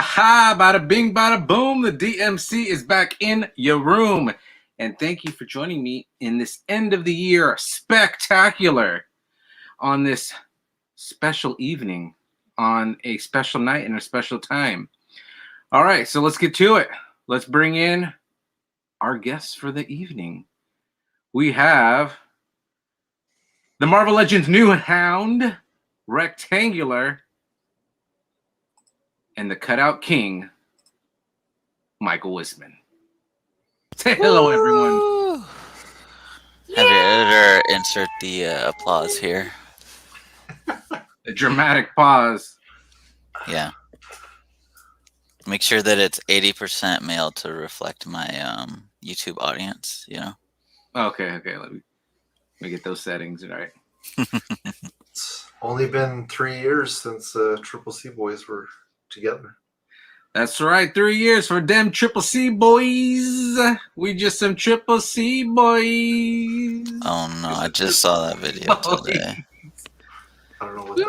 Ha! Bada bing, bada boom. The DMC is back in your room. And thank you for joining me in this end of the year spectacular on this special evening, on a special night and a special time. All right, so let's get to it. Let's bring in our guests for the evening. We have the Marvel Legends new Hound, Rectangular, and the Cutout King, Michael Wisman. Say hello, everyone. Have your editor insert the applause here. A dramatic pause. Yeah. Make sure that it's 80% male to reflect my YouTube audience, you know? Okay. Let me get those settings right. It's only been 3 years since Triple C Boys were together. That's right, 3 years for them Triple C boys. We just some Triple C boys. Oh no, I just saw that video today. I don't know what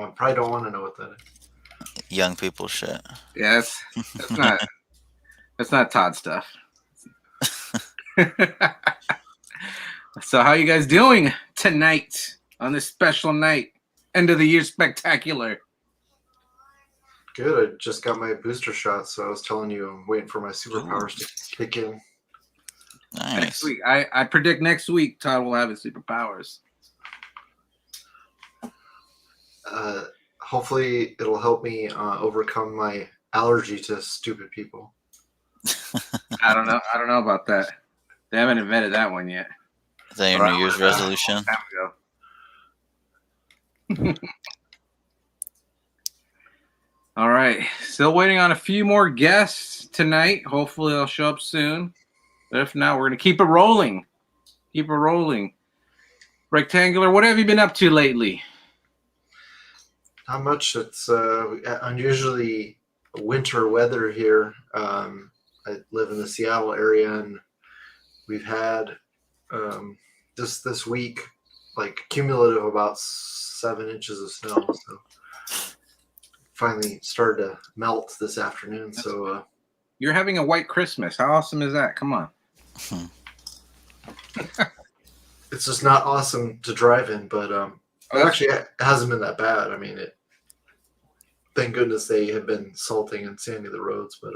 I probably don't want to know what that is. Young people shit. Yes, that's not Todd stuff. So how you guys doing tonight on this special night, end of the year spectacular? Good. I just got my booster shot, so I was telling you I'm waiting for my superpowers to kick in. Nice. Next week, I predict next week Todd will have his superpowers. Hopefully it'll help me overcome my allergy to stupid people. I don't know about that. They haven't invented that one yet. Is that your New Year's resolution? All right. Still waiting on a few more guests tonight. Hopefully they'll show up soon. But if not, we're going to keep it rolling. Keep it rolling. Rectangular, what have you been up to lately? Not much. It's unusually winter weather here. I live in the Seattle area, and we've had this week like cumulative about 7 inches of snow. So finally started to melt this afternoon. So you're having a white Christmas. How awesome is that? Come on. It's just not awesome to drive in, but actually it hasn't been that bad. I mean, thank goodness they have been salting and sanding the roads, but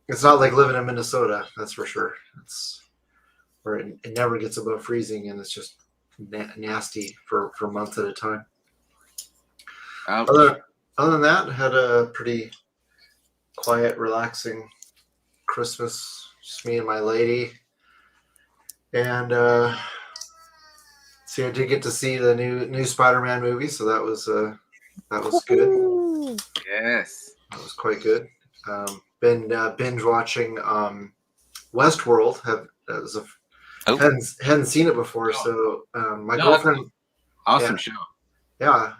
it's not like living in Minnesota, that's for sure. It's where it never gets above freezing, and it's just nasty for months at a time. Other than that, had a pretty quiet, relaxing Christmas. Just me and my lady. And see, I did get to see the new Spider-Man movie, so that was good. Yes, that was quite good. Been binge watching Westworld. Hadn't seen it before, so my girlfriend. Awesome show. Yeah,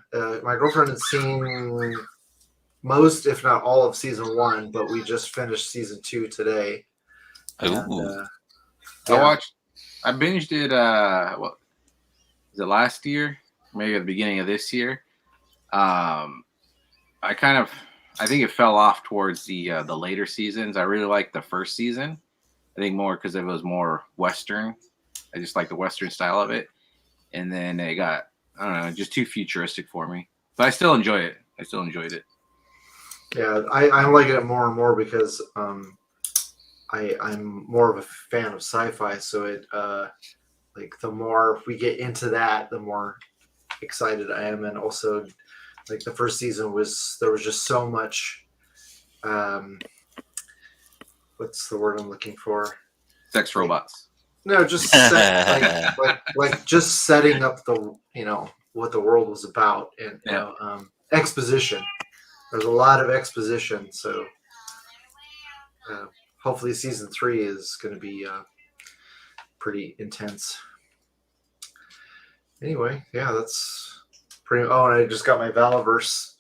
my girlfriend had seen most, if not all, of season 1, but we just finished season 2 today. And, I binged it. What was it, last year? Maybe at the beginning of this year. I think it fell off towards the later seasons. I really liked the first season. I think more because it was more Western. I just like the Western style of it. And then it got, I don't know, just too futuristic for me. But I still enjoy it. I still enjoyed it. Yeah, I'm liking it more and more because I'm more of a fan of sci-fi. So it like the more we get into that, the more excited I am. And also, like the first season there was just so much. What's the word I'm looking for? Sex robots. No, just just setting up the what the world was about, and exposition. There's a lot of exposition, so hopefully season 3 is going to be pretty intense. Anyway, yeah, that's pretty. Oh, and I just got my Valaverse,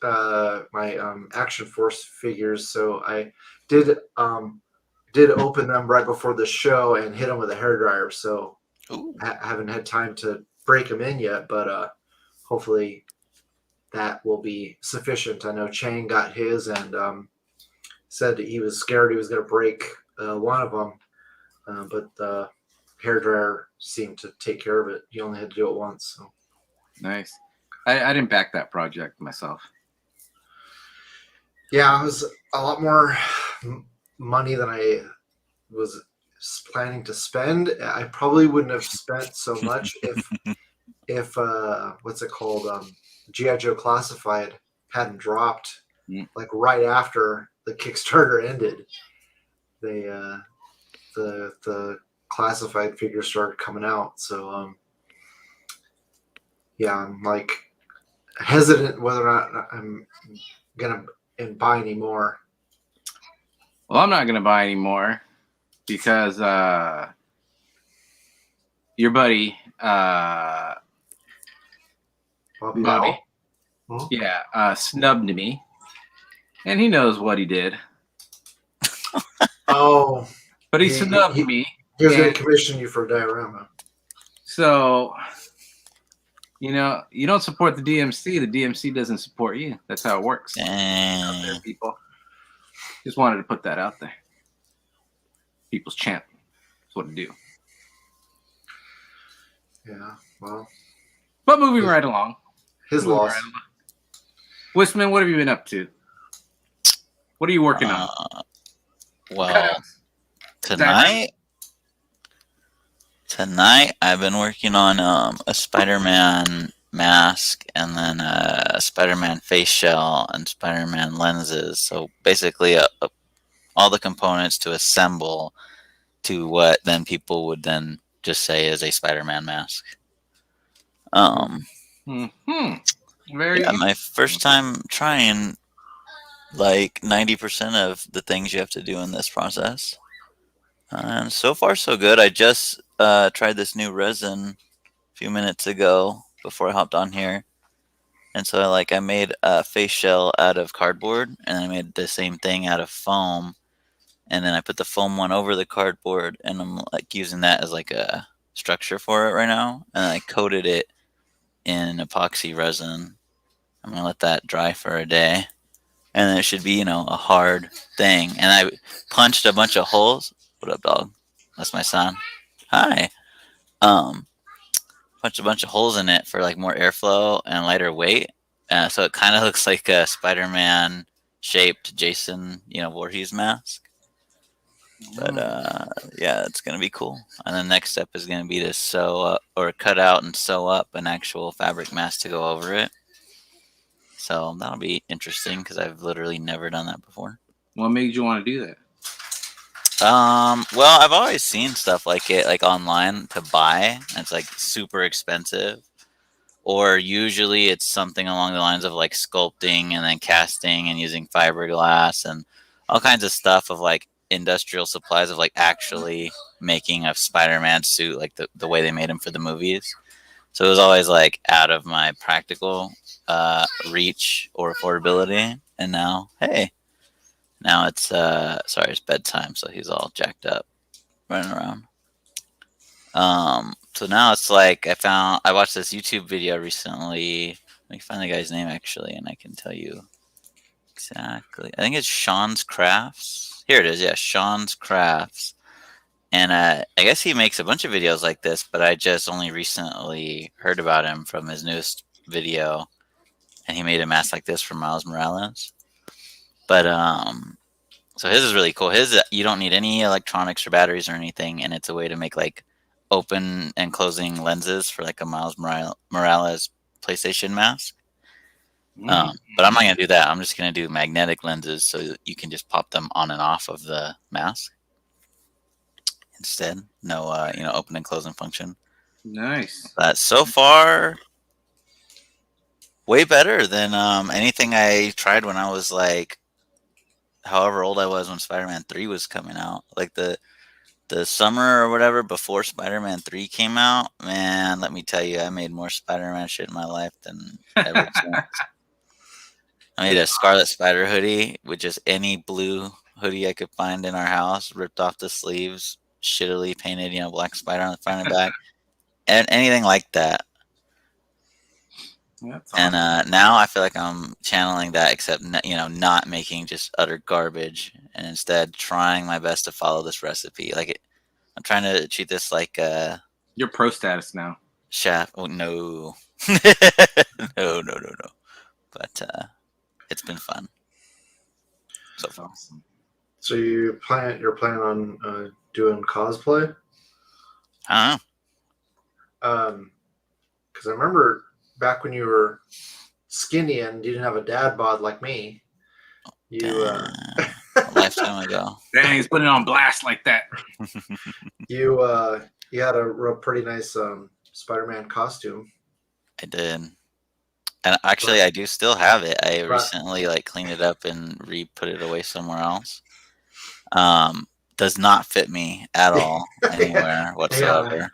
my Action Force figures. So I did open them right before the show and hit them with a hairdryer. So I haven't had time to break them in yet, but hopefully that will be sufficient. I know Chang got his and said that he was scared he was going to break one of them, but the hairdryer seemed to take care of it. He only had to do it once. So. Nice. I didn't back that project myself. Yeah, it was a lot more money than I was planning to spend. I probably wouldn't have spent so much if what's it called, G.I. Joe Classified hadn't dropped like right after the Kickstarter ended. They the classified figures started coming out, so yeah, I'm like hesitant whether or not I'm gonna buy any more. Well, I'm not gonna buy any more because your buddy Bobby, snubbed me, and he knows what he did. Oh, but he snubbed me. He was going to commission you for a diorama. So, you don't support the DMC. The DMC doesn't support you. That's how it works. Out there, people. Just wanted to put that out there. People's champ. That's what to do. Yeah, well. But moving right along. His loss. Wisman, what have you been up to? What are you working on? Well, tonight I've been working on a Spider-Man mask and then a Spider-Man face shell and Spider-Man lenses. So basically all the components to assemble to what then people would then just say is a Spider-Man mask. My first time trying like 90% of the things you have to do in this process. And so far, so good. I just tried this new resin a few minutes ago before I hopped on here. And so I made a face shell out of cardboard, and I made the same thing out of foam. And then I put the foam one over the cardboard, and I'm using that as a structure for it right now. And I coated it in epoxy resin. I'm going to let that dry for a day. And then it should be, a hard thing. And I punched a bunch of holes. What up, dog? That's my son. Hi. Punched a bunch of holes in it for more airflow and lighter weight. So it kind of looks like a Spider-Man shaped Jason, Voorhees mask. But yeah, it's gonna be cool. And the next step is gonna be to sew up or cut out and sew up an actual fabric mask to go over it. So that'll be interesting because I've literally never done that before. What made you want to do that? Well, I've always seen stuff like it, online to buy. And it's super expensive, or usually it's something along the lines of sculpting and then casting and using fiberglass and all kinds of stuff of industrial supplies of actually making a Spider-Man suit the way they made him for the movies. So it was always out of my practical reach or affordability. And now, hey, now it's sorry, it's bedtime, so he's all jacked up running around. So now it's I watched this YouTube video recently. Let me find the guy's name actually, and I can tell you exactly. I think it's Sean's Crafts. Here it is. Yeah, Sean's Crafts. And I guess he makes a bunch of videos like this, but I just only recently heard about him from his newest video. And he made a mask like this for Miles Morales. But so his is really cool. His, you don't need any electronics or batteries or anything, and it's a way to make open and closing lenses for a Miles Morales PlayStation mask. But I'm not gonna do that. I'm just gonna do magnetic lenses so that you can just pop them on and off of the mask instead. No, open and closing function. Nice. But so far, way better than anything I tried when I was however old I was when Spider-Man 3 was coming out. The summer or whatever before Spider-Man 3 came out. Man, let me tell you, I made more Spider-Man shit in my life than ever since. I made a Scarlet Spider hoodie with just any blue hoodie I could find in our house, ripped off the sleeves, shittily painted, Black Spider on the front and back, and anything like that. That's And awesome. now I feel like I'm channeling that, except not making just utter garbage, and instead trying my best to follow this recipe. I'm trying to treat this like You're pro status now. chef. Oh no, no. But it's been fun so That's far. awesome. So you're planning on doing cosplay? I Because I remember back when you were skinny and you didn't have a dad bod like me, don't you know. A lifetime ago. Dang, he's putting it on blast like that. you had a pretty nice Spider-Man costume. I did. And actually, I do still have it. I Right. recently cleaned it up and put it away somewhere else. Does not fit me at all anywhere whatsoever.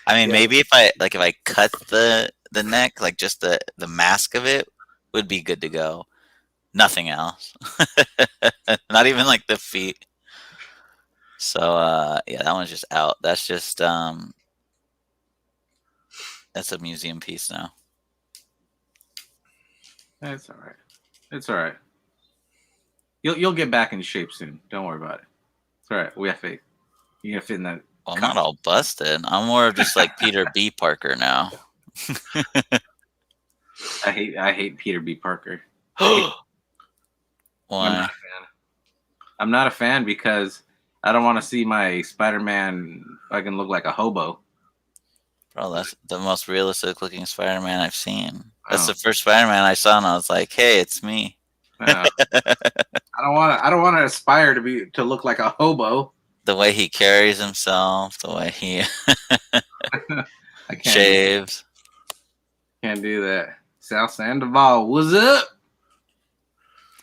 I mean, maybe if I cut the neck, like just the mask of it would be good to go. Nothing else. Not even like the feet. So yeah, that one's just out. That's just that's a museum piece now. It's all right. It's all right. You'll get back in shape soon. Don't worry about it. It's all right. We have faith. You're gonna fit in that. Well, I'm not all busted. I'm more of just like Peter B. Parker now. I hate Peter B. Parker. Why? I'm not a fan because I don't want to see my Spider-Man fucking look like a hobo. Bro, that's the most realistic looking Spider-Man I've seen. That's Oh. the first Spider-Man I saw, and I was like, "Hey, it's me." I don't want to aspire to look like a hobo. The way he carries himself, the way he I can't shaves. Can't do that. South Sandoval, what's up?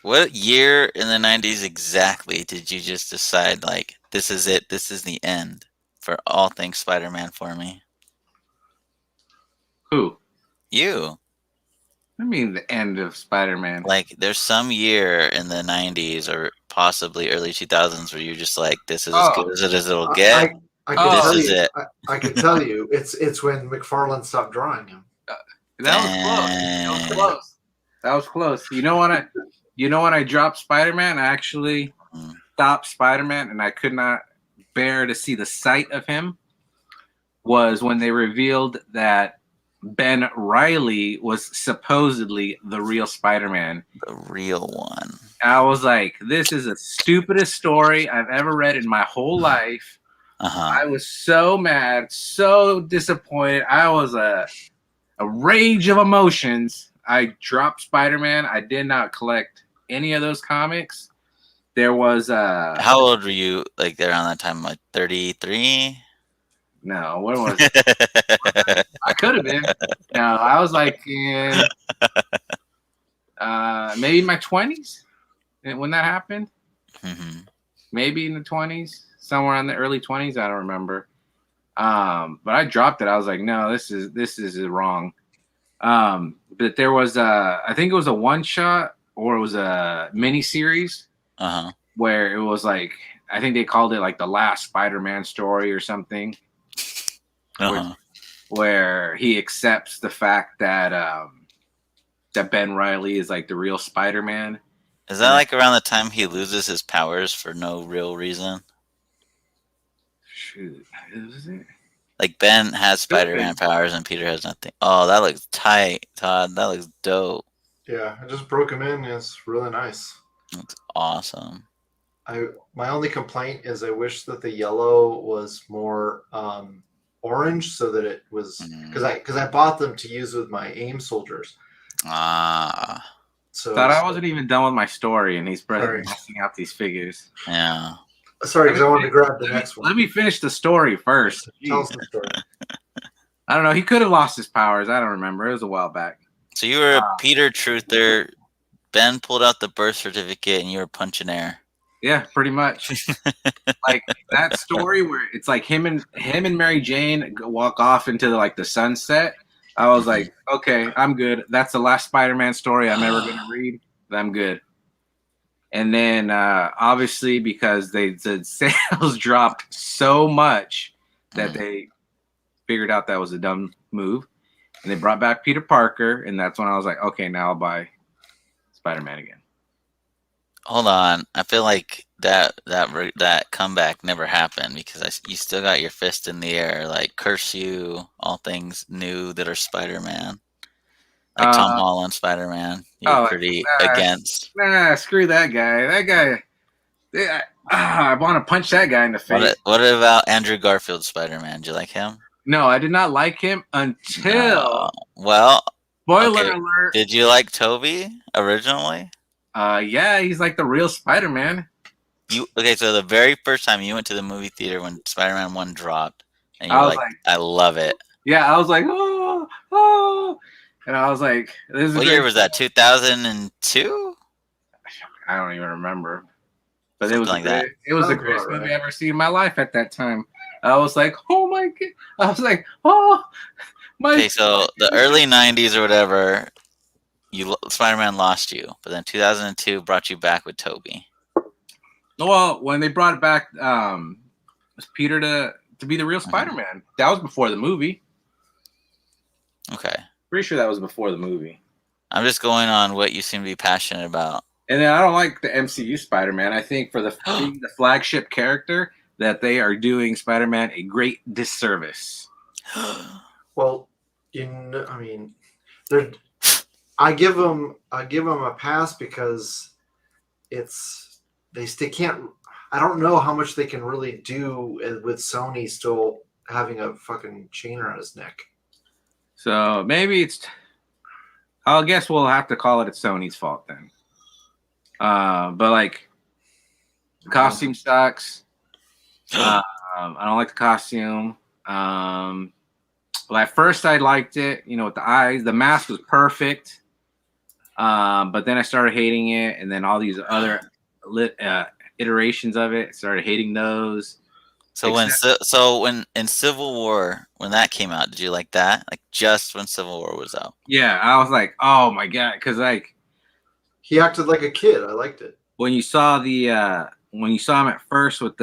What year in the 90s exactly did you just decide, like, this is it, this is the end for all things Spider-Man for me? Who? You. I mean, the end of Spider-Man. Like, there's some year in the 90s or possibly early 2000s where you're just like, this is as good as it'll get. I can tell This is you. it. I can tell you. It's when McFarlane stopped drawing him. That was close. You know when I dropped Spider-Man, I actually stopped Spider-Man, and I could not bear to see the sight of him. Was when they revealed that Ben Reilly was supposedly the real Spider-Man. The real one. I was like, this is the stupidest story I've ever read in my whole life. I was so mad, so disappointed. I was a rage of emotions. I dropped Spider-Man. I did not collect any of those comics. There was how old were you, like, around that time? Like 33? No, what was it? I could have been. No, I was like in maybe my 20s when that happened. Mm-hmm. Maybe in the 20s, somewhere in the early 20s. I don't remember. But I dropped it. I was like, no, this is wrong. But there was I think it was a one shot or it was a mini series where it was like, I think they called it like the last Spider-Man story or something. Where he accepts the fact that that Ben Reilly is like the real Spider-Man. Is that like around the time he loses his powers for no real reason? Shoot, is it? Like Ben has Spider-Man powers and Peter has nothing. Oh, that looks tight, Todd. That looks dope. Yeah, I just broke him in. It's really nice. That's awesome. My only complaint is I wish that the yellow was more orange, so that it was because I bought them to use with my AIM soldiers. So thought I wasn't even done with my story, and he's busting out these figures. Yeah. Sorry, because I wanted to grab the next one. Let me finish the story first. Tell us the story. I don't know. He could have lost his powers. I don't remember. It was a while back. So you were a Peter truther. Ben pulled out the birth certificate, and you were punching air. Yeah, pretty much. Like that story where it's like him and Mary Jane walk off into the sunset. I was like, okay, I'm good. That's the last Spider-Man story I'm ever going to read. I'm good. And then obviously because the sales dropped so much that they figured out that was a dumb move. and they brought back Peter Parker, and that's when I was like, okay, now I'll buy Spider-Man again. Hold on, I feel like that comeback never happened because you still got your fist in the air, like curse you, all things new that are Spider-Man, like Tom Holland Spider-Man. You're pretty against. Nah, screw that guy. That guy. I want to punch that guy in the face. What about Andrew Garfield Spider-Man? Do you like him? No, I did not like him until. Well, spoiler alert. Did you like Toby originally? Yeah, he's like the real Spider-Man. So the very first time you went to the movie theater when Spider-Man 1 dropped, and you were like, I love it. Yeah, I was like, oh. And I was like, this is what year was that? 2002? I don't even remember. But Something it was like that. It was the greatest movie I've ever seen in my life at that time. I was like, oh my god. I was like, oh my. Okay, so the early 90s or whatever, Spider-Man lost you, but then 2002 brought you back with Toby. Well, when they brought back Peter to be the real Spider-Man, that was before the movie. Okay. Pretty sure that was before the movie. I'm just going on what you seem to be passionate about. And then I don't like the MCU Spider-Man. I think for the flagship character that they are doing Spider-Man a great disservice. Well, I mean, I give them a pass because they can't. I don't know how much they can really do with Sony still having a fucking chain around his neck. So maybe I guess we'll have to call it Sony's fault then. But like, the costume sucks. I don't like the costume. Well, at first I liked it, with the eyes. The mask was perfect. But then I started hating it, and then all these other iterations of it, started hating those. So when in Civil War, when that came out, did you like that? Like just when Civil War was out? Yeah, I was like, oh my god, because like he acted like a kid. I liked it. When you saw him at first with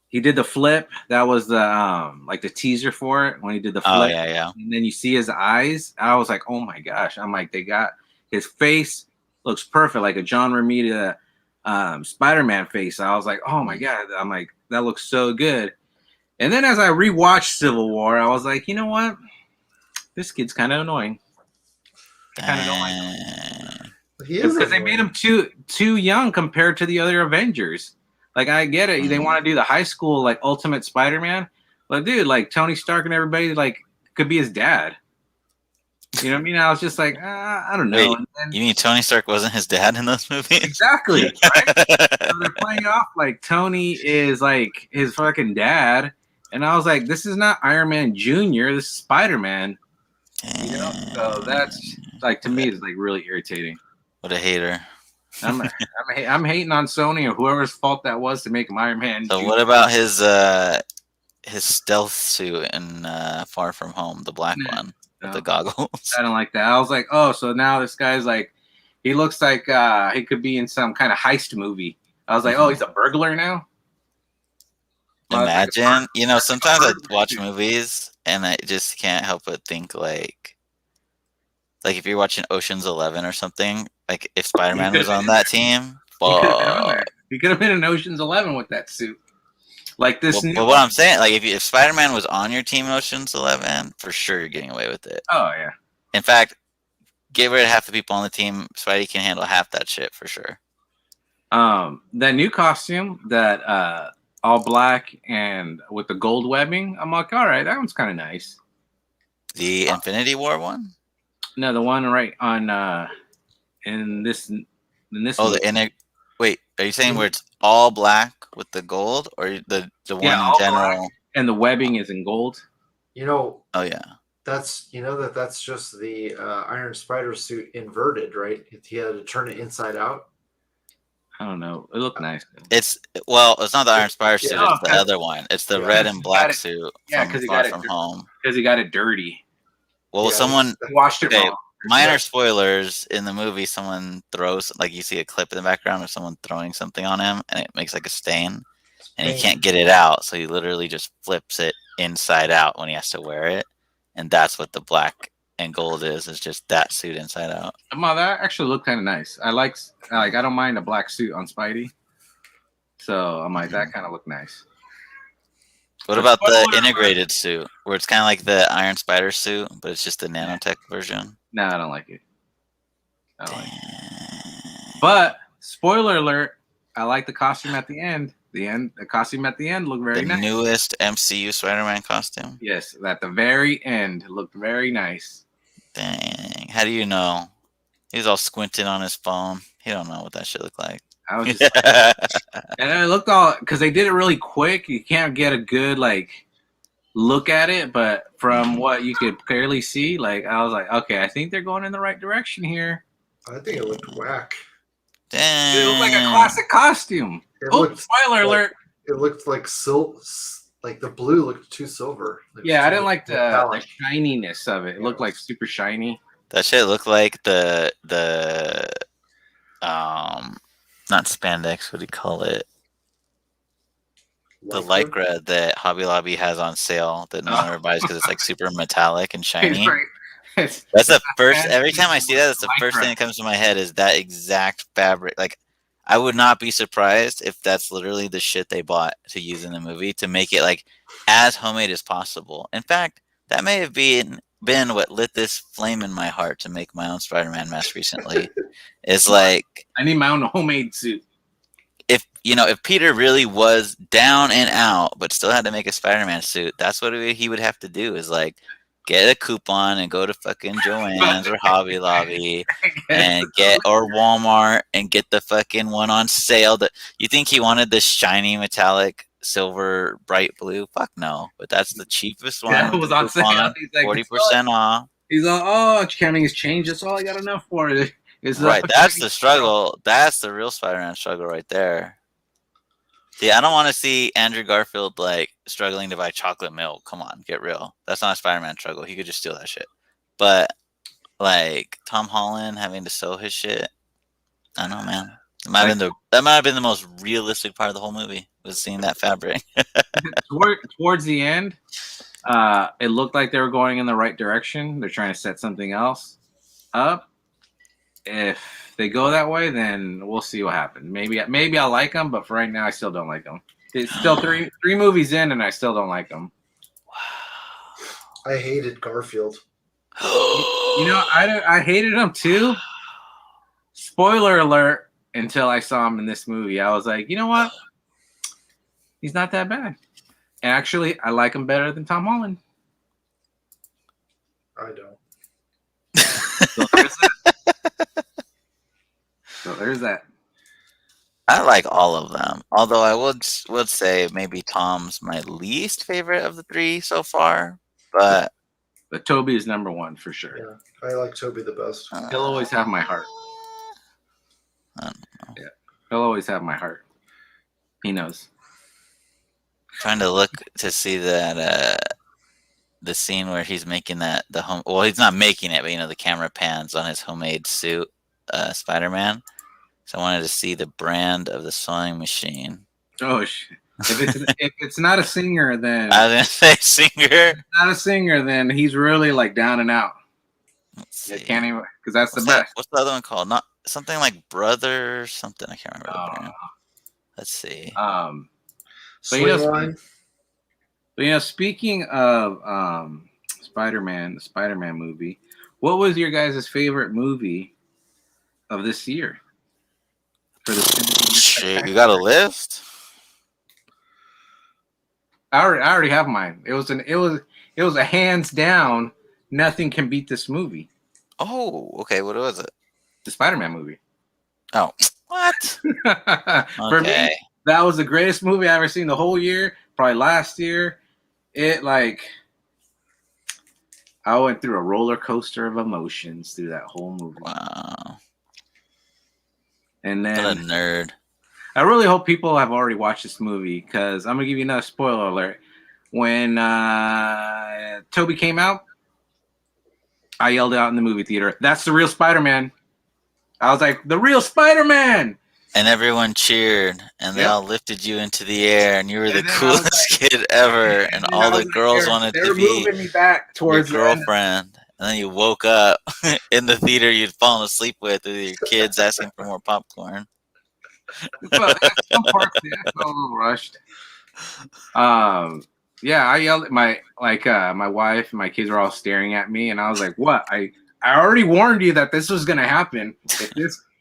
he did the flip. That was the like the teaser for it when he did the flip. Oh yeah. And then you see his eyes. I was like, oh my gosh. I'm like, they got his face looks perfect, like a John Romita Spider-Man face. I was like, oh my god. I'm like, that looks so good. And then as I rewatched Civil War, I was like, you know what? This kid's kind of annoying. I kind of don't like him. Because they made him too young compared to the other Avengers. Like, I get it. They want to do the high school, like, Ultimate Spider-Man. But, dude, like, Tony Stark and everybody, like, could be his dad. You know what I mean? I was just like, I don't know. Wait, you mean Tony Stark wasn't his dad in those movies? Exactly. Right? So they're playing off like Tony is, like, his fucking dad. And I was like, this is not Iron Man Jr. This is Spider-Man. So that's, like, to me, it's, like, really irritating. What a hater. I'm hating on Sony or whoever's fault that was to make him Iron Man. So what about his stealth suit in Far From Home, the black one with the goggles? I don't like that. I was like, oh, so now this guy's like, he looks like he could be in some kind of heist movie. I was like, oh, he's a burglar now? Imagine, sometimes I watch movies and I just can't help but think like if you're watching Ocean's 11 or something, like if Spider-Man was on that team, he could have been in Ocean's 11 with that suit. Like this. But what I'm saying, like if Spider-Man was on your team, Ocean's 11, for sure you're getting away with it. Oh yeah. In fact, get rid of half the people on the team. Spidey can handle half that shit for sure. That new costume, that all black and with the gold webbing, I'm like, all right, that one's kind of nice. The Infinity War one. No, the one right on in this. Oh, wait, are you saying where it's all black with the gold, or the one in general? And the webbing is in gold. Oh yeah. That's that's just the Iron Spider suit inverted, right? He had to turn it inside out. I don't know. It looked nice. It's not the Iron Spider suit. It's the other one. It's the red and black suit. Yeah, because he got it from home. Because he got it dirty. Well, someone washed it wrong. Minor spoilers in the movie. Someone throws, like, you see a clip in the background of someone throwing something on him, and it makes like a stain, and he can't get it out, so he literally just flips it inside out when he has to wear it, and that's what the black and gold is. It's just that suit inside out. That actually looked kind of nice. I don't mind a black suit on Spidey. So I'm like, that kind of looked nice. What about the integrated suit, where it's kind of like the Iron Spider suit, but it's just the nanotech version? No, I don't like it. But spoiler alert, I like the costume at the end. The costume at the end looked very nice. The newest MCU Spider-Man costume? Yes, at the very end looked very nice. Dang. How do you know? He was all squinting on his phone. He don't know what that shit looked like. I was just like, and it looked all, because they did it really quick. You can't get a good look at it, but from what you could clearly see, I was like, okay, I think they're going in the right direction here. I think it looked whack. Dang. It looked like a classic costume. Spoiler alert! It looked like the blue looked too silver. Yeah, I didn't like the shininess of it. It looked like super shiny. That shit looked like the not spandex, what do you call it? The Lycra that Hobby Lobby has on sale that no one ever buys because it's super metallic and shiny. That's the first. Every time I see that, that's the first thing that comes to my head is that exact fabric. I would not be surprised if that's literally the shit they bought to use in the movie to make it as homemade as possible. In fact, that may have been what lit this flame in my heart to make my own Spider-Man mask recently. Is I need my own homemade suit. If Peter really was down and out, but still had to make a Spider-Man suit, that's what he would have to do. Is get a coupon and go to fucking Joann's or Hobby Lobby or Walmart and get the fucking one on sale. That you think he wanted this shiny metallic silver bright blue? Fuck no. But that's the cheapest one. Yeah, it was on sale. 40% off. He's all, counting his change. That's all I got enough for it. Right. That's the struggle. That's the real Spider-Man struggle right there. See, I don't want to see Andrew Garfield struggling to buy chocolate milk. Come on, get real. That's not a Spider-Man struggle. He could just steal that shit. But Tom Holland having to sew his shit, I don't know, man. That might have been the most realistic part of the whole movie, was seeing that fabric. Towards the end, it looked like they were going in the right direction. They're trying to set something else up. If they go that way, then we'll see what happens. Maybe I'll like them, but for right now, I still don't like them. It's still three movies in, and I still don't like them. Wow. I hated Garfield. I hated him too. Spoiler alert! Until I saw him in this movie, I was like, you know what? He's not that bad. And actually, I like him better than Tom Holland. I don't. So there's that. I like all of them. Although I would say maybe Tom's my least favorite of the three so far. But Toby is number one for sure. Yeah, I like Toby the best. He'll always have my heart. I don't know. Yeah, he'll always have my heart. He knows. Trying to look to see that the scene where he's making well, he's not making it, but the camera pans on his homemade suit, Spider-Man. So I wanted to see the brand of the sewing machine. Oh shit! If it's not a singer, then I was gonna say singer. If it's not a singer, then he's really down and out. Let's see. Can't even, because that's the best. What's the other one called? Not something like Brother something. I can't remember the brand. Let's see. But speaking of Spider-Man, the Spider-Man movie, what was your guys' favorite movie of this year? For the shit, you got a list? I already have mine. It was a hands down. Nothing can beat this movie. Oh, okay. What was it? The Spider-Man movie. Oh, what? For me, that was the greatest movie I ever seen the whole year. Probably last year. I went through a roller coaster of emotions through that whole movie. Wow. And then, what a nerd. I really hope people have already watched this movie, because I'm going to give you another spoiler alert. When Toby came out, I yelled out in the movie theater, "That's the real Spider-Man." I was like, "The real Spider-Man!" And everyone cheered, and they all lifted you into the air, and you were the coolest kid ever, and all the girls wanted to be moving me back towards your girlfriend. and then you woke up in the theater you'd fallen asleep with your kids asking for more popcorn. But some parts, yeah, I felt a little rushed. Yeah, I yelled at my wife and my kids were all staring at me, and I was like, "What? I already warned you that this was gonna happen.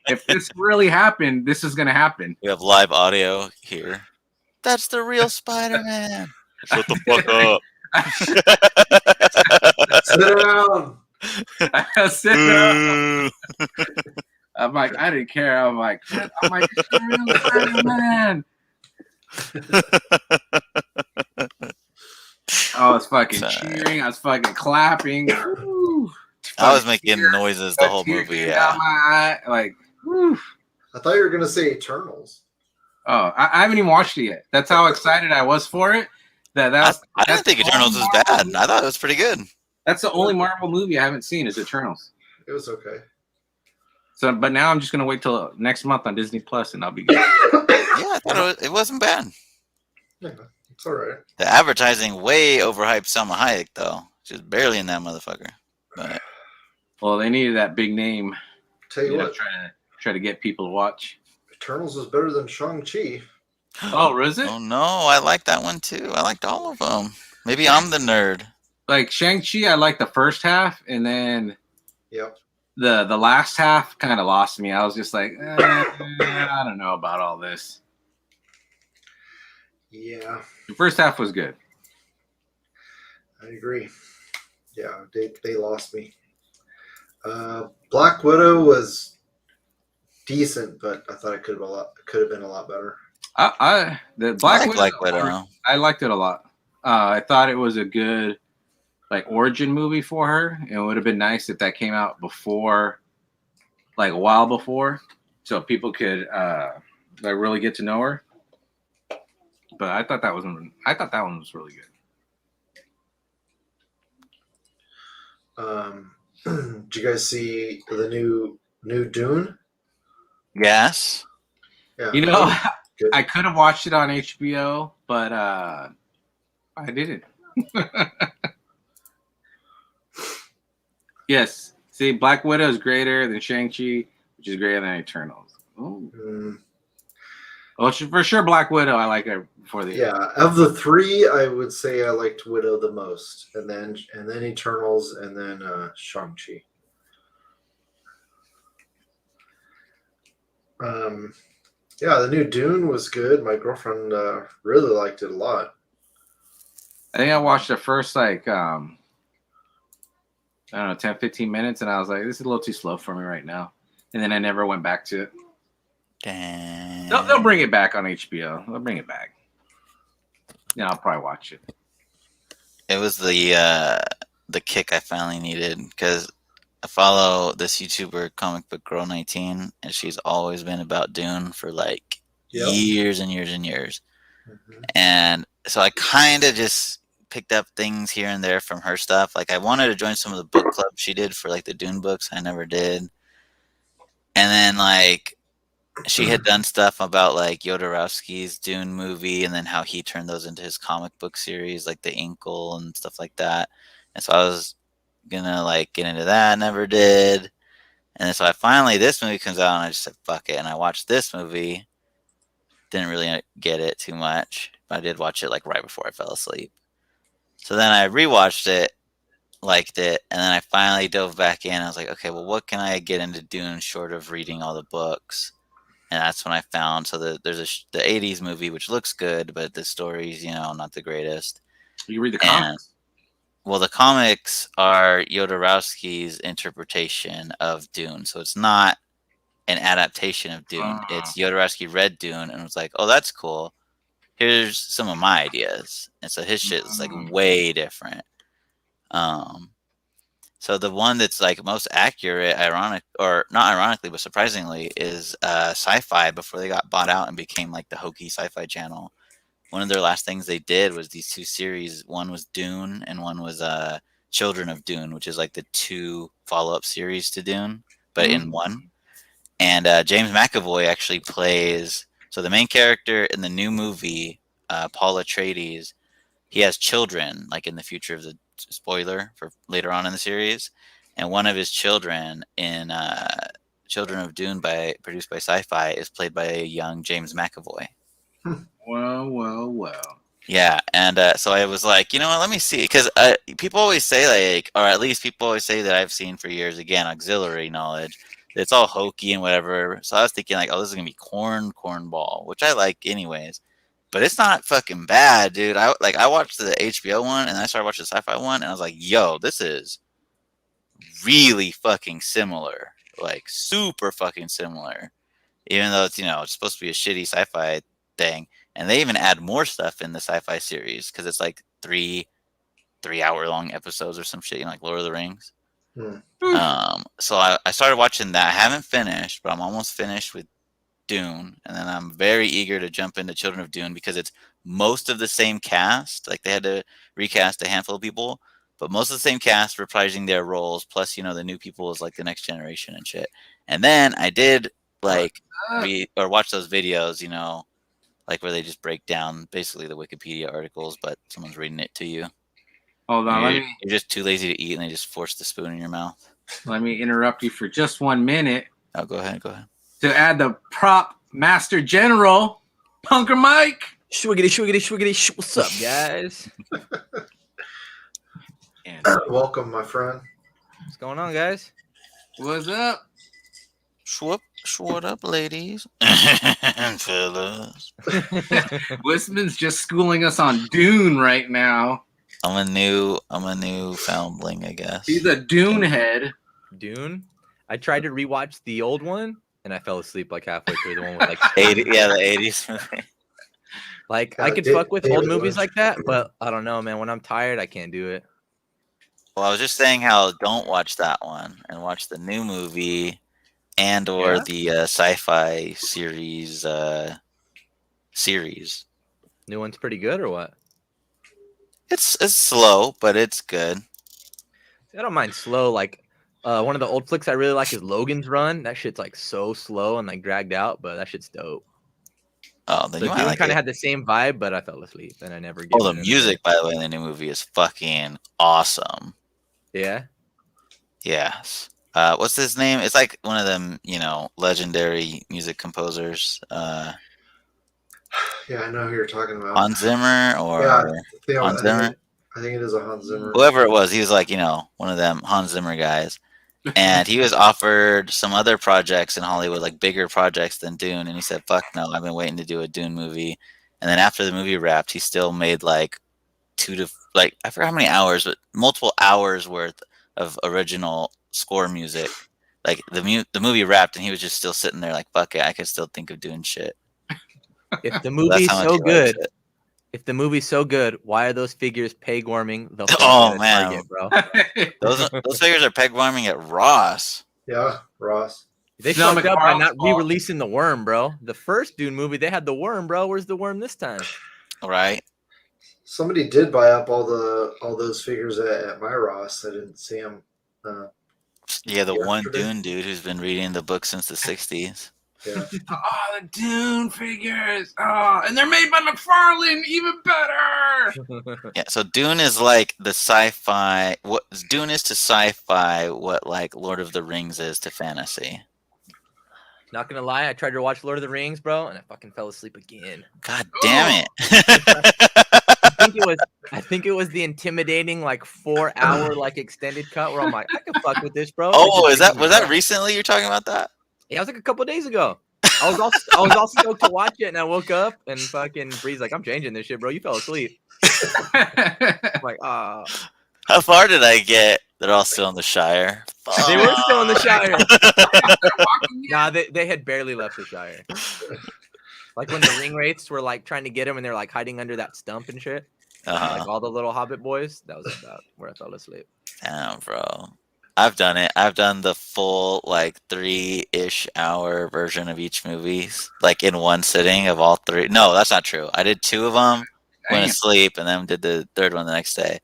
If this really happened, this is gonna happen." We have live audio here. That's the real Spider-Man. Shut the fuck up. Sit down. Sit down. I'm like, I didn't care. I'm like, it's the real Spider-Man. I was fucking cheering. I was fucking clapping. Woo. I was making noises the whole movie. Yeah. Down my eye. Like, woo. I thought you were gonna say Eternals. Oh, I haven't even watched it yet. That's how excited I was for it. I didn't think Eternals was bad. I thought it was pretty good. That's the only Marvel movie I haven't seen is Eternals. It was okay. So, but now I'm just gonna wait till next month on Disney Plus, and I'll be good. Yeah, I thought it wasn't bad. Yeah, it's all right. The advertising way overhyped Selma Hayek though. She's barely in that motherfucker. But well, they needed that big name. Tell you what, try to get people to watch. Eternals is better than Shang-Chi. Oh, is it? Oh no, I like that one too. I liked all of them. Maybe I'm the nerd. Like Shang-Chi, I liked the first half, and then the last half kind of lost me. I was just like, I don't know about all this. Yeah. The first half was good. I agree. Yeah, they lost me. Black Widow was decent, but I thought it could have been a lot better. The Black Widow. I liked it a lot. I thought it was a good origin movie for her. It would have been nice if that came out before, a while before, so people could really get to know her. But I thought that one was really good. Did you guys see the new Dune? Yes. Yeah. You know, I could have watched it on HBO, but I didn't. Yes. See, Black Widow is greater than Shang-Chi, which is greater than Eternals. Well, for sure, Black Widow, I like her before the. Yeah, of the three, I would say I liked Widow the most, and then Eternals, and then Shang-Chi. Yeah, the new Dune was good. My girlfriend really liked it a lot. I think I watched the first 10, 15 minutes, and I was like, this is a little too slow for me right now. And then I never went back to it. Damn. They'll bring it back on HBO. They'll bring it back. Yeah, I'll probably watch it. It was the kick I finally needed because I follow this YouTuber, Comic Book Girl 19, and she's always been about Dune for years and years and years. Mm-hmm. And so I kind of just picked up things here and there from her stuff. I wanted to join some of the book clubs she did for the Dune books. I never did. And then she had done stuff about Jodorowsky's Dune movie and then how he turned those into his comic book series, the Inkle and stuff like that. And so I was gonna get into that, never did. And then so this movie comes out and I just said fuck it, and I watched this movie. Didn't really get it too much, but I did watch it right before I fell asleep. So then I rewatched it, liked it, and then I finally dove back in. I was like, okay, well, what can I get into Dune short of reading all the books? And that's when I found there's the 80s movie, which looks good, but the story's, not the greatest. You read the comics? Well, the comics are Jodorowsky's interpretation of Dune. So it's not an adaptation of Dune. It's Jodorowsky read Dune and was like, oh, that's cool. Here's some of my ideas. And so his shit is way different. So the one that's most accurate, not ironically, but surprisingly, is Sci-Fi before they got bought out and became the hokey Sci-Fi channel. One of their last things they did was these two series. One was Dune and one was Children of Dune, which is the two follow-up series to Dune, but in one. And James McAvoy actually plays. So the main character in the new movie, Paul Atreides, he has children in the future of the spoiler for later on in the series. And one of his children in Children of Dune, produced by Sci-Fi, is played by a young James McAvoy. Well. Yeah, and so I was like, you know what, let me see. Because people always say, like, or at least people always say that I've seen for years, again, auxiliary knowledge, it's all hokey and whatever. So I was thinking, like, oh, this is going to be cornball, which I like anyways. But it's not fucking bad, dude. I watched the HBO one, and I started watching the Sci-Fi one, and I was like, yo, this is really fucking similar. Like, super fucking similar. Even though it's, it's supposed to be a shitty sci-fi thing. And they even add more stuff in the Sci-Fi series because it's like 3-hour-long episodes or some shit, like Lord of the Rings. So I started watching that. I haven't finished, but I'm almost finished with Dune, and then I'm very eager to jump into Children of Dune because it's most of the same cast. Like, they had to recast a handful of people, but most of the same cast reprising their roles, plus the new people is like the next generation and shit. And then I did like read or watch those videos, like where they just break down basically the Wikipedia articles, but someone's reading it to you. Hold on, You're just too lazy to eat, and they just force the spoon in your mouth. Let me interrupt you for just 1 minute. Oh, go ahead. To add the prop master general, Punker Mike. Swiggity. What's up, guys? Welcome, my friend. What's going on, guys? What's up? What up, ladies and fellas? Wisman's just schooling us on Dune right now. I'm a new foundling, I guess. He's a Dune head. Dune? I tried to rewatch the old one, and I fell asleep like halfway through the one with like 80, the 80s movie. Like, I could fuck with old movies like that, but I don't know, man. When I'm tired, I can't do it. Well, I was just saying how don't watch that one and watch the new movie and or the Sci-Fi series. New one's pretty good, or what? It's slow, but it's good. I don't mind slow. Like, one of the old flicks I really like is Logan's Run. That shit's like so slow and like dragged out, but that shit's dope. Oh, then so you Dune like kind of had the same vibe, but I fell asleep and I never. Oh, the music, by the way, in the new movie is fucking awesome. Yeah. Yes. What's his name? It's like one of them, legendary music composers. Yeah, I know who you're talking about. Hans Zimmer or Hans Zimmer? I think it is a Hans Zimmer. Whoever it was, he was like, one of them Hans Zimmer guys. And he was offered some other projects in Hollywood, like bigger projects than Dune. And he said, fuck no, I've been waiting to do a Dune movie. And then after the movie wrapped, he still made like I forgot how many hours, but multiple hours worth of original score music. Like the movie wrapped and he was just still sitting there like, fuck it, I could still think of doing shit. If the movie's so good, why are those figures peg warming the man, Target, bro? those figures are peg warming at Ross. Yeah, Ross. They fucked up by not re-releasing the worm, bro. The first Dune movie, they had the worm, bro. Where's the worm this time? All right. Somebody did buy up all those figures at my Ross. I didn't see them. Yeah, the one Dune dude who's been reading the book since the 60s. Yeah. Oh, the Dune figures. Oh, and they're made by McFarlane, even better. Yeah, so Dune is like the sci-fi. What Dune is to sci-fi, what like Lord of the Rings is to fantasy. Not gonna lie, I tried to watch Lord of the Rings, bro, and I fucking fell asleep again. God damn it! I think it was the intimidating like 4-hour like extended cut where I'm like, I can fuck with this, bro. Oh, was that recently? You're talking about that? Yeah, it was like a couple days ago. I was all stoked to watch it, and I woke up and fucking Bree's like, I'm changing this shit, bro. You fell asleep. I'm like, How far did I get? They're all still in the Shire. They were still in the Shire. Nah, they had barely left the Shire. Like when the ring wraiths were like trying to get him, and they're like hiding under that stump and shit. Like all the little Hobbit boys. That was about where I fell asleep. Damn, bro. I've done it. I've done the full like 3-ish hour version of each movie, like in one sitting of all 3. No, that's not true. I did 2 of them, went to sleep, and then did the third one the next day.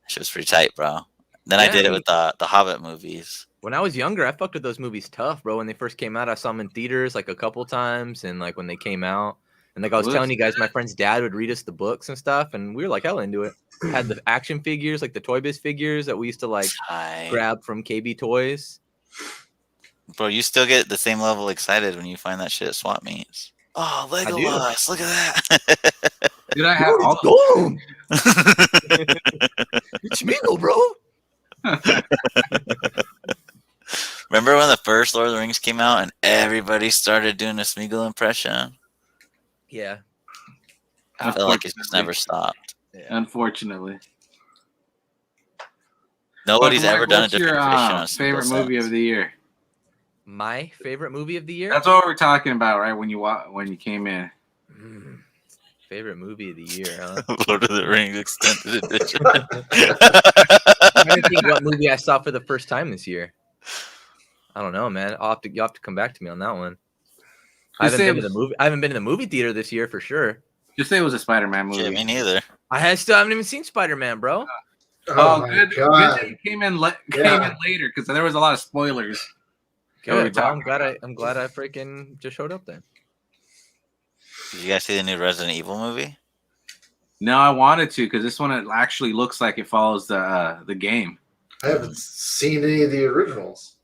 She was pretty tight, bro. Then I did it with the Hobbit movies. When I was younger, I fucked with those movies tough, bro. When they first came out, I saw them in theaters like a couple times, and like when they came out, And like I was telling you guys, my friend's dad would read us the books and stuff, and we were like hella into it. Had the action figures, like the Toy Biz figures that we used to like grab from KB Toys. Bro, you still get the same level excited when you find that shit at swap meets. Oh, Legolas! Look at that. Dude, I have all Gollum. It's Smeagol, bro. Remember when the first Lord of the Rings came out and everybody started doing a Smeagol impression? Yeah. I feel like it's just never stopped. Yeah. Unfortunately. Nobody's ever done a What's different your impression of favorite Smeagol movie since. of the year? My favorite movie of the year? That's what we're talking about, right? When you came in. Favorite movie of the year, huh? Lord of the Rings extended edition. I'm trying to think what movie I saw for the first time this year. I don't know, man. You'll have to come back to me on that one. I haven't been to the movie theater this year for sure. Just say it was a Spider-Man movie. Yeah, me neither. I still haven't even seen Spider-Man, bro. Oh, my good God. that you came in later because there was a lot of spoilers. Good. Well, I'm glad I freaking just showed up then. Did you guys see the new Resident Evil movie? No, I wanted to because this one it actually looks like it follows the game. I haven't seen any of the originals.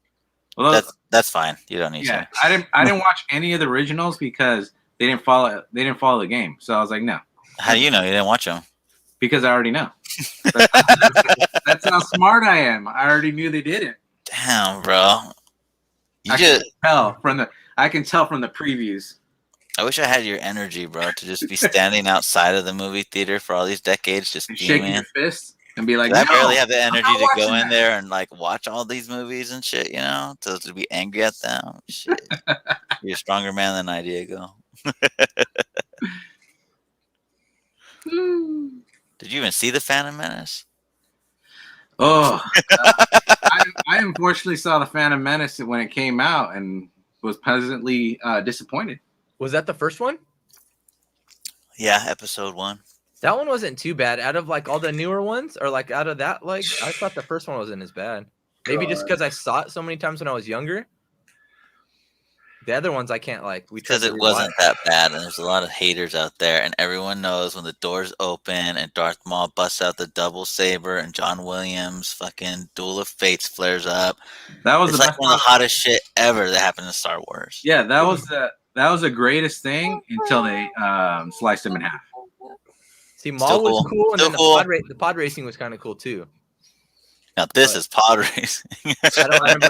Well, That's fine. You don't need to. I didn't watch any of the originals because they didn't follow the game. So I was like, no. How do you know? You didn't watch them? Because I already know. That's how smart I am. I already knew they did it. Damn, bro. I can tell from the previews. I wish I had your energy, bro, to just be standing outside of the movie theater for all these decades, just shaking your fists and be like, I no, barely have the energy to go in that. there and like watch all these movies and shit, you know, to be angry at them. Shit. You're a stronger man than I, Diego. Did you even see the Phantom Menace? Oh, I unfortunately saw the Phantom Menace when it came out and was pleasantly disappointed. Was that the first one? Yeah, episode 1. That one wasn't too bad. Out of like all the newer ones, or like out of that, like I thought the first one wasn't as bad. Maybe just because I saw it so many times when I was younger. The other ones I can't like. Because it wasn't that bad, and there's a lot of haters out there, and everyone knows when the doors open and Darth Maul busts out the double saber and John Williams' fucking Duel of Fates flares up. That was like one of the hottest shit ever that happened in Star Wars. Yeah, that was the greatest thing until they sliced him in half. See, Maul was cool, and then the pod racing was kind of cool too. Now this is pod racing. I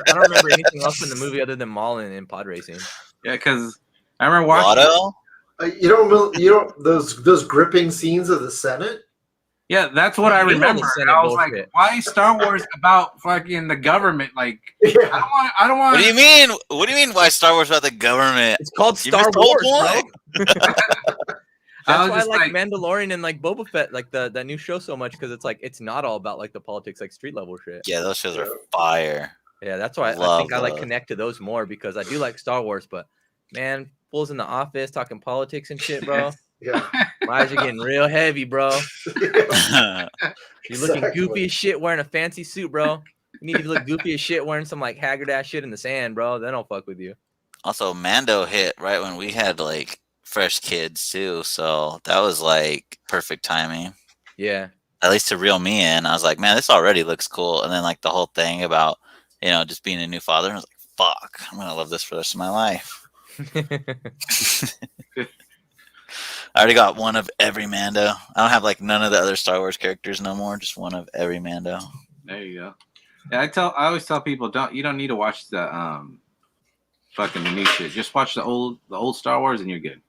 don't remember anything else in the movie other than Maul and pod racing. Yeah, because I remember watching. You don't those gripping scenes of the Senate. Yeah, that's what I remember. And I was like, why is Star Wars about fucking the government? Like, yeah. I don't want. What do you mean? What do you mean? Why Star Wars about the government? It's called Star Wars, bro. That's why I like Mandalorian and like Boba Fett, like that new show so much because it's not all about like the politics, like street level shit. Yeah, those shows are fire. Yeah, that's why I think I like connect to those more because I do like Star Wars, but man, fools in the office talking politics and shit, bro. Yeah, my eyes are getting real heavy, bro. You're looking goofy as shit wearing a fancy suit, bro. You need to look goofy as shit wearing some like haggard ass shit in the sand, bro. Then I'll fuck with you. Also, Mando hit right when we had like fresh kids too, so that was like perfect timing. Yeah, at least to reel me in. I was like, man, this already looks cool. And then like the whole thing about just being a new father, I was like, fuck, I'm gonna love this for the rest of my life. I already got one of every Mando. I don't have like none of the other Star Wars characters no more, just one of every Mando. There you go. Yeah, I always tell people you don't need to watch the fucking the new shit. Just watch the old Star Wars and you're good.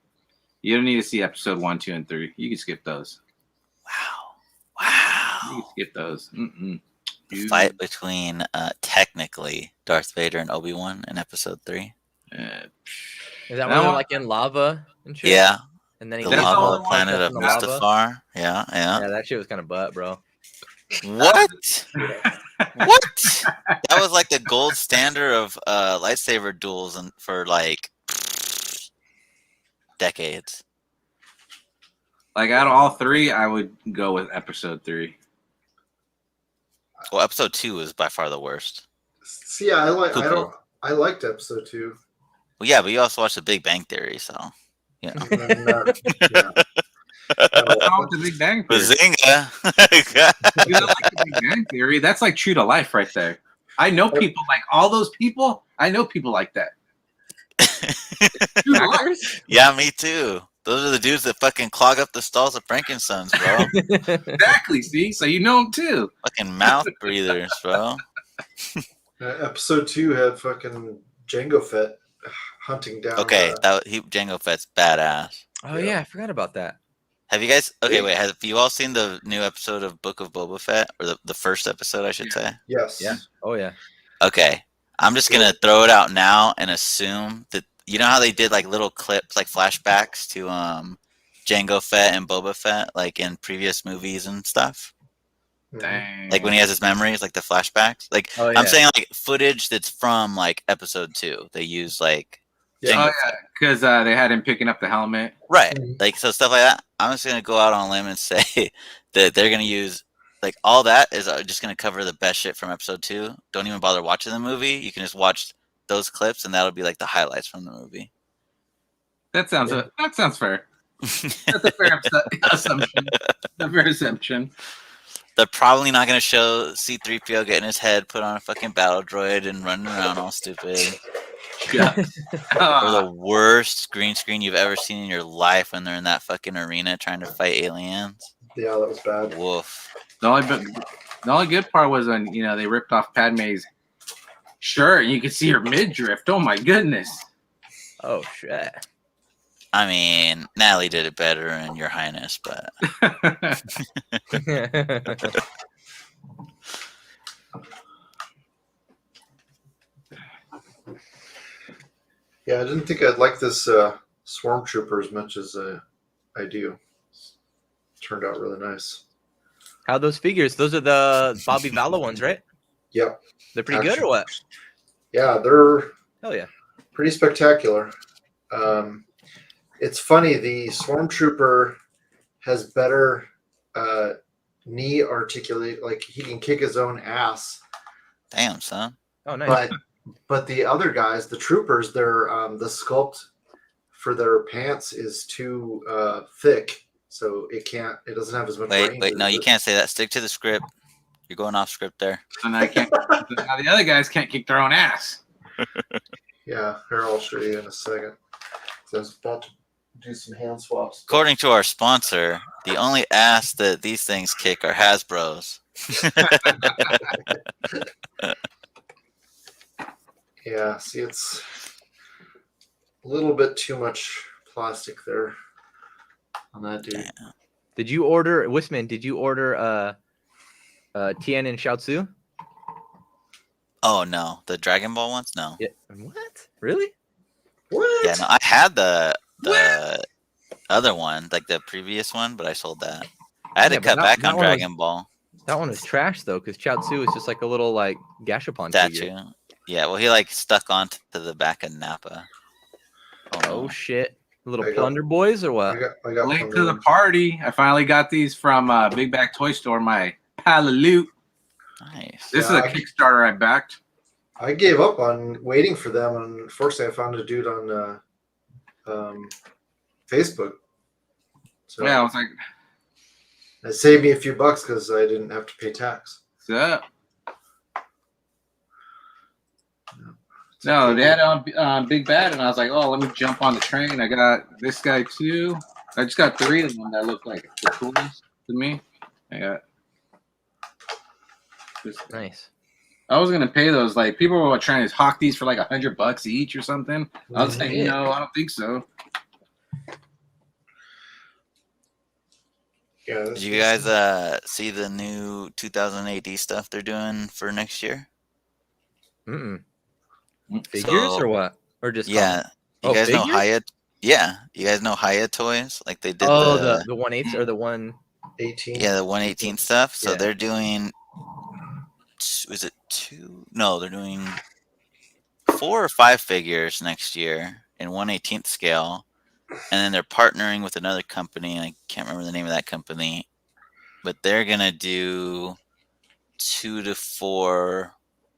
You don't need to see episode 1, 2, and 3. You can skip those. Wow. You can skip those. The fight between technically Darth Vader and Obi-Wan in episode 3. Is that when they're like in lava and shit? Yeah. And then the lava planet of Mustafar. Yeah. Yeah, that shit was kind of butt, bro. What? What? That was like the gold standard of lightsaber duels for like decades. Like out of all 3, I would go with episode 3. Well, episode 2 was by far the worst. See, I liked episode 2. Well, yeah, but you also watched The Big Bang Theory, so. Yeah. Yeah. What's wrong with the Big Bang Theory? Bazinga! Dude, I like the Big Bang Theory. That's like true to life right there. I know people like all those people. I know people like that. True to life. Hackers? Yeah, me too. Those are the dudes that fucking clog up the stalls of Frankenstein's, bro. Exactly. See, so you know them too. Fucking mouth breathers, bro. Episode 2 had fucking Jango Fett hunting down. Okay, Jango Fett's badass. Oh yeah, I forgot about that. Have you guys? Okay, wait. Have you all seen the new episode of Book of Boba Fett, or the first episode, I should say? Yes. Yeah. Oh yeah. Okay, I'm just gonna throw it out now and assume that you know how they did like little clips, like flashbacks to Jango Fett and Boba Fett, like in previous movies and stuff. Dang. Like when he has his memories, like the flashbacks. Like Oh, yeah. I'm saying, like footage that's from like episode 2. They use like Yeah. Jango Oh yeah, because they had him picking up the helmet. right, Mhm. like so stuff like that. I'm just gonna go out on a limb and say that they're gonna use like all that is just gonna cover the best shit from episode 2. Don't even bother watching the movie. You can just watch those clips, and that'll be like the highlights from the movie. That sounds fair. That's a fair assumption. A fair assumption. They're probably not gonna show C-3PO getting his head put on a fucking battle droid and running around all stupid. Yeah. Or the worst green screen you've ever seen in your life when they're in that fucking arena trying to fight aliens. Yeah, that was bad. Woof. The only good part was when they ripped off Padme's shirt and you could see her midriff. Oh my goodness. Oh shit. I mean, Natalie did it better, and Your Highness, but Yeah, I didn't think I'd like this Swarm Trooper as much as I do. Turned out really nice. How those figures? Those are the Bobby Vallo ones, right? Yep. They're pretty good or what? Yeah, they're Hell yeah. pretty spectacular. It's funny, the Swarm Trooper has better knee articulate, like he can kick his own ass. damn, son. Oh nice. But the other guys, the troopers, their the sculpt for their pants is too thick, so it doesn't have as much range. Wait, no, you can't say that. Stick to the script. You're going off script there. And now the other guys can't kick their own ass. Yeah, here I'll show you in a second. So I was about to do some hand swaps. According to our sponsor, the only ass that these things kick are Hasbro's. Yeah, see, it's a little bit too much plastic there on that dude. Damn. Did you order Wisman? Did you order Tien and Xiaotzu? Oh no, the Dragon Ball ones? No. Yeah. What? Really? What? Yeah, no, I had the other one, like the previous one, but I sold that. I had Yeah, to but cut back that on one was- Dragon Ball That one was trash though, because Xiaotzu is just like a little like Gashapon figure. statue. Yeah, well, he like stuck onto the back of Nappa. Oh shit! Little There you go. plunder boys or I what? got Late one to the of party. I finally got these from Big Bag Toy Store, my pile of loot. Nice. This Yeah, is a Kickstarter I backed. I gave up on waiting for them, and unfortunately, I found a dude on Facebook. So Yeah, I was like, it saved me a few bucks because I didn't have to pay tax. what's up? No, they had it on Big Bad, and I was like, oh, let me jump on the train. I got this guy too. I just got 3 of them that look like the coolest to me. I got this. Nice. I was gonna pay those. Like people were trying to hawk these for like $100 each or something. I was like, Yeah. no, I don't think so. Yeah. Did you guys see the new 2000 AD stuff they're doing for next year? Mm-mm. Mm. Figures So- or what? Or just Yeah. You Oh, guys know figures? Haya? Yeah. You guys know Haya Toys? Like they did Oh, the the 1/8 or the 1. 18. yeah, the 118 stuff. So Yeah. they're doing is it 2? No, they're doing 4 or 5 figures next year in 1/18th scale. And then they're partnering with another company. I can't remember the name of that company, but they're gonna do 2 to 4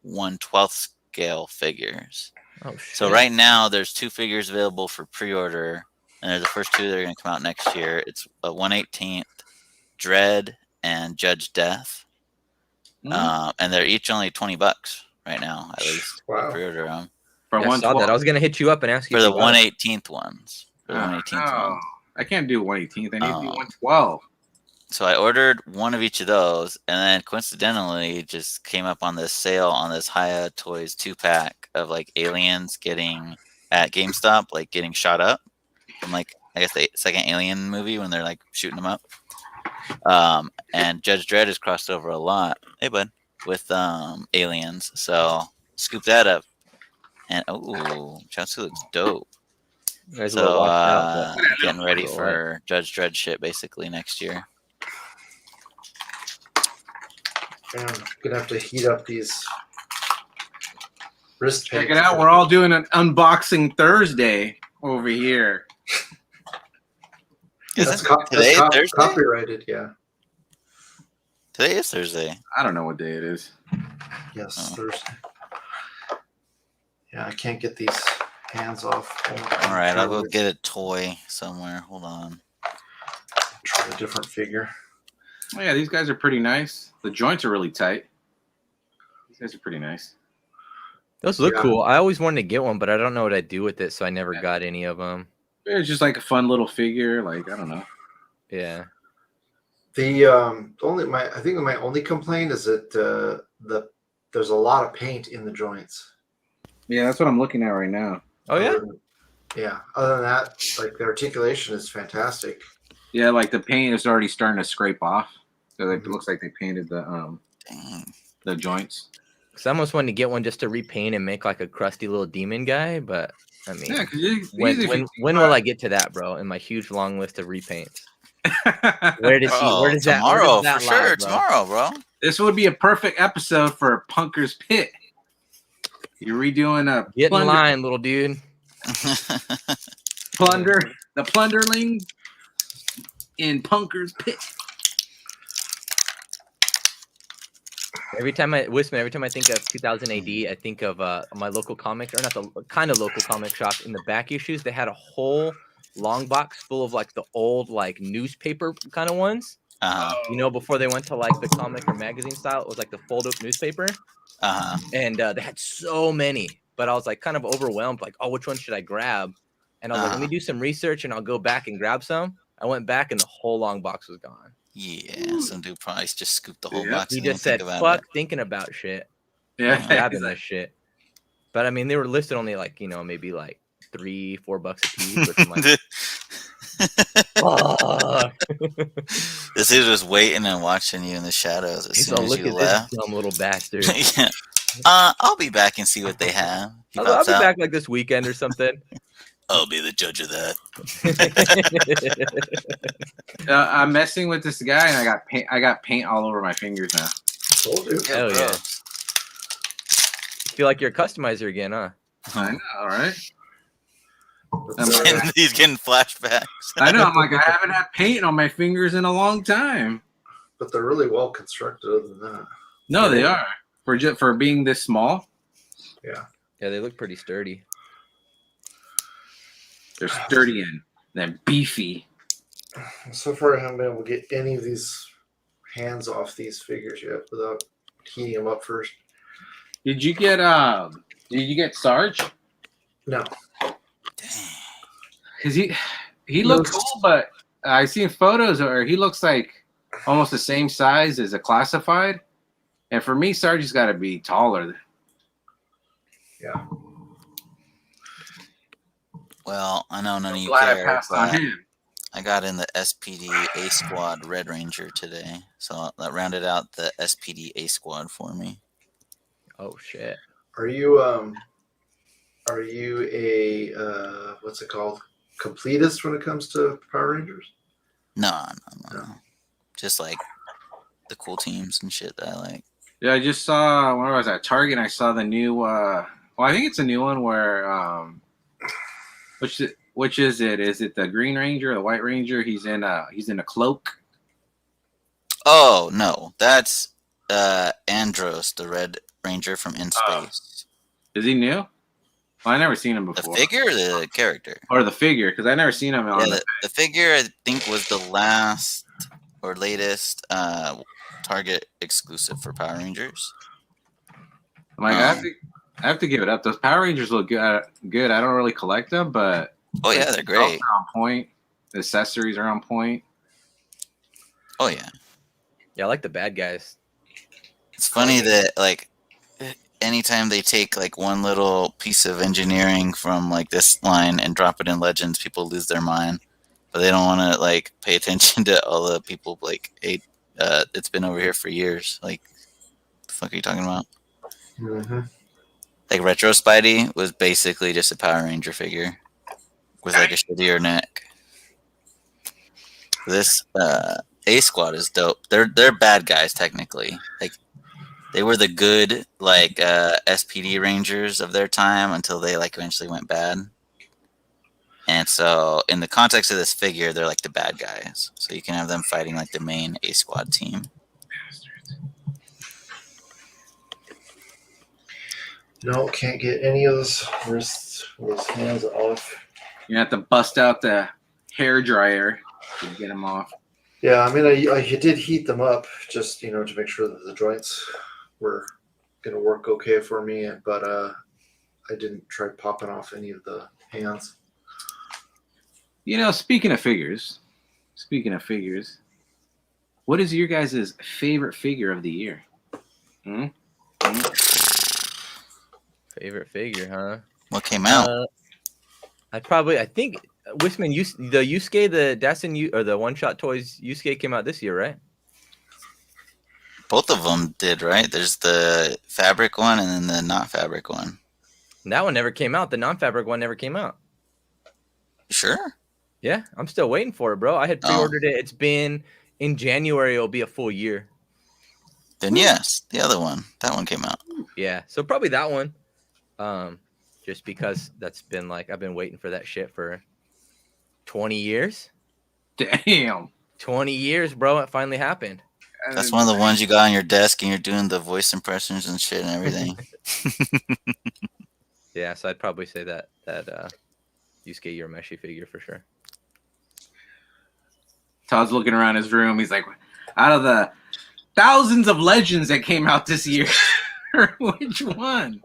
1/12th scale figures. Oh shit. So right now there's 2 figures available for pre-order and they're the first two that are going to come out next year. It's a 1/18th, Dread and Judge Death, and they're each only $20 right now, at least. Wow. Pre-order them. For I saw that. I was gonna hit you up and ask you for the if you got it. 1/18th ones. For the Oh, 1/18th no. ones. I can't do 1/18th. I need to do 1/12. So I ordered one of each of those, and then coincidentally just came up on this sale on this Hiya Toys 2-pack of like aliens getting at GameStop, like getting shot up from like I guess the second Alien movie when they're like shooting them up. And Judge Dredd has crossed over a lot. Hey bud, with aliens. So scoop that up, and Chaozu looks dope. You guys So will watch out, but getting ready Go for Judge Dredd shit basically next year. Man, I'm gonna have to heat up these wrist Check paints. it out. We're all doing an unboxing Thursday over here. That's, today Thursday? copyrighted, yeah. Today is Thursday. I don't know what day it is. Yes, Oh. Thursday. Yeah, I can't get these hands off. All right, I'll go get a toy somewhere. Hold on. Try a different figure. Oh, yeah, these guys are pretty nice. The joints are really tight. These guys are pretty nice. those look Yeah. cool. I always wanted to get one, but I don't know what I'd do with it, so I never got any of them. It's just like a fun little figure. Like, I don't know. Yeah. I think my only complaint is that there's a lot of paint in the joints. Yeah, that's what I'm looking at right now. Oh yeah. Yeah. Other than that, like the articulation is fantastic. Yeah, like the paint is already starting to scrape off. So like, it looks like they painted the joints. Cause I almost wanted to get one just to repaint and make like a crusty little demon guy, but I mean, Yeah, because when will I get to that, bro? In my huge long list of repaints. Where does Tomorrow, that for sure. lie, bro? Tomorrow, bro. This would be a perfect episode for Punker's Pit. You're redoing a Get in line, little dude. the plunderling in Punker's Pit. Every time I think of 2000 AD, I think of my local comic, or not the kind of local comic shop. In the back issues, they had a whole long box full of like the old like newspaper kind of ones. You know, before they went to like the comic or magazine style, it was like the fold up newspaper. And they had so many, but I was like kind of overwhelmed, like, oh, which one should I grab? And I was like, let me do some research and I'll go back and grab some. I went back and the whole long box was gone. Yeah, some dude probably just scooped the whole box. He and just didn't said, think about fuck thinking about shit. Yeah, Grabbing this shit. But I mean, they were listed only like, you know, maybe like $3-4 a piece. Which I'm like, fuck. This dude was waiting and watching you in the shadows as He's soon all, as look you at left. this dumb little bastard. Yeah. I'll be back and see what they have. He I'll pops be out. back like this weekend or something. I'll be the judge of that. I'm messing with this guy, and I got paint all over my fingers now. Told you. Hell yeah. Feel like you're a customizer again, huh? I know, all right. He's getting flashbacks. I know. I'm like, I haven't had paint on my fingers in a long time. But they're really well constructed. Other than that, No, they are for being this small. yeah. Yeah, they look pretty sturdy. They're sturdy and they're beefy. So far, I haven't been able to get any of these hands off these figures yet without heating them up first. Did you get Sarge? No. Because he looks cool, but I seen photos where he looks like almost the same size as a classified. And for me, Sarge has got to be taller. Yeah. Well, I know none of you Glad I care, passed on but him. I got in the SPD A Squad Red Ranger today, so that rounded out the SPD A Squad for me. Oh shit. Are you a what's it called? Completist when it comes to Power Rangers? No. Just like the cool teams and shit that I like. Yeah, I just saw, where was I? Target. And I saw the new, well, I think it's a new one where, which is it? Is it the Green Ranger or the White Ranger? He's in a cloak. Oh no, that's Andros the Red Ranger from In Space. Is he new? Well, I never seen him The before. figure or the character? Or the figure, because I never seen him on the figure, I think, was the last or latest Target exclusive for Power Rangers. I'm like, I have to give it up. Those Power Rangers look good. Good. I don't really collect them, but oh yeah, they're great. Are on point. The accessories are on point. Oh yeah. Yeah, I like the bad guys. It's funny that like anytime they take like one little piece of engineering from like this line and drop it in Legends, people lose their mind. But they don't want to like pay attention to all the people like it's been over here for years. Like, the fuck are you talking about? Mm-hmm. Like Retro Spidey was basically just a Power Ranger figure with like a shittier neck. This A Squad is dope. They're bad guys technically. Like they were the good like SPD Rangers of their time until they like eventually went bad. And so in the context of this figure, they're like the bad guys. So you can have them fighting like the main A Squad team. No, can't get any of those wrists, those hands off. You have to bust out the hair dryer to get them off. Yeah, I mean, I did heat them up just, to make sure that the joints were going to work okay for me, but I didn't try popping off any of the hands. Speaking of figures, what is your guys' favorite figure of the year? Favorite figure, huh? What came out? I think Wisman, the Yusuke, the Dasen or the One Shot Toys Yusuke came out this year, right? Both of them did, right? There's the fabric one and then the not fabric one. And that one never came out. The non-fabric one never came out. Sure. Yeah, I'm still waiting for it, bro. I had pre-ordered it. It's been in January. It'll be a full year. Then yes, the other one. That one came out. Yeah, so probably that one. Just because that's been like I've been waiting for that shit for 20 years. Damn. 20 years, bro. It finally happened. That's one of the ones you got on your desk and you're doing the voice impressions and shit and everything. Yeah, so I'd probably say that Yusuke Urameshi figure for sure. Todd's looking around his room. He's like, out of the thousands of Legends that came out this year, which one?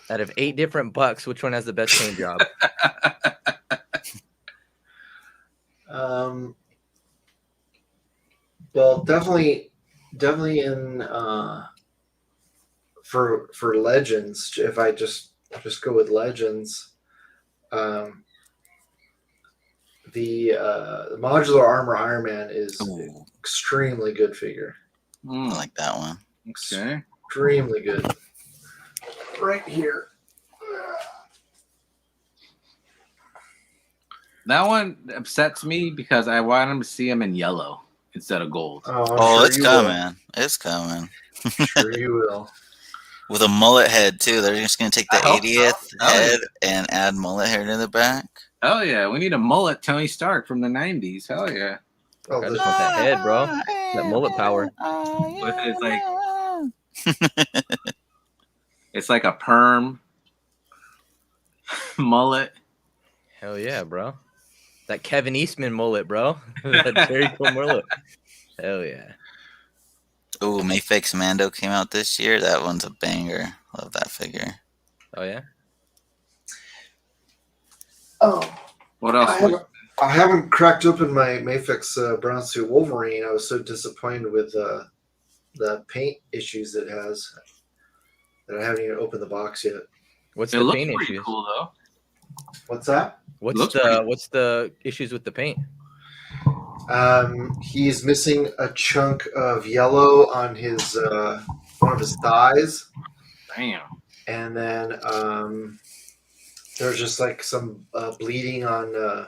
Out of 8 different bucks, which one has the best paint job? Well, definitely in for Legends. If I just go with Legends, the modular armor Iron Man is extremely good figure. I like that one. Okay. Extremely good. Right here. That one upsets me because I want him to see him in yellow instead of gold. Oh, it's coming. It's coming. Sure you will. With a mullet head too. They're just gonna take the 80th head and add mullet hair to the back. Oh yeah, we need a mullet Tony Stark from the 90s. Hell yeah. I just want that head, bro. That mullet power. It's like it's like a perm mullet. Hell yeah, bro. That Kevin Eastman mullet, bro. That very cool mullet. Hell yeah. Ooh, Mayfix Mando came out this year. That one's a banger. Love that figure. Oh yeah. Oh, What else? I haven't cracked open my Mayfix brown suit Wolverine. I was so disappointed with the paint issues it has that I haven't even opened the box yet. What's It the looks paint pretty issues? cool though. What's that? What's the issues with the paint? He's missing a chunk of yellow on his one of his thighs. Damn. And then there's just like some bleeding on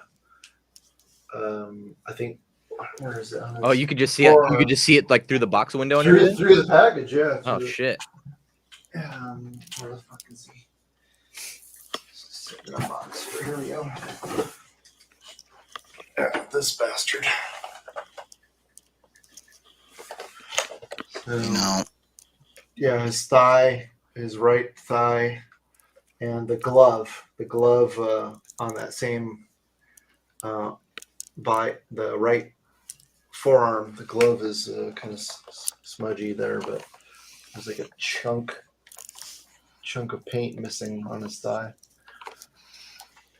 I think where is it? Oh, you could just see it. You could just see it like through the box window and everything. Through the package, yeah. Oh shit. Where the fuck is he? Sit in the box. Here we go. This bastard. So, No. yeah, his thigh, his right thigh. And the glove on that same by the right forearm, the glove is kind of smudgy there, but there's like a chunk of paint missing on his thigh.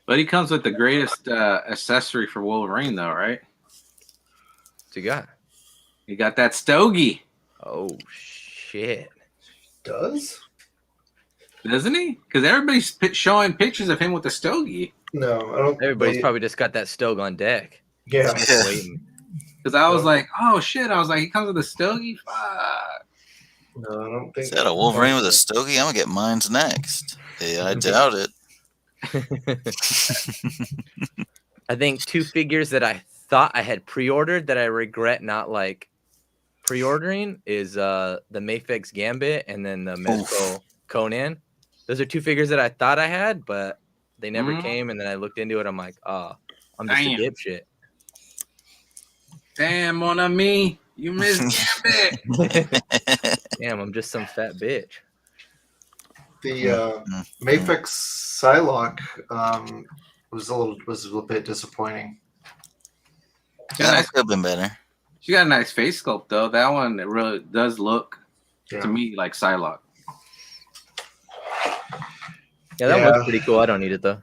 But he comes with the greatest accessory for Wolverine, though, right? What's he got? He got that stogie. Oh shit! Doesn't he? Because everybody's showing pictures of him with the stogie. No, I don't. Everybody's probably just got that stove on deck. Yeah. Just waiting. Because I was like, oh shit! I was like, he comes with a stogie. Fuck. No, I don't think. Is that a Wolverine with a stogie? I'm gonna get mine's next. Yeah, I doubt it. I think 2 figures that I thought I had pre-ordered that I regret not like pre-ordering is the Mafex Gambit and then the Mezco Conan. Those are 2 figures that I thought I had, but they never came. And then I looked into it. I'm like, oh, I'm just a dipshit. Damn, mon ami, you missed Gambit. Damn, I'm just some fat bitch. The Mafex Psylocke was a little bit disappointing. Yeah, that could have been better. She got a nice face sculpt though. That one, it really does look to me like Psylocke. Yeah, that looks pretty cool. I don't need it though.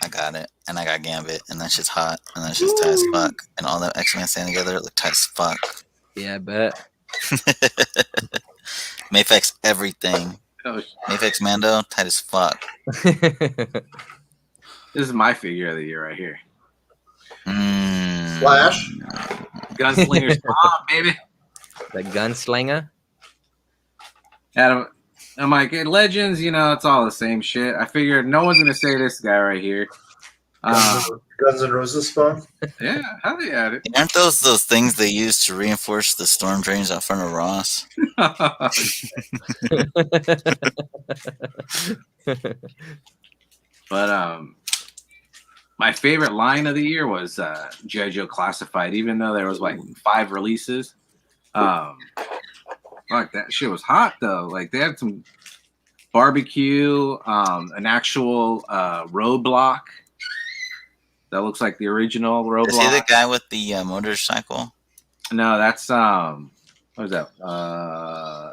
I got it, and I got Gambit, and that shit's hot, and that shit's tight as fuck, and all the X-Men standing together look tight as fuck. Yeah, I bet. Mafex everything. Oh, Mafex Mando, tight as fuck. this is my figure of the year right here. Flash. Gunslinger's mom, baby. The gunslinger. Adam, I'm like, hey, Legends, it's all the same shit. I figured no one's gonna say this guy right here. Guns N' Roses spawn. Yeah, how they at it? Aren't those things they use to reinforce the storm drains out front of Ross? But my favorite line of the year was G.I. Joe Classified, even though there was like 5 releases. Like that shit was hot though. Like they had some barbecue, an actual roadblock that looks like the original roadblock. Is he the guy with the motorcycle? No, that's what is that?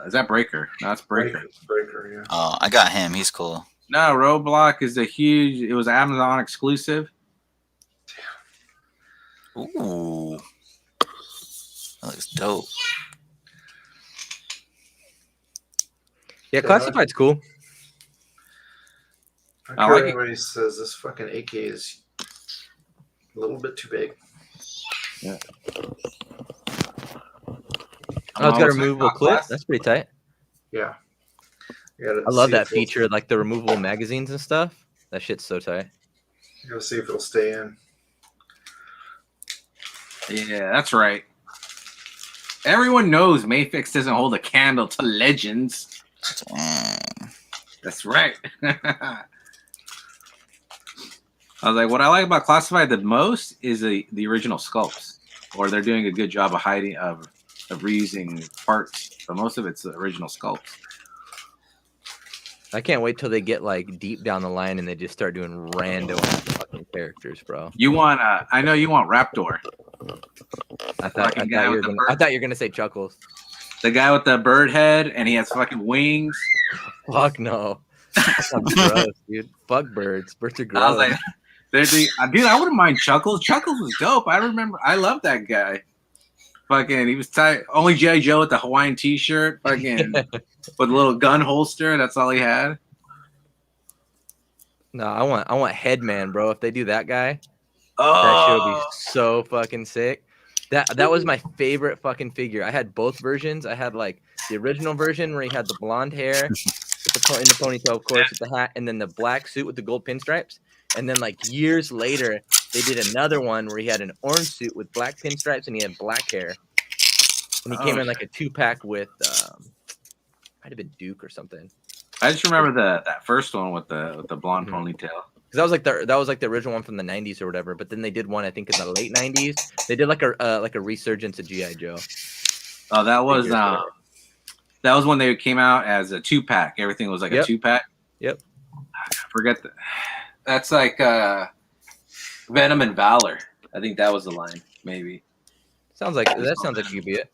Is that Breaker? No, that's Breaker. Breaker, yeah. Oh, I got him. He's cool. No, Roadblock is a huge. It was Amazon exclusive. Ooh, that looks dope. Yeah, Classified's cool. I like everybody says this fucking AK is a little bit too big. Yeah. Oh, it's got a removable clip. That's pretty tight. Yeah. I love that feature, like the removable magazines and stuff. That shit's so tight. You gotta see if it'll stay in. Yeah, that's right. Everyone knows Mafex doesn't hold a candle to Legends. That's right. I was like, what I like about Classified the most is the original sculpts, or they're doing a good job of hiding of reusing parts, but most of it's the original sculpts. I can't wait till they get like deep down the line and they just start doing random fucking characters, bro. You want? I know you want Raptor. I thought you were gonna say Chuckles. The guy with the bird head and he has fucking wings. Fuck no. That's gross, dude. Fuck birds. Birds are gross. I was like, dude, I wouldn't mind Chuckles. Chuckles was dope. I love that guy. Fucking, he was tight. Only G.I. Joe with the Hawaiian t-shirt. Fucking, with a little gun holster. That's all he had. No, I want Headman, bro. If they do that guy, that shit would be so fucking sick. That was my favorite fucking figure. I had both versions. I had like the original version where he had the blonde hair, in the ponytail, of course, with the hat, and then the black suit with the gold pinstripes. And then like years later, they did another one where he had an orange suit with black pinstripes and he had black hair. And he came in like a 2-pack with might have been Duke or something. I just remember that first one with the blonde ponytail. Because that was like the original one from the 90s or whatever. But then they did one I think in the late 90s. They did like a resurgence of G.I. Joe. Oh, that was when they came out as a 2-pack. Everything was like a 2-pack. Yep. forget that. That's like Venom and Valor. I think that was the line, maybe. Sounds like you could be it.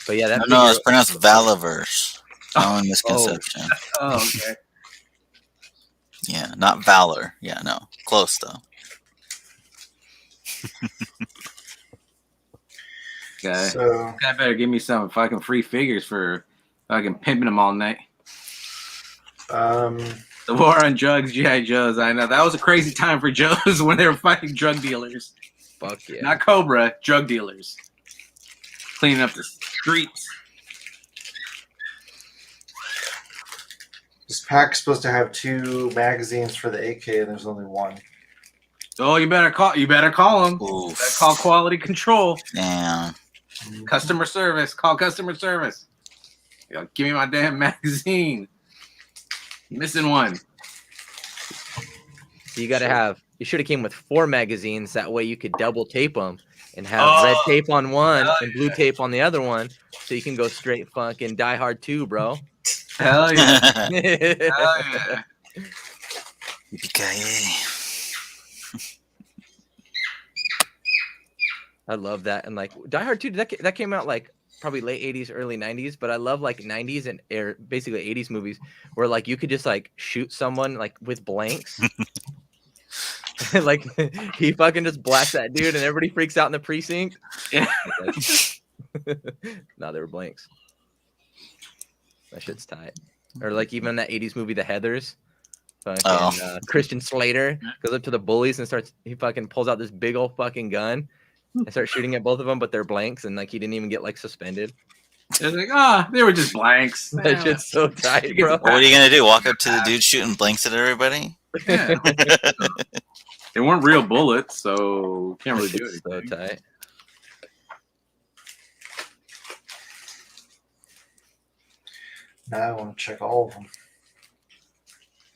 But yeah, that No, it's pronounced Valaverse. Common misconception. Oh, okay. Yeah, not Valor. Yeah, no. Close, though. Okay. So I better give me some fucking free figures for fucking pimping them all night. The war on drugs, G.I. Joes. I know. That was a crazy time for Joes when they were fighting drug dealers. Fuck yeah. Not Cobra, drug dealers. Cleaning up the streets. this pack's supposed to have 2 magazines for the AK, and there's only 1. Oh, you better call them. Oof. You better call quality control. Damn. Customer service. Call customer service. Yo, give me my damn magazine. Missing one. So you should have came with 4 magazines. That way you could double tape them and have red tape on one and blue tape on the other one, so you can go straight fucking Die Hard 2, bro. Hell yeah. Hell yeah. Yippee-ki-yay. I love that. And like Die Hard 2, that came out like probably late 80s, early 90s, but I love like 90s and basically 80s movies where like you could just like shoot someone like with blanks. Like he fucking just blasts that dude and everybody freaks out in the precinct. Yeah. No, they were blanks. That shit's tight. Or like even that 80s movie, The Heathers. Fucking, Christian Slater goes up to the bullies and he fucking pulls out this big old fucking gun and starts shooting at both of them, but they're blanks, and like he didn't even get like suspended. It's like, they were just blanks. That shit's so tight, bro. What are you gonna do? Walk up to the dude shooting blanks at everybody? Yeah. They weren't real bullets, so can't really do it. So tight. Now I want to check all of them.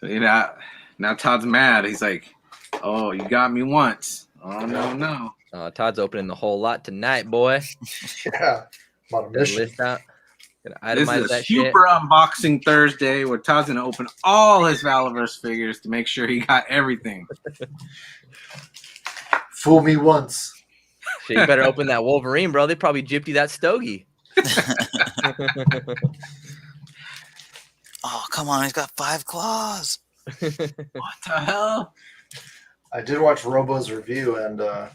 You know, now Todd's mad. He's like, "Oh, you got me once. Oh no." Todd's opening the whole lot tonight, boy. Yeah, I'm on a mission. List out. Gonna This itemize is a that shit. super unboxing Thursday where Todd's gonna open all his Valaverse figures to make sure he got everything. Fool me once. Shit, you better open that Wolverine, bro. They probably gypped you that stogie. Oh, come on. He's got 5 claws. What the hell? I did watch Robo's review, and I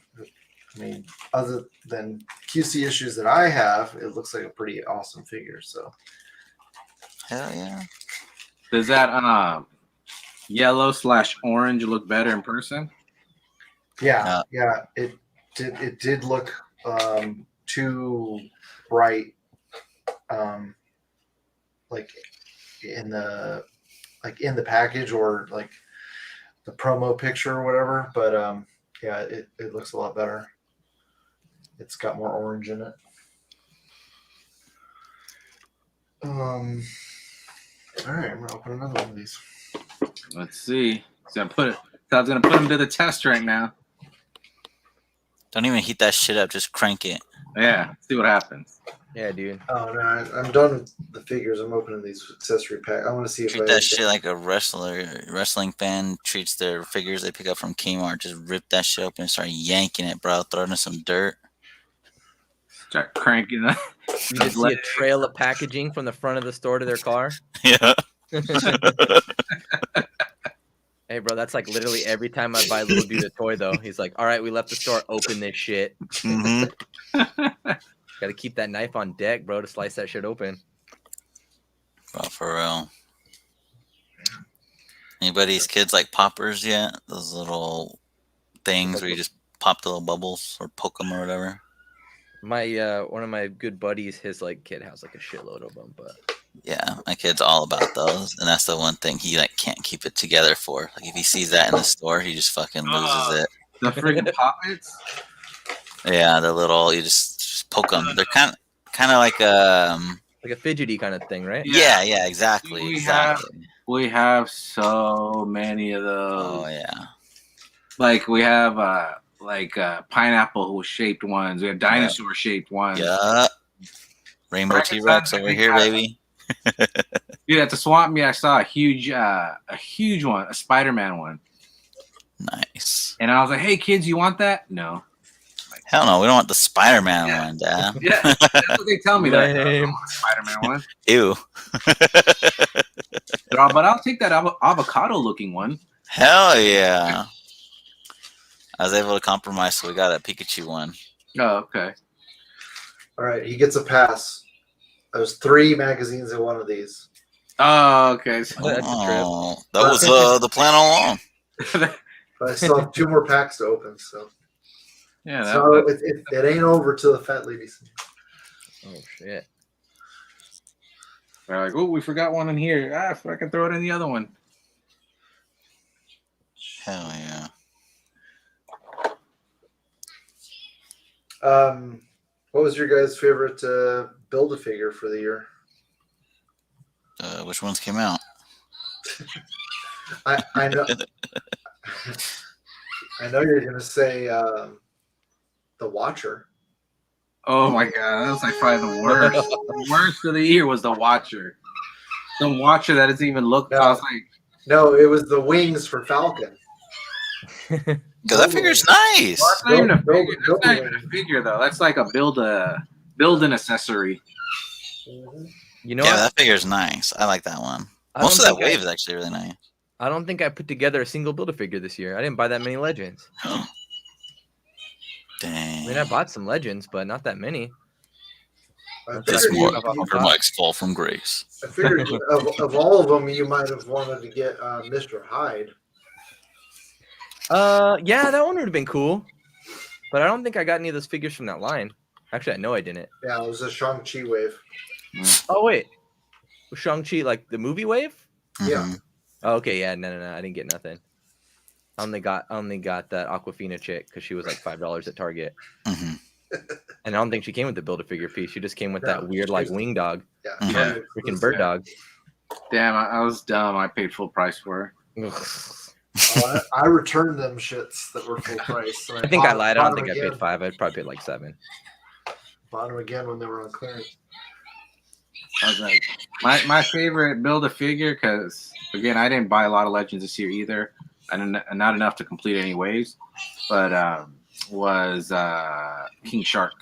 mean, other than QC issues that I have, it looks like a pretty awesome figure. So, Hell yeah. Does that yellow/orange look better in person? yeah, it did look too bright, like in the package or like the promo picture or whatever. But yeah, it looks a lot better. It's got more orange in it. All right, I'm gonna open another one of these. Let's see. Todd's gonna put him to the test right now. Don't even heat that shit up. Just crank it. Yeah, see what happens. Yeah, dude. Oh no, I'm done with the figures. I'm opening these accessory pack. I want to see if Treat that shit like a wrestling fan treats their figures they pick up from Kmart. Just rip that shit open and start yanking it, bro. Throw it in some dirt. Start cranking it. You just see a trail of packaging from the front of the store to their car. Yeah. Hey, bro, that's like literally every time I buy little dude a toy, though. He's like, all right, we left the store. Open this shit. Mm-hmm. Got to keep that knife on deck, bro, to slice that shit open. Bro, for real. Anybody's kids like poppers yet? Those little things where you just pop the little bubbles or poke them or whatever. My one of my good buddies, his like kid has like a shitload of them, but Yeah, my kid's all about those, and that's the one thing he like can't keep it together for. Like if he sees that in the store, he just fucking loses it. The freaking poppets. Yeah, the little you just poke them. They're kind of like a fidgety kind of thing, right? yeah, exactly. We have so many of those. Oh yeah. Like we have pineapple shaped ones. We have dinosaur shaped ones. Yeah. Rainbow T-Rex over here, baby. Dude, at the swamp meet, I saw a huge one, a Spider-Man one. Nice. And I was like, hey, kids, you want that? No. Hell no, we don't want the Spider-Man one, Dad. Yeah, that's what they tell me. That I don't Lame. want the Spider-Man one. Ew. But I'll take that avocado-looking one. Hell yeah. I was able to compromise, so we got a Pikachu one. Oh, okay. All right, he gets a pass. There's 3 magazines in one of these. Oh, okay. That's a Oh, that was the plan all along. But I still have 2 more packs to open, so Yeah. so it ain't over till the fat lady sings. Oh shit. They're like, oh, we forgot one in here. If I can throw it in the other one. Hell yeah. What was your guys' favorite Build-A-Figure for the year? Which ones came out? I know I know you're gonna say the Watcher. Oh my god, that was like probably the worst. The worst of the year was the Watcher. Some Watcher that doesn't even look. No. I was like, No, it was the wings for Falcon. Because that figure's nice. well, that's not even a Build- figure. That's not even a figure though. That's like a build an accessory. You know Yeah, what? that figure's nice. I like that one. I Most of don't that think wave is actually really nice. I don't think I put together a single Build-A-Figure this year. I didn't buy that many Legends. Dang. I mean, I bought some Legends, but not that many. I That's figured, more you- for Mike's fall from grace. I figured of all of them, you might have wanted to get Mr. Hyde. Yeah, that one would have been cool. But I don't think I got any of those figures from that line. Actually, I know I didn't. Yeah, it was a Shang-Chi wave. Oh wait, was Shang-Chi like the movie wave? Yeah. Mhm. Oh, okay, yeah, no, I didn't get nothing. I only got that Aquafina chick because she was like $5 at Target, Mhm. and I don't think she came with the Build-A-Figure piece. She just came with No, that weird like she was- wing dog, Yeah. Yeah. freaking bird dog. damn, I was dumb. I paid full price for her. Oh, I returned them shits that were full price. And I think I bought- lied. I bought don't them think I paid again. 5. I probably paid like 7. Bought them again when they were on clearance. I was like, my favorite build a figure because again, I didn't buy a lot of Legends this year either. I didn't, not enough to complete any waves, but was King Shark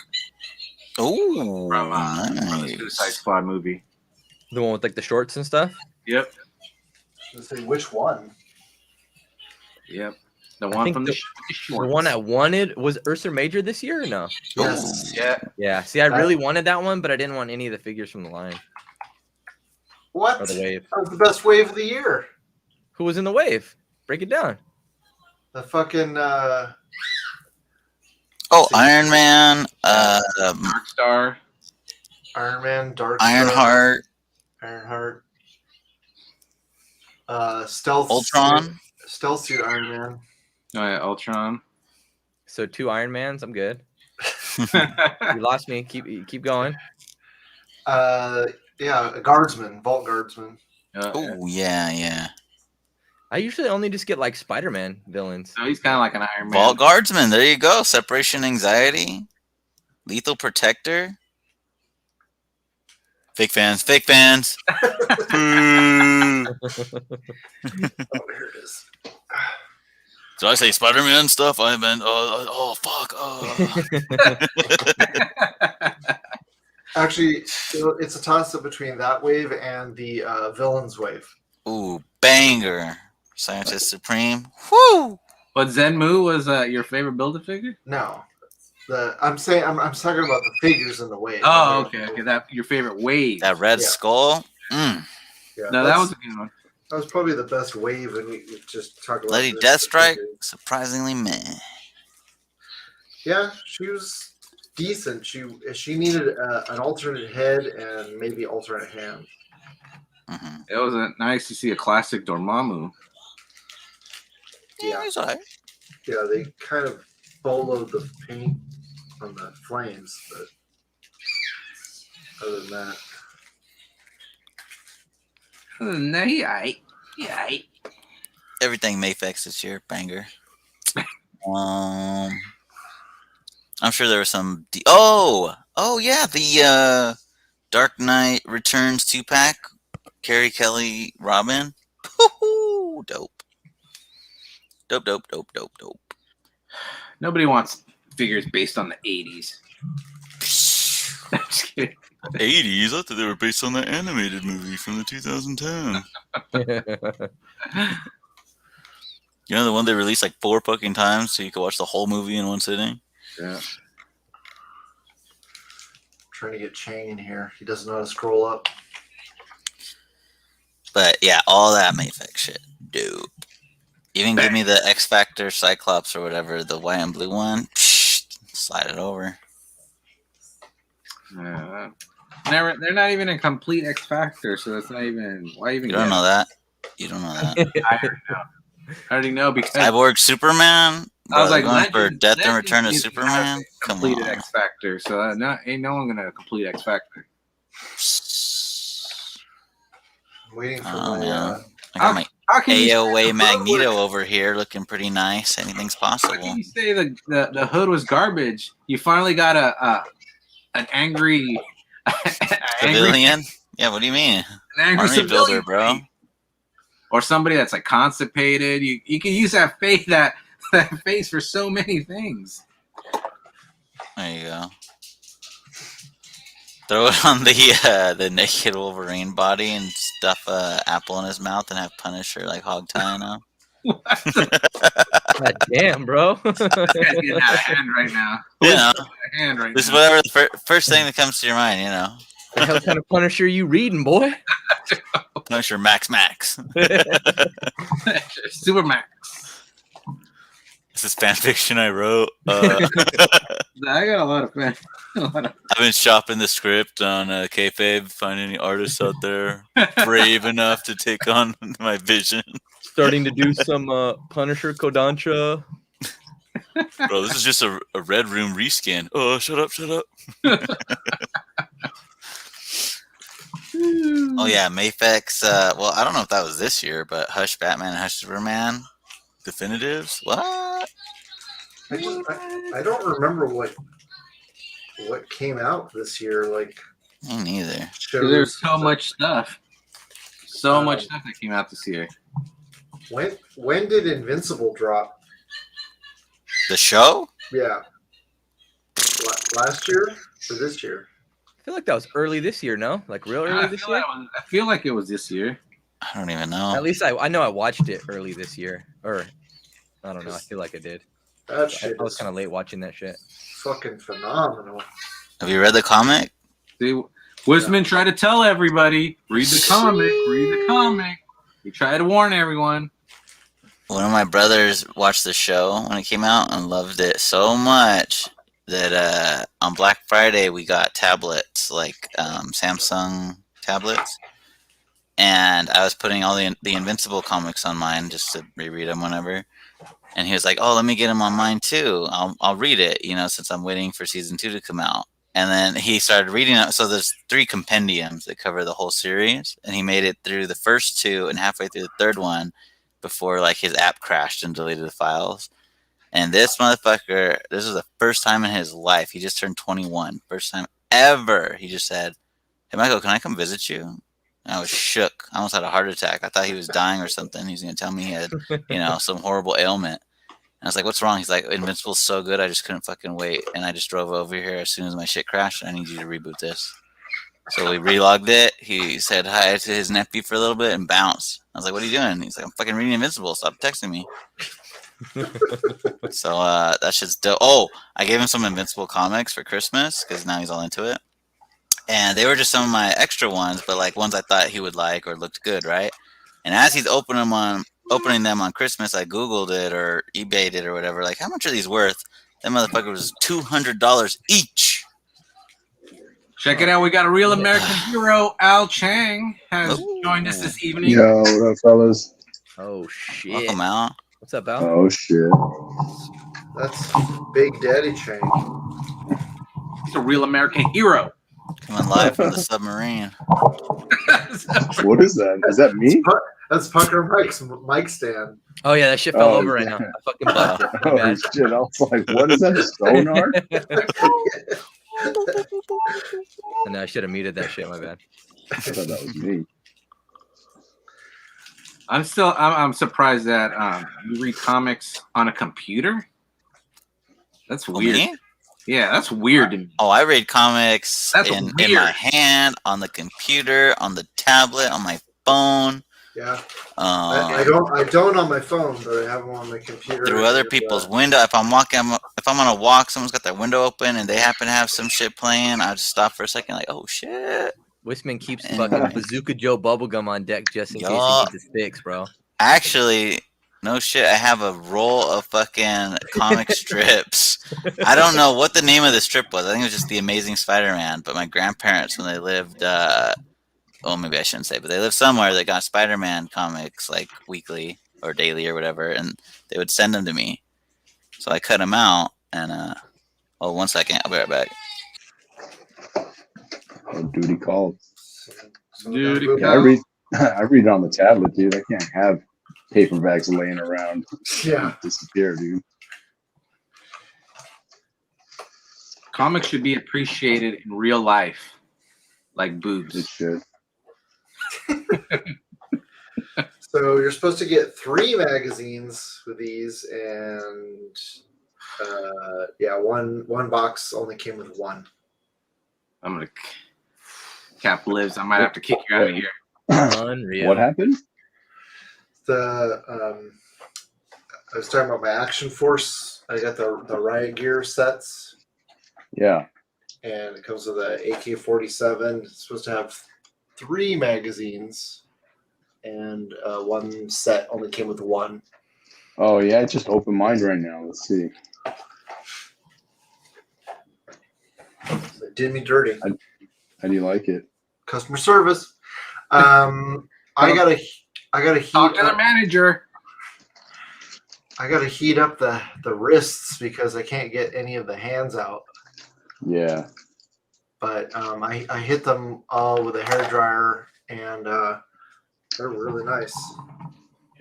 Oh, from the nice. Suicide Squad movie. The one with like the shorts and stuff. Yep, Let's see which one. yep. The I one think from the the short. one I wanted was Ursa Major this year or no? Yes. Yeah, Yeah. See, I really wanted that one, but I didn't want any of the figures from the line What? or the wave. That was the best wave of the year. Who was in the wave? Break it down. The fucking Oh, Iron Man, Dark Star. Iron Man, Dark Star, Ironheart, Ironheart, Stealth Ultron. Stealth Suit Iron Man. Oh yeah, Ultron. So 2 Iron Mans. I'm good. You lost me. Keep going. Yeah, a Guardsman, Vault Guardsman. Oh, yeah. I usually only just get like Spider-Man villains. So he's kind of like an Iron Man. Vault Guardsman, there you go. Separation Anxiety, Lethal Protector. Fake fans. Boo. Oh, here it is. Did I say Spider-Man stuff? I meant, oh, fuck. Actually, it's a toss-up between that wave and the Villains wave. Ooh, banger. Scientist Supreme. Woo! But Zenmu was your favorite build-a-figure? No, I'm saying I'm talking about the figures in the wave. Oh, okay. That your favorite wave. That Red Yeah. Skull. Yeah, No, that was a good one. that was probably the best wave, and we just talk about Lady this. Deathstrike. Surprisingly meh. Yeah, she was decent. She needed an alternate head and maybe alternate hand. Mm-hmm. It was nice to see a classic Dormammu. Yeah, he's alright. Yeah, they kind of boloed the paint on the flames, but other than that, No, he aight. He aight. Everything Mayfex this year, banger. I'm sure there was some. Oh yeah, the Dark Knight Returns 2-pack Carrie Kelly Robin. Dope. Dope. Nobody wants figures based on the 80s. I'm just kidding. 80s? I thought they were based on the animated movie from the 2010. You know the one they released like 4 fucking times so you could watch the whole movie in one sitting? Yeah. Trying to get Chang in here. He doesn't know how to scroll up. But yeah, all that Mayfix shit. Dope. Even give me the X Factor Cyclops or whatever, the white and blue one. Psh, slide it over. They're not even a complete X Factor, so it's not even. Why even? You don't know that. You don't know that. I already know because Cyborg Superman. I was like, going for Legends- Death and Legends Return of needs to Superman. have a Come completed on. X Factor, so ain't no one gonna complete X Factor. I'm waiting for Oh, my. man. I got my How can you say AOA the Magneto hood over here looking pretty nice. Anything's was, how possible. can you say the hood was garbage? You finally got an angry Civilian? Yeah, what do you mean? an angry Army civilian builder, bro. or somebody that's like constipated. You can use that face for so many things. There you go. Throw it on the naked Wolverine body and stuff a apple in his mouth and have Punisher like hog tying him. God damn, bro. Getting out of hand right now. You know, Hand right this is now. whatever the first thing that comes to your mind. You know, The hell kind of Punisher you reading, boy? Punisher Max. Supermax. This is fan fiction I wrote. I got a lot of fans. I've been shopping the script on Kayfabe. Find any artists out there brave enough to take on my vision. Starting to do some Punisher Kodansha. Bro, this is just a Red Room reskin. Oh, shut up. Oh, yeah, Mayfix. Well, I don't know if that was this year, but Hush Batman and Hush Superman definitives. What? I don't remember what came out this year. Like, Me neither. There's so much stuff. So much stuff that came out this year. When did Invincible drop? The show? Yeah. Last year or this year? I feel like that was early this year, no? Like real early this year? I feel like it was this year. I don't even know. At least I know I watched it early this year. Or, I don't know. I feel like I did. That shit I was is kind of late watching that shit. fucking phenomenal. Have you read the comic? See, Wisman tried to tell everybody, read the comic. He tried to warn everyone. One of my brothers watched the show when it came out and loved it so much that on Black Friday we got tablets, like Samsung tablets. And I was putting all the Invincible comics on mine just to reread them whenever. And he was like, "Oh, let me get them on mine too. I'll read it, since I'm waiting for season 2 to come out." And then he started reading it. So there's 3 compendiums that cover the whole series, and he made it through the first 2 and halfway through the third one before like his app crashed and deleted the files. And this motherfucker, this is the first time in his life. He just turned 21, first time ever. He just said, "Hey, Michael, can I come visit you?" And I was shook. I almost had a heart attack. I thought he was dying or something. He was going to tell me he had, some horrible ailment. And I was like, "What's wrong?" He's like, "Invincible's so good. I just couldn't fucking wait. And I just drove over here as soon as my shit crashed. I need you to reboot this." So we relogged it. He said hi to his nephew for a little bit and bounced. I was like, "What are you doing?" He's like, "I'm fucking reading Invincible. Stop texting me." So that shit's dope. Oh, I gave him some Invincible comics for Christmas because now he's all into it. And they were just some of my extra ones, but like ones I thought he would like or looked good, right? And as he's opening them on Christmas, I Googled it or eBayed it or whatever. Like, how much are these worth? That motherfucker was $200 each. Check it out. We got a real American hero. Al Chang has joined us this evening. Yo, what up, fellas? Oh, shit. Welcome out. What's up, Al? Oh, shit. That's Big Daddy Chang. He's a real American hero. Coming live from the submarine. What is that? Is that me? That's Pucker Mike's mic stand. Oh, yeah, that shit fell Oh, over right now. I fucking bugged it. My Oh, bad. shit. I was like, what is that? A sonar? And I should have muted that shit. My bad. I thought that was me. I'm surprised that you read comics on a computer. That's weird. Me? Yeah, that's weird to me. Oh, I read comics That's in weird. my hand, on the computer, on the tablet, on my phone. Yeah. I don't on my phone, but I have them on my computer. Through other people's window. If I'm on a walk, someone's got their window open and they happen to have some shit playing, I'll just stop for a second, like, oh shit. Wisman keeps fucking Bazooka Joe bubblegum on deck just in case he needs his fix, bro. Actually, no shit. I have a roll of fucking comic strips. I don't know what the name of the strip was. I think it was just The Amazing Spider-Man. But my grandparents, when they lived, maybe I shouldn't say, but they lived somewhere that got Spider-Man comics like weekly or daily or whatever, and they would send them to me. So I cut them out, and 1 second, I'll be right back. Oh, duty called. Duty Yeah, I read it on the tablet, dude. I can't have paperbacks laying around. Yeah. Disappear, dude. Comics should be appreciated in real life, like boobs. It should. So you're supposed to get 3 magazines with these, and one box only came with 1. I'm gonna Cap lives. I might have to kick you out of here. Unreal. What happened? I was talking about my Action Force. I got the Riot Gear sets. Yeah. And it comes with a AK-47. It's supposed to have 3 magazines, and 1 set only came with 1. Oh yeah, it's just open mind right now. Let's see. It did me dirty. How do you like it? Customer service. I gotta heat Talk to the up. manager. I gotta heat up the wrists because I can't get any of the hands out. Yeah. But I hit them all with a hairdryer, and they're really nice.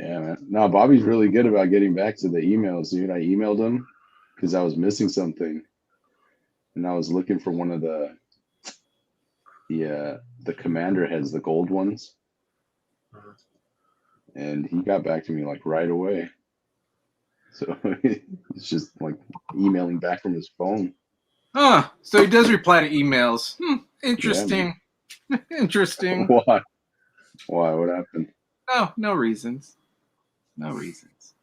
Yeah, man. No, Bobby's really good about getting back to the emails, dude. I emailed him because I was missing something, and I was looking for one of the commander heads, the gold ones, and he got back to me like right away. So it's just like emailing back from his phone. So he does reply to emails. Interesting. Yeah, interesting. Why? What happened? Oh, no reasons. No reasons.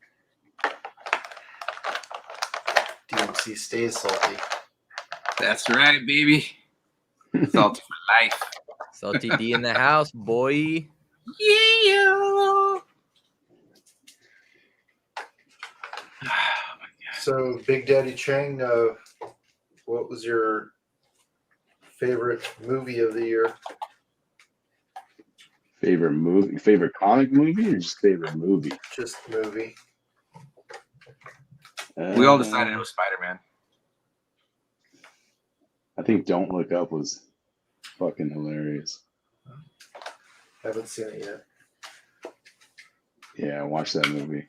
DMC stays salty. That's right, baby. Salty for life. Salty D in the house, boy. Yeah. So, Big Daddy Chang, what was your favorite movie of the year? Favorite movie? Favorite comic movie, or just favorite movie? Just movie. We all decided it was Spider-Man. I think Don't Look Up was fucking hilarious. Haven't seen it yet. Yeah, watch that movie.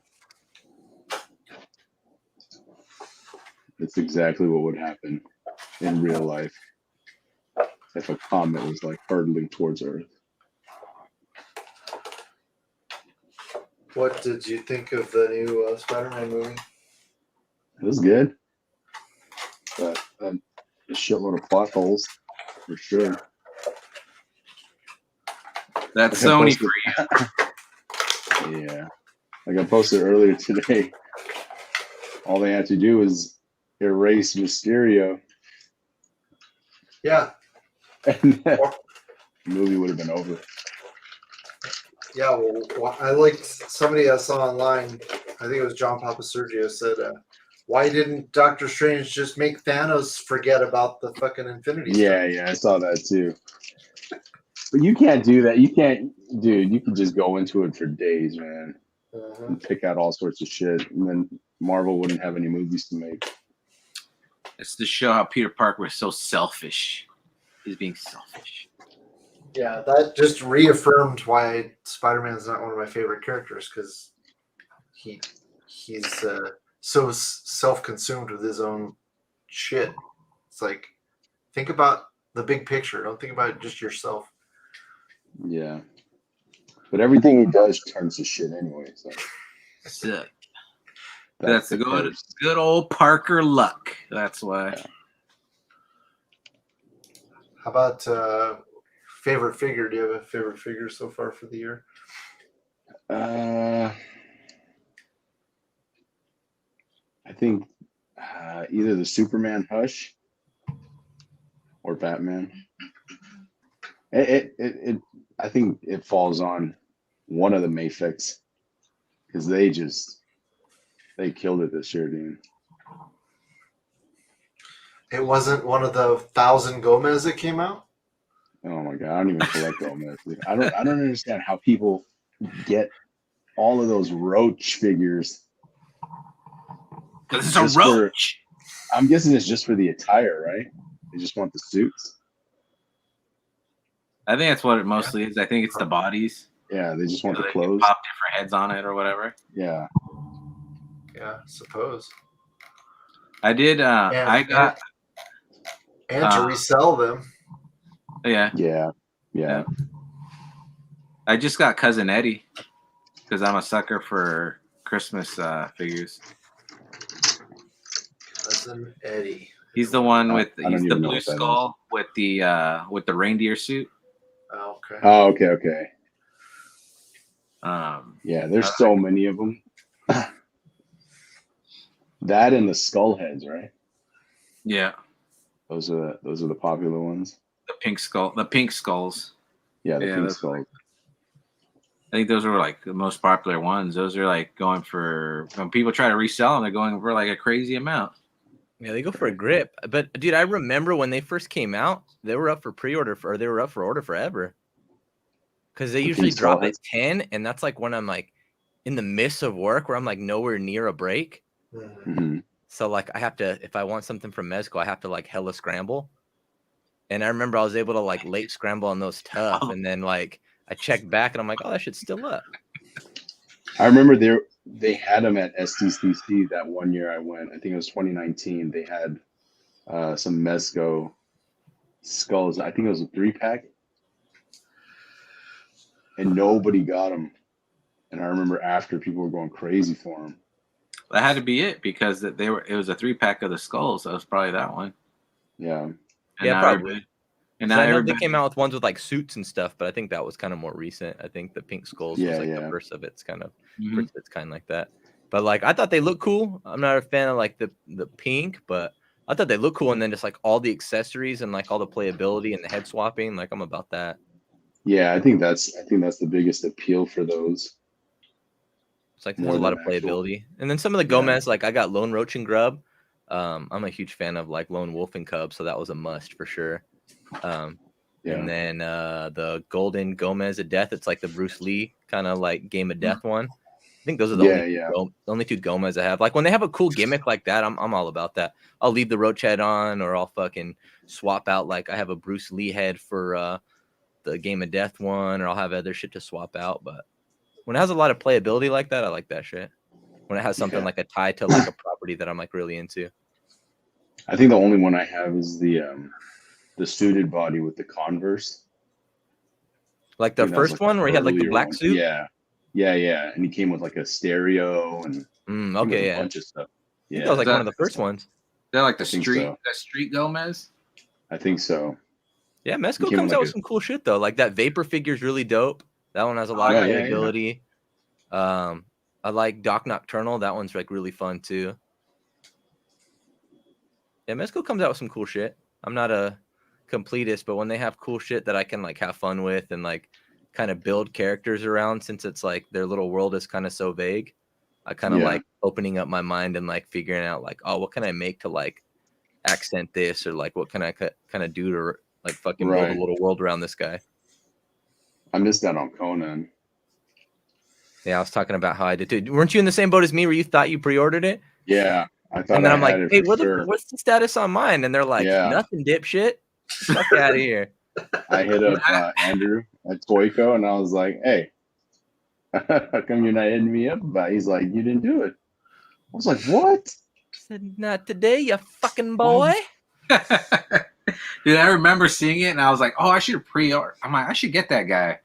It's exactly what would happen in real life if a comet was like hurtling towards Earth. What did you think of the new Spider-Man movie? It was good, but a shitload of plot holes for sure. That's Like Sony for you. Yeah, like I posted earlier today. All they had to do is erase Mysterio, Yeah. and the movie would have been over. Yeah, well, I liked somebody I saw online. I think it was John Papa Sergio said, "Why didn't Doctor Strange just make Thanos forget about the fucking Infinity Stone?" Yeah, I saw that too. But you can't do that. You can't, dude. You can just go into it for days, man, and pick out all sorts of shit, and then Marvel wouldn't have any movies to make. It's to show how Peter Parker was so selfish. He's being selfish. Yeah, that just reaffirmed why Spider-Man is not one of my favorite characters, because he's so self-consumed with his own shit. It's like, think about the big picture. Don't think about just yourself. Yeah. But everything he does turns to shit anyway. So Sick. That's the good, curse. good old Parker luck. That's why. Yeah. How about favorite figure? Do you have a favorite figure so far for the year? I think either the Superman Hush or Batman. It I think it falls on one of the Mayfix because they killed it this year, dude. It wasn't one of the 1,000 Gomez that came out. Oh my god, I don't even collect Gomez. I don't understand how people get all of those Roach figures. Because it's Just a roach. I'm guessing it's just for the attire, right? They just want the suits. I think that's what it mostly is. I think it's the bodies. Yeah, they just want So the they can clothes. pop different heads on it or whatever. Yeah. Yeah, suppose. I did. I got. And to resell them. Yeah. Yeah. I just got Cousin Eddie because I'm a sucker for Christmas figures. Cousin Eddie. He's the one with I don't he's the even know blue what that skull with the reindeer suit. Oh, okay. Oh, okay. Um, Yeah, there's so many of them. That and the skull heads, right? yeah, Those are the popular ones. the pink skulls. Yeah, the Yeah, pink that's skulls. I think those are like the most popular ones. Those are like going for when people try to resell them, they're going for like a crazy amount. Yeah, they go for a grip. But dude, I remember when they first came out, they were up for pre-order they were up for order forever. Because they usually drop at 10, and that's like when I'm like in the midst of work where I'm like nowhere near a break. Mm-hmm. So like I have to, if I want something from Mezco, I have to like hella scramble. And I remember I was able to like late scramble on those tough, and then like I checked back and I'm like, oh, that shit's still up. I remember they had them at SDCC that one year I went. I think it was 2019. They had some Mezco skulls. I think it was a 3-pack, and nobody got them. And I remember after people were going crazy for them. That had to be it because it was a 3-pack of the skulls. So it was probably that one. Yeah. And Yeah, now probably. And So now I know they everybody, came out with ones with like suits and stuff, but I think that was kind of more recent. I think the pink skulls was like the first of its kind of first of its kind like that. But like I thought they looked cool. I'm not a fan of like the pink, but I thought they looked cool, and then just like all the accessories and like all the playability and the head swapping, like I'm about that. Yeah, I think that's the biggest appeal for those. It's like there's a lot of playability. And then some of the Gomez, like I got Lone Roach and Grub. I'm a huge fan of like Lone Wolf and Cub, so that was a must for sure. And then the Golden Gomez of Death, it's like the Bruce Lee kind of like Game of Death one. I think those are the only two Gomez I have. Like when they have a cool gimmick like that, I'm all about that. I'll leave the Roach head on, or I'll fucking swap out. Like I have a Bruce Lee head for the Game of Death one, or I'll have other shit to swap out. But when it has a lot of playability like that, I like that shit. When it has something like a tie to like a property that I'm like really into. I think the only one I have is the suited body with the Converse. Like the first one where he had like the black suit? Yeah. And he came with like a stereo and a bunch of stuff. Yeah. That was like one of the first ones. They're like the street Gomez? I think so. Yeah, Mezco comes out with some cool shit though. Like that Vapor figure is really dope. That one has a lot of playability. I like Doc Nocturnal. That one's like really fun too. Yeah, Mezco comes out with some cool shit. I'm not a completist, but when they have cool shit that I can like have fun with and like kind of build characters around, since it's like their little world is kind of so vague, I kind of like opening up my mind and like figuring out like, oh, what can I make to like accent this, or like what can I kind of do to like fucking build a little world around this guy. I missed that on Conan. Yeah, I was talking about how I did too. Weren't you in the same boat as me where you thought you pre-ordered it? Yeah, I thought. And then I'm like, hey, what's the status on mine? And they're like, nothing, dipshit. Fuck out of here. I hit up Andrew at Toyco, and I was like, hey, how come you're not hitting me up about it? He's like, you didn't do it. I was like, what? I said, not today, you fucking boy. Dude, I remember seeing it, and I was like, oh, I should pre-order. I'm like, I should get that guy.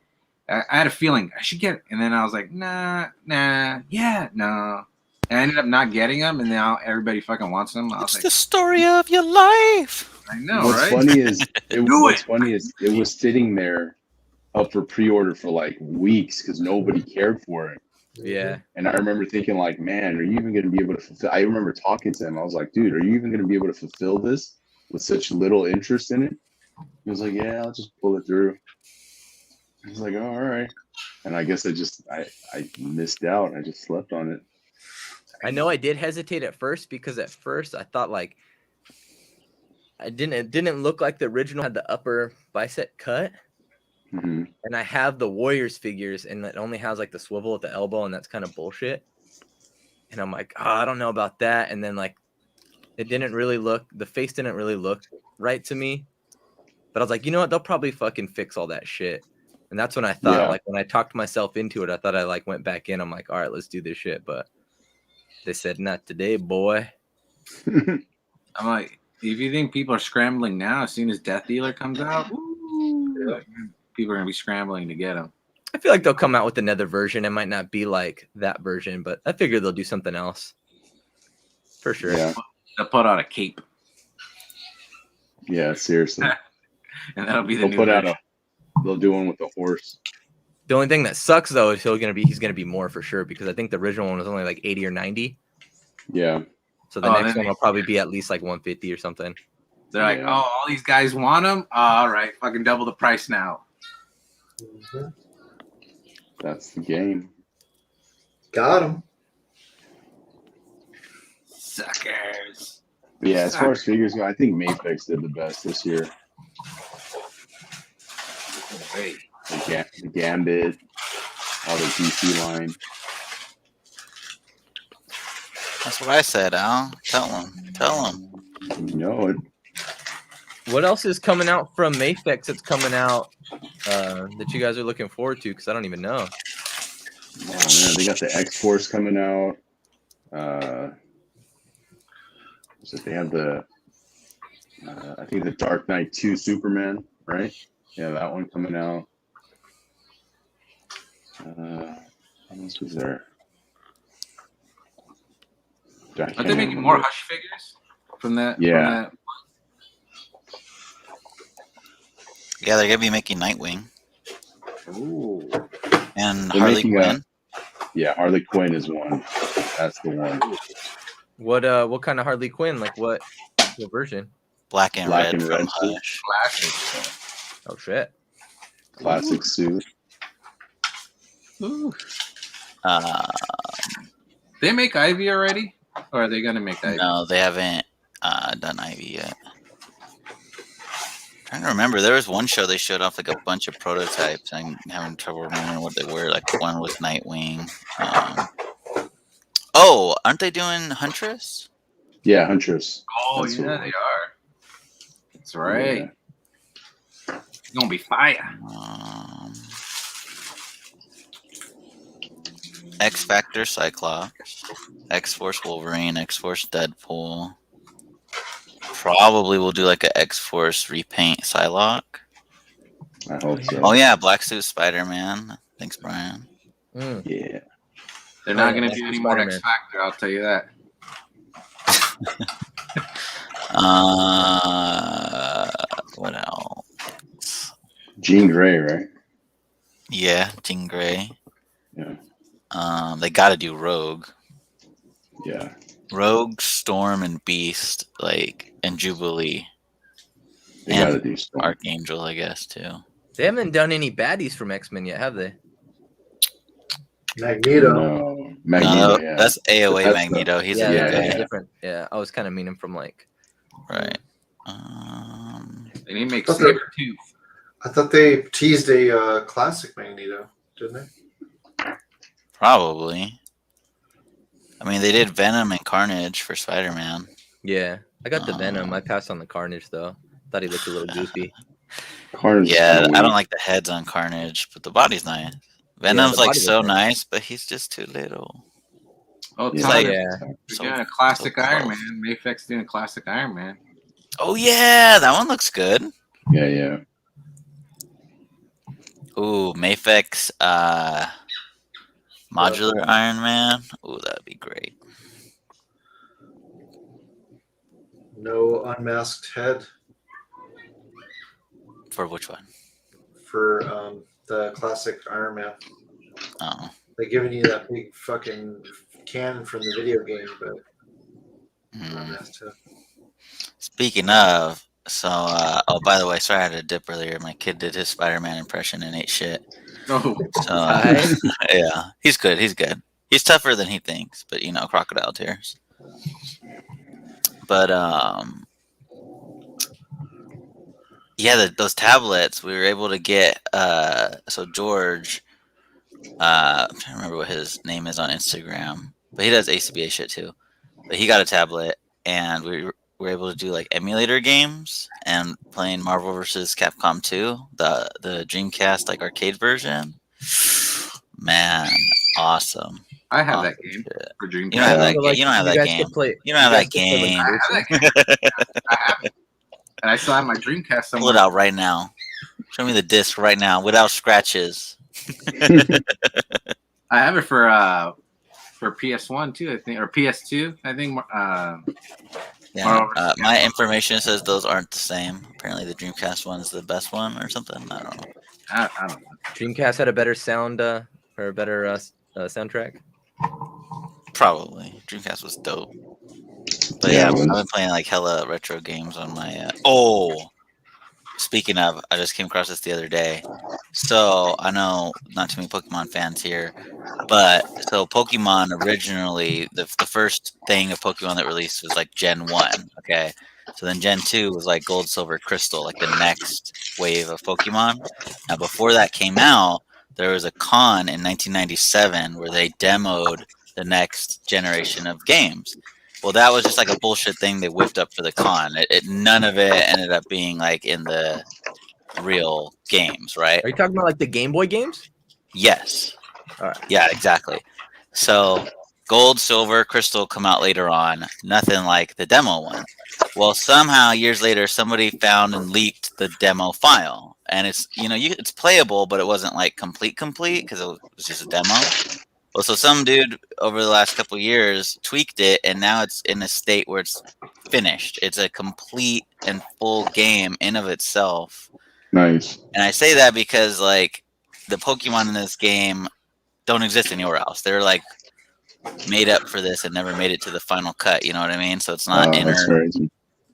I had a feeling I should get it. And then I was like, nah, yeah, no. And I ended up not getting them, and now everybody fucking wants them. I was It's like, the story of your life. I know, What's right? funny is Do it was sitting there up for pre-order for like weeks because nobody cared for it. Yeah. And I remember thinking like, man, are you even going to be able to fulfill? I remember talking to him. I was like, dude, are you even going to be able to fulfill this with such little interest in it? He was like, yeah, I'll just pull it through. I was like, oh, all right. And I guess I missed out. I just slept on it. I know I did hesitate at first because at first I thought like it didn't look like the original had the upper bicep cut. Mm-hmm. And I have the Warriors figures and it only has like the swivel at the elbow, and that's kind of bullshit. And I'm like, oh, I don't know about that. And then like the face didn't really look right to me. But I was like, you know what? They'll probably fucking fix all that shit. And that's when I thought, like, when I talked myself into it, I thought I like went back in. I'm like, all right, let's do this shit. But they said, not today, boy. I'm like, if you think people are scrambling now, as soon as Death Dealer comes out, people are gonna be scrambling to get them. I feel like they'll come out with another version. It might not be like that version, but I figure they'll do something else. For sure. Yeah. They'll put out a cape. Yeah, seriously. And that'll be the new version. They'll do one with the horse. The only thing that sucks though is he's gonna be more for sure, because I think the original one was only like 80 or 90. Yeah. So the next one will probably be at least like 150 or something. They're like, oh, all these guys want them? All right, fucking double the price now. Mm-hmm. That's the game. Got him. Suckers. But yeah, as far as figures go, I think Mafex did the best this year. Hey. The Gambit, all the DC line. That's what I said, Al. Tell him. You know it. What else is coming out from Mafex that's coming out that you guys are looking forward to? Because I don't even know. Oh man, they got the X-Force coming out. So they have the I think the Dark Knight 2 Superman, right? Yeah, that one coming out. What else was there? Are they making more Hush figures from that? Yeah. From Yeah, they're gonna be making Nightwing. Ooh. And They're Harley Quinn. Harley Quinn is one. That's the one. What kind of Harley Quinn? Like what version? Black and red from suit. Hush. Classic. Oh shit. Classic suit. Ooh. They make Ivy already? Or are they gonna make Ivy? No, they haven't done Ivy yet. I'm trying to remember, there was one show they showed off like a bunch of prototypes. I'm having trouble remembering what they were. Like one with Nightwing. Aren't they doing Huntress? Yeah, Huntress. Oh, That's yeah, what- they are. That's right. Yeah. It's gonna be fire. X Factor Cyclops, X Force Wolverine, X Force Deadpool. Probably we'll do like a X Force repaint Psylocke. I hope so. Oh yeah, Black Suit Spider-Man. Thanks, Brian. Yeah. They're not gonna that's do any more Spider-Man. X Factor, I'll tell you that. What else? Jean Grey, right? Yeah, Jean Grey. Yeah. They got to do Rogue. Yeah. Rogue, Storm, and Beast, and Jubilee. They And gotta do stuff. Archangel, I guess, too. They haven't done any baddies from X-Men yet, have they? Magneto. No. Magneto, yeah. That's AOA That's Magneto. He's yeah, a yeah, new guy. that's different. Yeah, I was kind of meaning from like. Right. They need to make Okay. Sabretooth. I thought they teased a classic Magneto, didn't they? Probably. I mean, they did Venom and Carnage for Spider-Man. Yeah, I got the Venom. I passed on the Carnage though. Thought he looked a little goofy. Carnage is Yeah, kinda I don't weak. like the heads on Carnage, but the body's nice. Venom's the body so looks nice. nice, but he's just too little. Oh, Yeah. Tyler, Yeah. they're So- doing a classic so Iron close. Man. Mayfec's doing a classic Iron Man. Oh yeah, that one looks good. Yeah, yeah. Ooh, Mafex, modular Iron Man. Ooh, that'd be great. No unmasked head For which one? for the classic Iron Man. Oh. They're giving you that big fucking cannon from the video game, but unmasked head. Speaking of, so oh, by the way, sorry I had a dip earlier. My kid did his Spider-Man impression and ate shit. Oh, So Nice. yeah, he's good. He's good. He's tougher than he thinks, but crocodile tears. But yeah, those tablets we were able to get. So George, I'm trying to remember what his name is on Instagram, but he does ACBA shit too. But he got a tablet, and we were able to do like emulator games and playing Marvel vs. Capcom 2, the Dreamcast like arcade version. Man, awesome. I have that game for Dreamcast. You don't have that, you don't have that game. You don't have that game. I have that game. I have it. And I still have my Dreamcast somewhere. Pull it out right now. Show me the disc right now without scratches. I have it for PS1 too, I think, or PS2, I think. Yeah, my information says those aren't the same. Apparently, the Dreamcast one is the best one, or something. I don't know. I don't know. Dreamcast had a better sound or a better soundtrack. Probably Dreamcast was dope. But yeah, I've been playing like hella retro games on my. Speaking of, I just came across this the other day. So I know not too many Pokemon fans here, but so Pokemon originally, the first thing of Pokemon that released was like Gen 1. Okay. So then Gen 2 was like Gold, Silver, Crystal, like the next wave of Pokemon. Now, before that came out, there was a con in 1997 where they demoed the next generation of games. Well, that was just like a bullshit thing they whipped up for the con. None of it ended up being like in the real games, right? Are you talking about like the Game Boy games? Yes. All right. Yeah, exactly. So Gold, Silver, Crystal come out later on. Nothing like the demo one. Well, somehow years later, somebody found and leaked the demo file, and it's it's playable, but it wasn't like complete because it was just a demo. Well, so some dude over the last couple of years tweaked it, and now it's in a state where it's finished. It's a complete and full game in of itself. Nice. And I say that because like the Pokemon in this game don't exist anywhere else. They're like made up for this and never made it to the final cut. You know what I mean? So it's not That's crazy.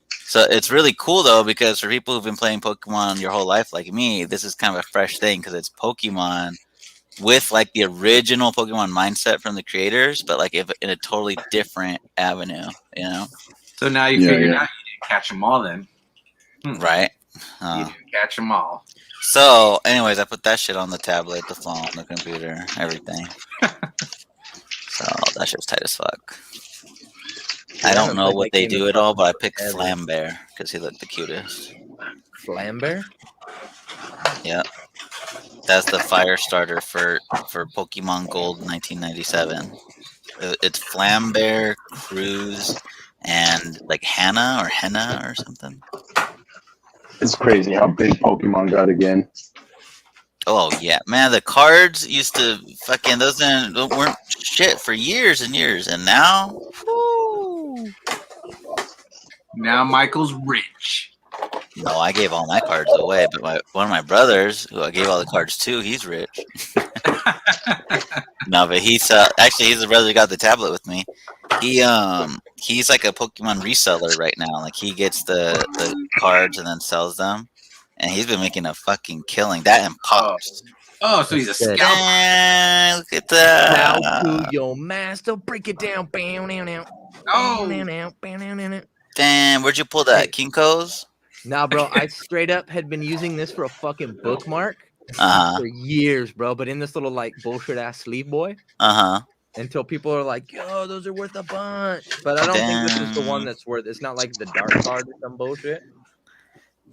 So it's really cool though, because for people who've been playing Pokemon your whole life, like me, this is kind of a fresh thing because it's Pokemon with like the original Pokemon mindset from the creators, but like if in a totally different avenue, So now you figured out you didn't catch them all then. Right? You didn't catch them all. So anyways, I put that shit on the tablet, the phone, the computer, everything. So that shit's tight as fuck. I don't know what they do at all, but I picked Flambear because he looked the cutest. Flambear? Yeah. That's the fire starter for Pokemon Gold 1997. It's Flambear, Cruz, and like Henna or something. It's crazy how big Pokemon got again. Oh yeah, man! The cards used to fucking weren't shit for years and years, and now, whoo. Now Michael's rich. No, I gave all my cards away, but one of my brothers, who I gave all the cards to, he's rich. No, but he's the brother who got the tablet with me. He's like a Pokemon reseller right now. Like he gets the cards and then sells them, and he's been making a fucking killing. That and Pops. Oh, so he's a scalper. Look at that. Bow to your master, break it down. Bam, now, now. Oh. Damn, where'd you pull that? Kinko's? Nah, bro, I straight up had been using this for a fucking bookmark for years, bro. But in this little like bullshit ass sleeve boy. Until people are like, yo, those are worth a bunch. But I don't think this is the one that's worth. It's not like the dark card or some bullshit.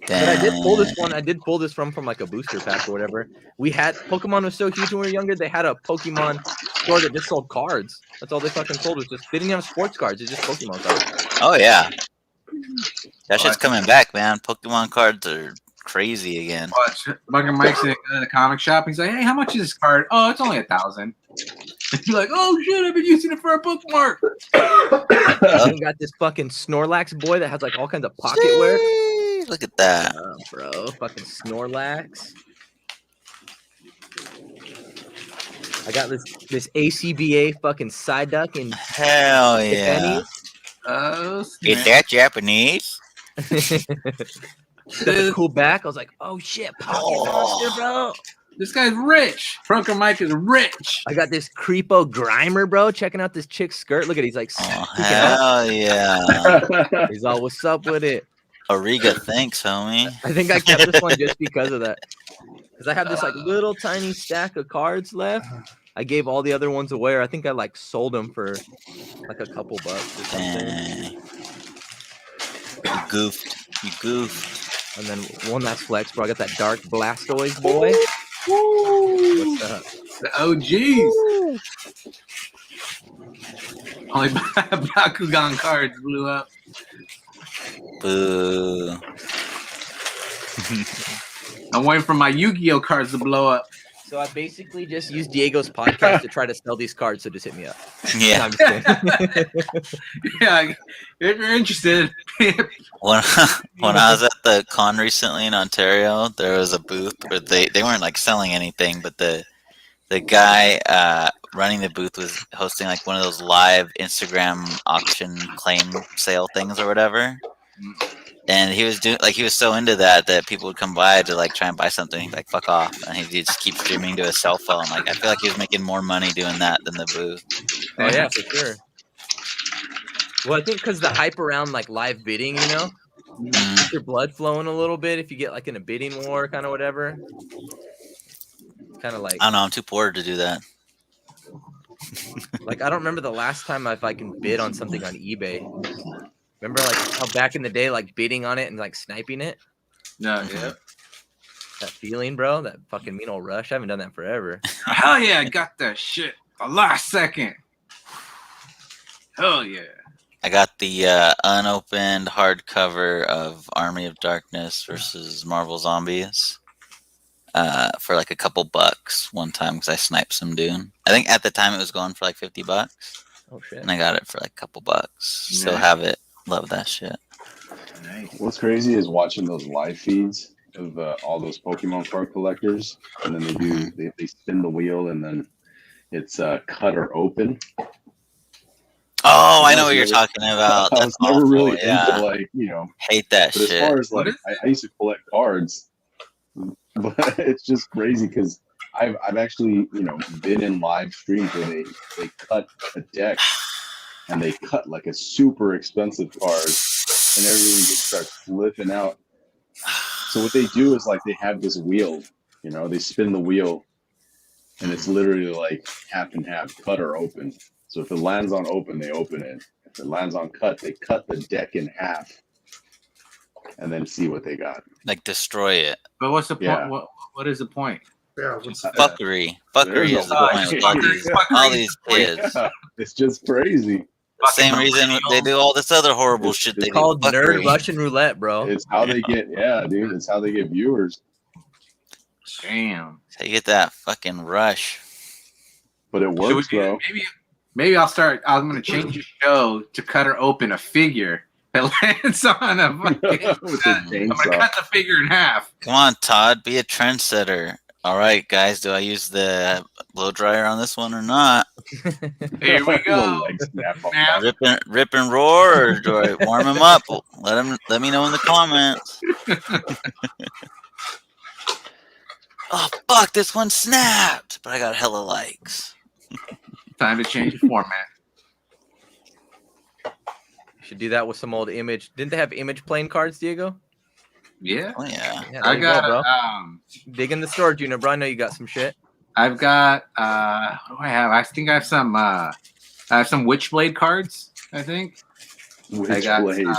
Damn. But I did pull this one. I did pull this from like a booster pack or whatever. We had Pokemon was so huge when we were younger. They had a Pokemon store that just sold cards. That's all they fucking sold was just. They didn't have sports cards. It's just Pokemon cards. Oh yeah. That shit's coming back, man. Pokemon cards are crazy again. Watch Bunker Mike's in the comic shop. He's like, "Hey, how much is this card? Oh, it's only 1,000." He's like, "Oh shit, I've been using it for a bookmark." You got this fucking Snorlax boy that has like all kinds of pocket wear. Jeez, look at that. Bro, fucking Snorlax. I got this ACBA fucking Psyduck in Hell yeah. pennies. Oh, Is that Japanese? Got a cool back. I was like, oh shit, pocket monster, bro. This guy's rich. Bunker Mike is rich. I got this creepo Grimer, bro, checking out this chick's skirt. Look at it. He's like, Oh, peeking out. hell yeah. He's all, what's up with it? Ariga, thanks, homie. I think I kept this one just because of that. Because I have this like little tiny stack of cards left. I gave all the other ones away, or I think I like sold them for like a couple bucks or something. Dang. You goofed. And then one last flex, bro. I got that dark Blastoise boy. What's up? The OGs. Only Bakugan cards blew up. Boo. I'm waiting for my Yu-Gi-Oh cards to blow up. So I basically just used Diego's podcast to try to sell these cards, so just hit me up. No, Yeah. I'm just kidding. Yeah, if you're interested. When I was at the con recently in Ontario, there was a booth where they weren't like selling anything, but the guy running the booth was hosting like one of those live Instagram auction claim sale things or whatever. And he was doing he was so into that people would come by to like try and buy something. He'd like fuck off, and he'd just keep streaming to his cell phone. Like I feel like he was making more money doing that than the booth. Oh yeah, for sure. Well, I think because the hype around like live bidding, you know, keep your blood flowing a little bit if you get like in a bidding war, kind of whatever. Kind of like I don't know. I'm too poor to do that. like I don't remember the last time if I can bid on something on eBay. Remember like how back in the day, like bidding on it and like sniping it? No, yeah. That feeling, bro, that fucking mean old rush. I haven't done that forever. Hell yeah, I got that shit. The last second. Hell yeah. I got the unopened hardcover of Army of Darkness versus Marvel Zombies for like a couple bucks one time because I sniped some dude. I think at the time it was going for like $50. Oh shit. And I got it for like a couple bucks. Still Nice. have it. Love that shit. Nice. What's crazy is watching those live feeds of all those Pokemon card collectors, and then they spin the wheel, and then it's cut or open. Oh, I know what you're talking about. I That's was never awful. really Yeah. into like Hate that But as shit. far as like, What is I used to collect cards, but it's just crazy because I've actually been in live streams where they cut a deck and they cut like a super expensive card and everyone just starts flipping out. So what they do is like they have this wheel, they spin the wheel and it's literally like half and half, cut or open. So if it lands on open, they open it. If it lands on cut, they cut the deck in half and then see what they got. Like destroy it. But what's the point? Yeah. What is the point? Yeah, what's that? Fuckery. Fuckery There's is the a- point. All these kids. Yeah, it's just crazy. Same reason they do all this other horrible shit they It's called do. Nerd Fuckery. Russian Roulette, bro. It's how they get, dude. It's how they get viewers. Damn. So you get that fucking rush. But it Should we works, do- bro. Maybe I'll start. I'm gonna change the show to cut or open a figure that lands on a fucking. With the I'm gonna chainsaw. cut the figure in half. Come on, Todd. Be a trendsetter. All right, guys. Do I use the blow dryer on this one or not? Here we The go. leg snap off. Snap. Rip and roar, or do I warm him up? Let me know in the comments. Oh fuck! This one snapped, but I got hella likes. Time to change the format. Should do that with some old image. Didn't they have image playing cards, Diego? Yeah. Oh yeah. Yeah, I there you got. go, bro. Dig Dig in the storage unit, bro. I know you got some shit. I've got. What do I have? I think I have some. I have some Witchblade cards. I think. Which I got. blade? What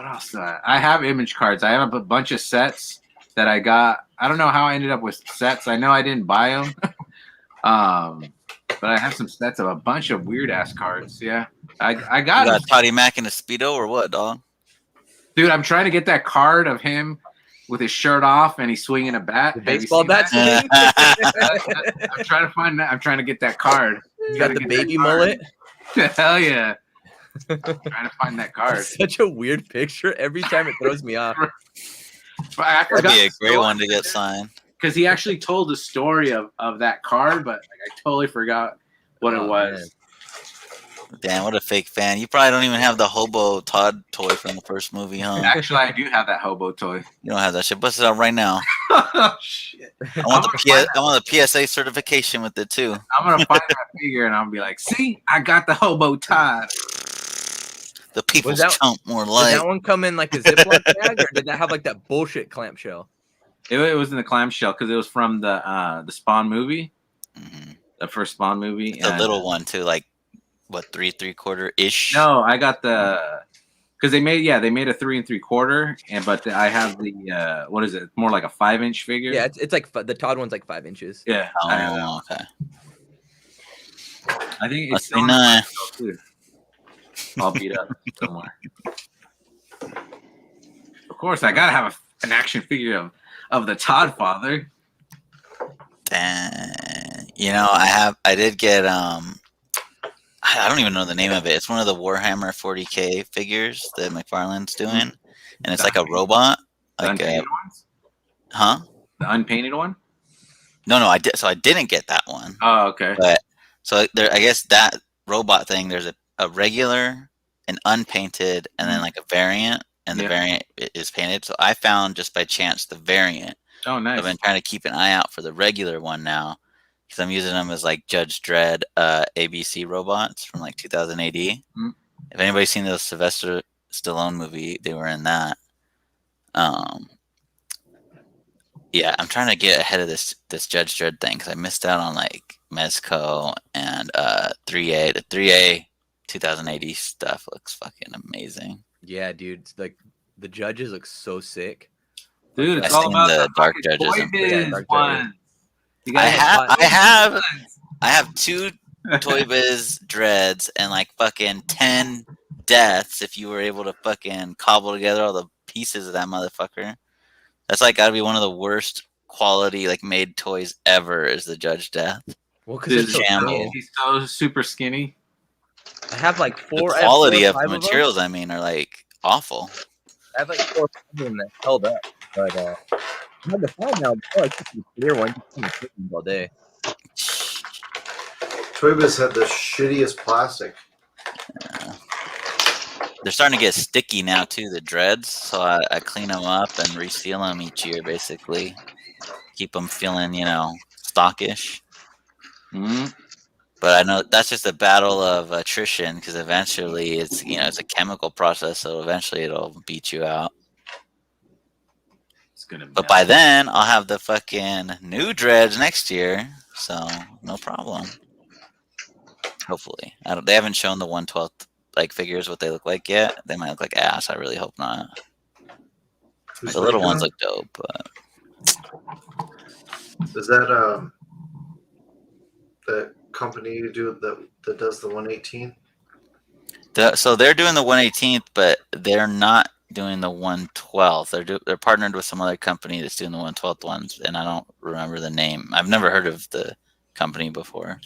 else? Do I have image cards. I have a bunch of sets that I got. I don't know how I ended up with sets. I know I didn't buy them. But I have some sets of a bunch of weird ass cards. Yeah, I got You them. got Toddy Mac in a Speedo or what, dog? Dude, I'm trying to get that card of him with his shirt off and he's swinging a bat. The Have you baseball seen bat that? swing. I'm trying to find that. I'm trying to get that card. You got the baby mullet. Hell yeah. Trying to find that card. It's such a weird picture. Every time it throws me off. But I That'd be a great one to get signed. Because he actually told the story of that card, but like, I totally forgot what it was. Man. Damn, what a fake fan. You probably don't even have the hobo Todd toy from the first movie, huh? Actually, I do have that hobo toy. You don't have that shit. Bust it out right now. Oh, shit. I want the PSA certification with it too. I'm going to find that figure and I'll be like, see, I got the hobo Todd. The people's that- chump more Did like. that one come in like a Ziploc bag, or did that have like that bullshit clamshell? It was in the clamshell because it was from the Spawn movie, the first Spawn movie. The little one too, like what 3 3/4 ish. No, I got because they made a 3 3/4, but I have the what is it? More like a 5-inch figure. Yeah, it's like the Todd one's like 5 inches. Yeah. Oh, okay. I think Must it's be on nice. too. All beat up somewhere. Of course, I gotta have an action figure of the Todd father. Dang. You know, I did get I don't even know the name of it. It's one of the Warhammer 40K figures that McFarlane's doing, and it's like a robot. The Like unpainted ones? huh? The unpainted one? No, I did. So I didn't get that one. Oh, okay. But so there, I guess that robot thing. There's a regular, an unpainted, and then like a variant, and the variant is painted. So I found just by chance the variant. Oh, nice. I've been trying to keep an eye out for the regular one now because I'm using them as like Judge Dredd ABC robots from like 2000 AD. Mm-hmm. If anybody's seen the Sylvester Stallone movie, they were in that. Yeah, I'm trying to get ahead of this Judge Dredd thing because I missed out on like Mezco and 3A. The 3A 2000 AD stuff looks fucking amazing. Yeah, dude. It's like the judges look so sick. Dude, it's I've all seen about the Dark fucking Judges Toy and- Biz Dark one. You I gotta have 2 Toy Biz dreads and like fucking 10 deaths if you were able to fucking cobble together all the pieces of that motherfucker. That's like gotta be one of the worst quality like made toys ever is the Judge Death. Well, Dude, because it's so Jambo. thin. He's so super skinny. I have like The 4. quality I of have the 4 or 5 materials, I mean, are like awful. I have like 4 or 5 of them that held up, but I'm hard to find now. Before I took the clear one, just kind of taking all day. Toy Biz had the shittiest plastic. They're starting to get sticky now too, the dreads. So I clean them up and reseal them each year, basically. Keep them feeling, stockish. Mm-hmm. But I know that's just a battle of attrition because eventually it's a chemical process, so eventually it'll beat you out. It's gonna. But by then I'll have the fucking new dreads next year, so no problem. Hopefully, they haven't shown the 1/12 like figures what they look like yet. They might look like ass. I really hope not. The little ones look dope, but is that the company that does the 118? So they're doing the 118th, but they're not doing the 112th. They're partnered with some other company that's doing the 112th ones, and I don't remember the name. I've never heard of the company before.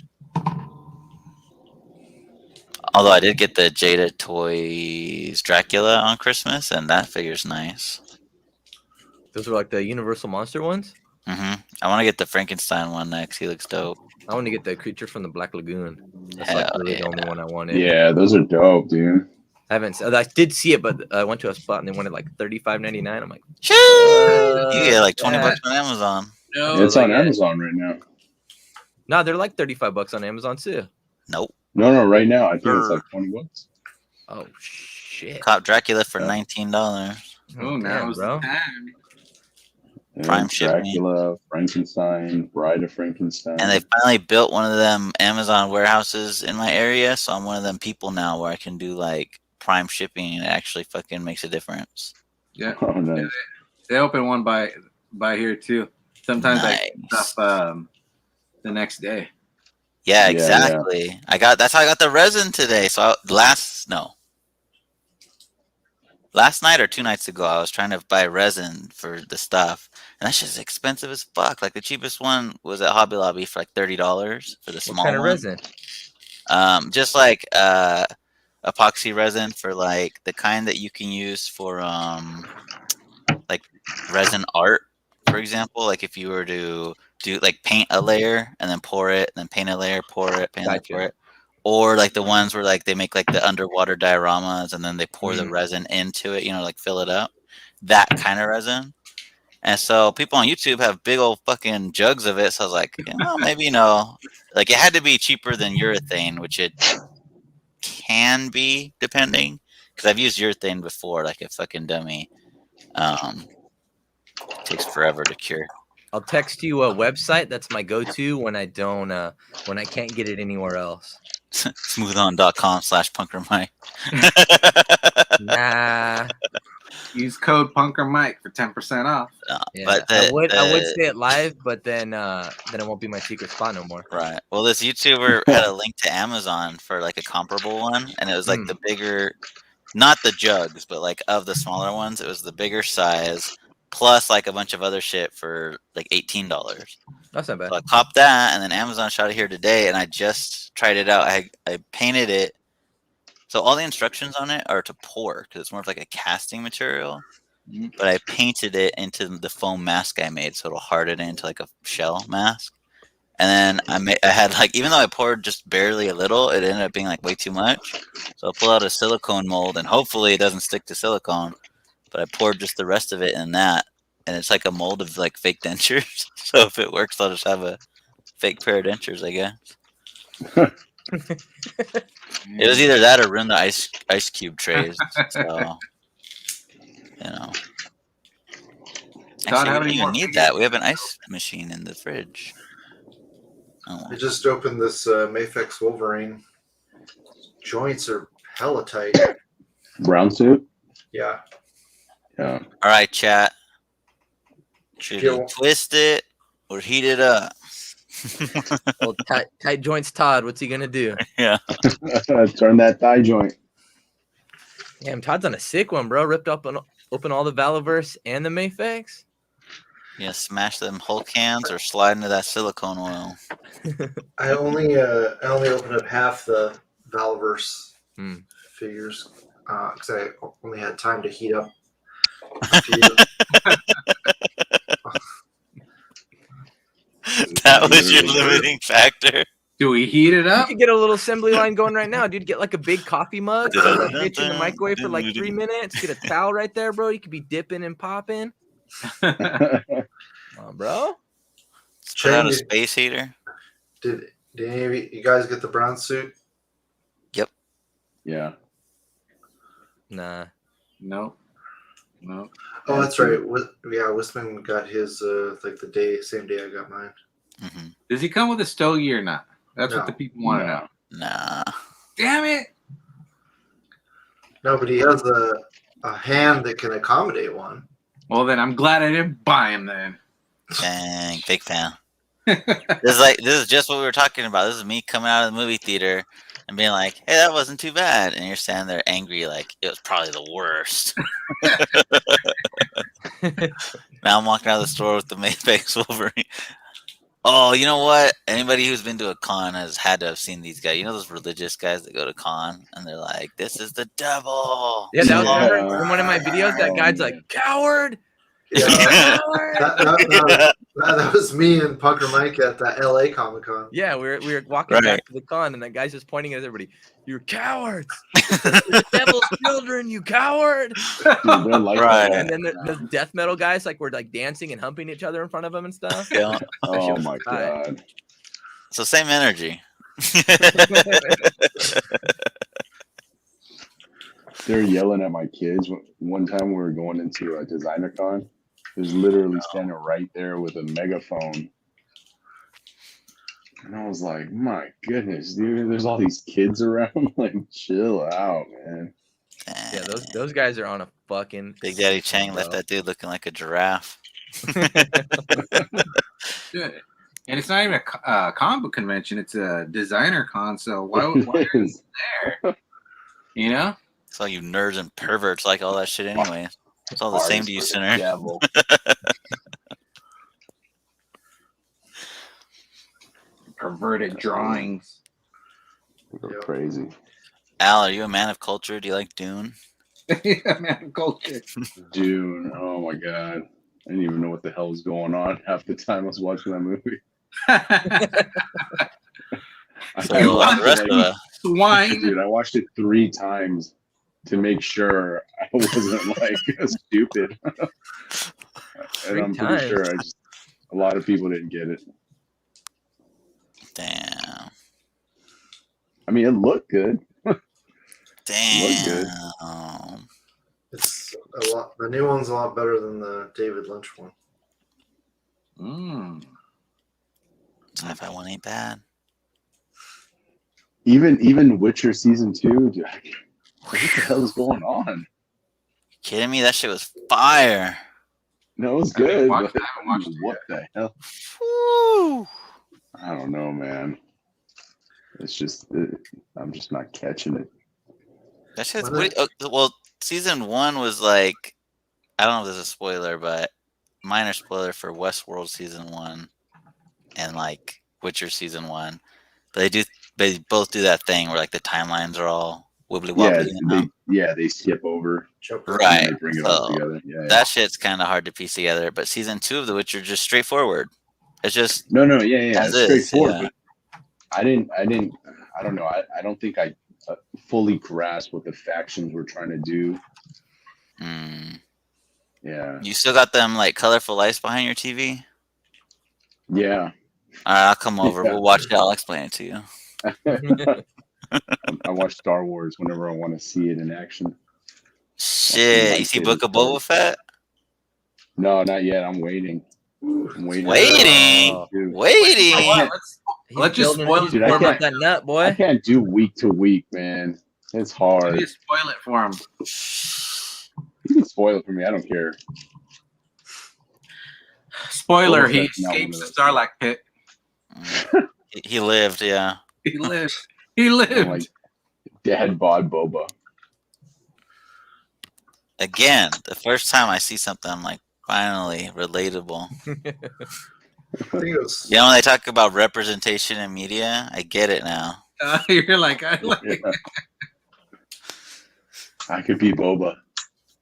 Although I did get the Jada Toys Dracula on Christmas, and that figure's nice. Those are like the Universal Monster ones. I want to get the Frankenstein one next. He looks dope. I want to get the Creature from the Black Lagoon. That's Hell like really yeah. the only one I wanted. Yeah, those are dope, dude. I did see it, but I went to a spot and they wanted like $35.99. I'm like, Shoo! You get like 20 bucks on Amazon. No, It's on Amazon right now. no, they're like $35 on Amazon too. Nope. No, right now. I think it's like 20 bucks. Oh shit! Cop Dracula for $19. Oh, now it's bro. the time. Yeah, Prime shipping. Dracula, Frankenstein, Bride of Frankenstein. And they finally built one of them Amazon warehouses in my area, so I'm one of them people now where I can do like Prime shipping and it actually fucking makes a difference. Yeah. Oh, nice. They open one by here too. Sometimes I get Nice. stuff the next day. Yeah, Yeah, exactly. That's how I got the resin today. So last night or 2 nights ago, I was trying to buy resin for the stuff, and that shit's expensive as fuck. Like the cheapest one was at Hobby Lobby for like $30 for the small What kind of one. resin? Just like epoxy resin for like the kind that you can use for like resin art, for example. Like if you were to do like paint a layer and then pour it, and then paint a layer, pour it, paint a layer, pour it. Or like the ones where like they make like the underwater dioramas and then they pour the resin into it, you know, like fill it up. That kind of resin. And so people on YouTube have big old fucking jugs of it. So I was like, well, maybe, you know, like it had to be cheaper than urethane, which it can be depending. Because I've used urethane before, like a fucking dummy. It takes forever to cure. I'll text you a website that's my go-to when I can't get it anywhere else. Smoothon.com/punkermike. Nah. Use code PunkerMike for 10% off. Yeah, But I would say it live, but then it won't be my secret spot no more. Right. Well, this YouTuber had a link to Amazon for like a comparable one, and it was like the bigger, not the jugs, but like of the smaller ones, it was the bigger size plus like a bunch of other shit for like $18. That's not bad. So I copped that, and then Amazon shot it here today, and I just tried it out. I painted it. So all the instructions on it are to pour because it's more of like a casting material. But I painted it into the foam mask I made, so it'll harden it into like a shell mask. And then I had like, even though I poured just barely a little, it ended up being like way too much. So I pull out a silicone mold, and hopefully it doesn't stick to silicone. But I poured just the rest of it in that, and it's like a mold of like fake dentures. So if it works, I'll just have a fake pair of dentures, I guess. It was either that or ruin the ice cube trays. So, you know. Actually, we don't even need that. We have an ice machine in the fridge. Oh. I just opened this Mafex Wolverine. Joints are hella tight. Brown suit? Yeah. Yeah. All right, chat. Should you twist it or heat it up? Well, tight joints, Todd. What's he gonna do? Yeah. Turn that thigh joint. Damn, Todd's on a sick one, bro. Ripped up and open all the Valaverse and the Mafex. Yeah, smash them whole cans or slide into that silicone oil. I only opened up half the Valaverse figures because I only had time to heat up a few. That was your limiting factor. Do we heat it You up? could get a little assembly line going right now, dude. Get like a big coffee mug, like, get you in the microwave for like 3 minutes. Get a towel right there, bro. You could be dipping and popping. Come on, bro. Put out a space heater. Did any of you guys get the brown suit? Yep. Yeah. Nah. No. Oh, that's right. Yeah, Wisman got his like the same day I got mine. Mm-hmm. Does he come with a stogie or not? That's No. what the people want to know. Nah. Damn it! No, but he has a hand that can accommodate one. Well, then I'm glad I didn't buy him then. Dang, big fan. This is just what we were talking about. This is me coming out of the movie theater and being like, "Hey, that wasn't too bad," and you're standing there angry, like it was probably the worst. Now I'm walking out of the store with the Mafex Wolverine. Oh, you know what? Anybody who's been to a con has had to have seen these guys. You know those religious guys that go to con and they're like, "This is the devil." Yeah, that was remember in one of my videos. That guy's like, "Coward." Yeah, Coward. that was me and Punker Mike at the LA Comic Con. Yeah, we were walking back to the con, and that guy's just pointing at everybody. "You're cowards! You're the devil's children, you coward!" Dude, like Right. And then the death metal guys were like dancing and humping each other in front of him and stuff. Yeah. Oh my god. So same energy. They're yelling at my kids. One time we were going into a designer con. There's literally standing right there with a megaphone. And I was like, my goodness, dude, there's all these kids around. Like, chill out, man. Yeah, those guys are on a fucking Big Daddy Chang left that dude looking like a giraffe. Good. And it's not even a comic book convention; it's a designer con. So why are you there? You know. It's all you nerds and perverts like all that shit anyway. It's all the same to you, sinner. Devil. Perverted drawings. Go crazy. Al, are you a man of culture? Do you like Dune? Yeah, man, culture. Dune. Oh my god. I didn't even know what the hell was going on half the time I was watching that movie. So watched the rest of us. Swine. Dude, I watched it 3 times to make sure I wasn't like stupid. And I'm pretty sure a lot of people didn't get it. Damn. I mean, it looked good. Damn. It's a lot. The new one's a lot better than the David Lynch one. Sci-fi one ain't bad. Even Witcher season 2, dude, what the hell is going on? You kidding me? That shit was fire. No, it was good. I But haven't watched it what the hell? Woo. I don't know, man. It's just I'm just not catching it. That shit's well, season 1 was like, I don't know if this is a spoiler, but minor spoiler for Westworld season 1 and like Witcher season 1. But they both do that thing where like the timelines are all wibbly wobbly. They skip over. Right. And they bring it all together. Yeah, that shit's kind of hard to piece together. But season 2 of The Witcher just straightforward. It's just no, it's straightforward. Yeah. But I don't know. I don't think I fully grasped what the factions were trying to do. Yeah. You still got them like colorful lights behind your TV? Yeah. All right, I'll come over. Yeah. We'll watch it. I'll explain it to you. I watch Star Wars whenever I want to see it in action. Shit, you see Book of Boba Fett? No, not yet. I'm waiting. Waiting. Let's just spoil Dude, it for him. that nut, boy. I can't do week to week, man. It's hard. Just spoil it for him. You can spoil it for me. I don't care. Spoiler: Boba he Fett's not escapes one the of Starlight Pit. He lived, yeah. He lived. He lived. I'm like, Dad bod Boba. Again, the first time I see something, I'm like, finally, relatable. You know, when they talk about representation in media, I get it now. You're like, I like it. I could be Boba.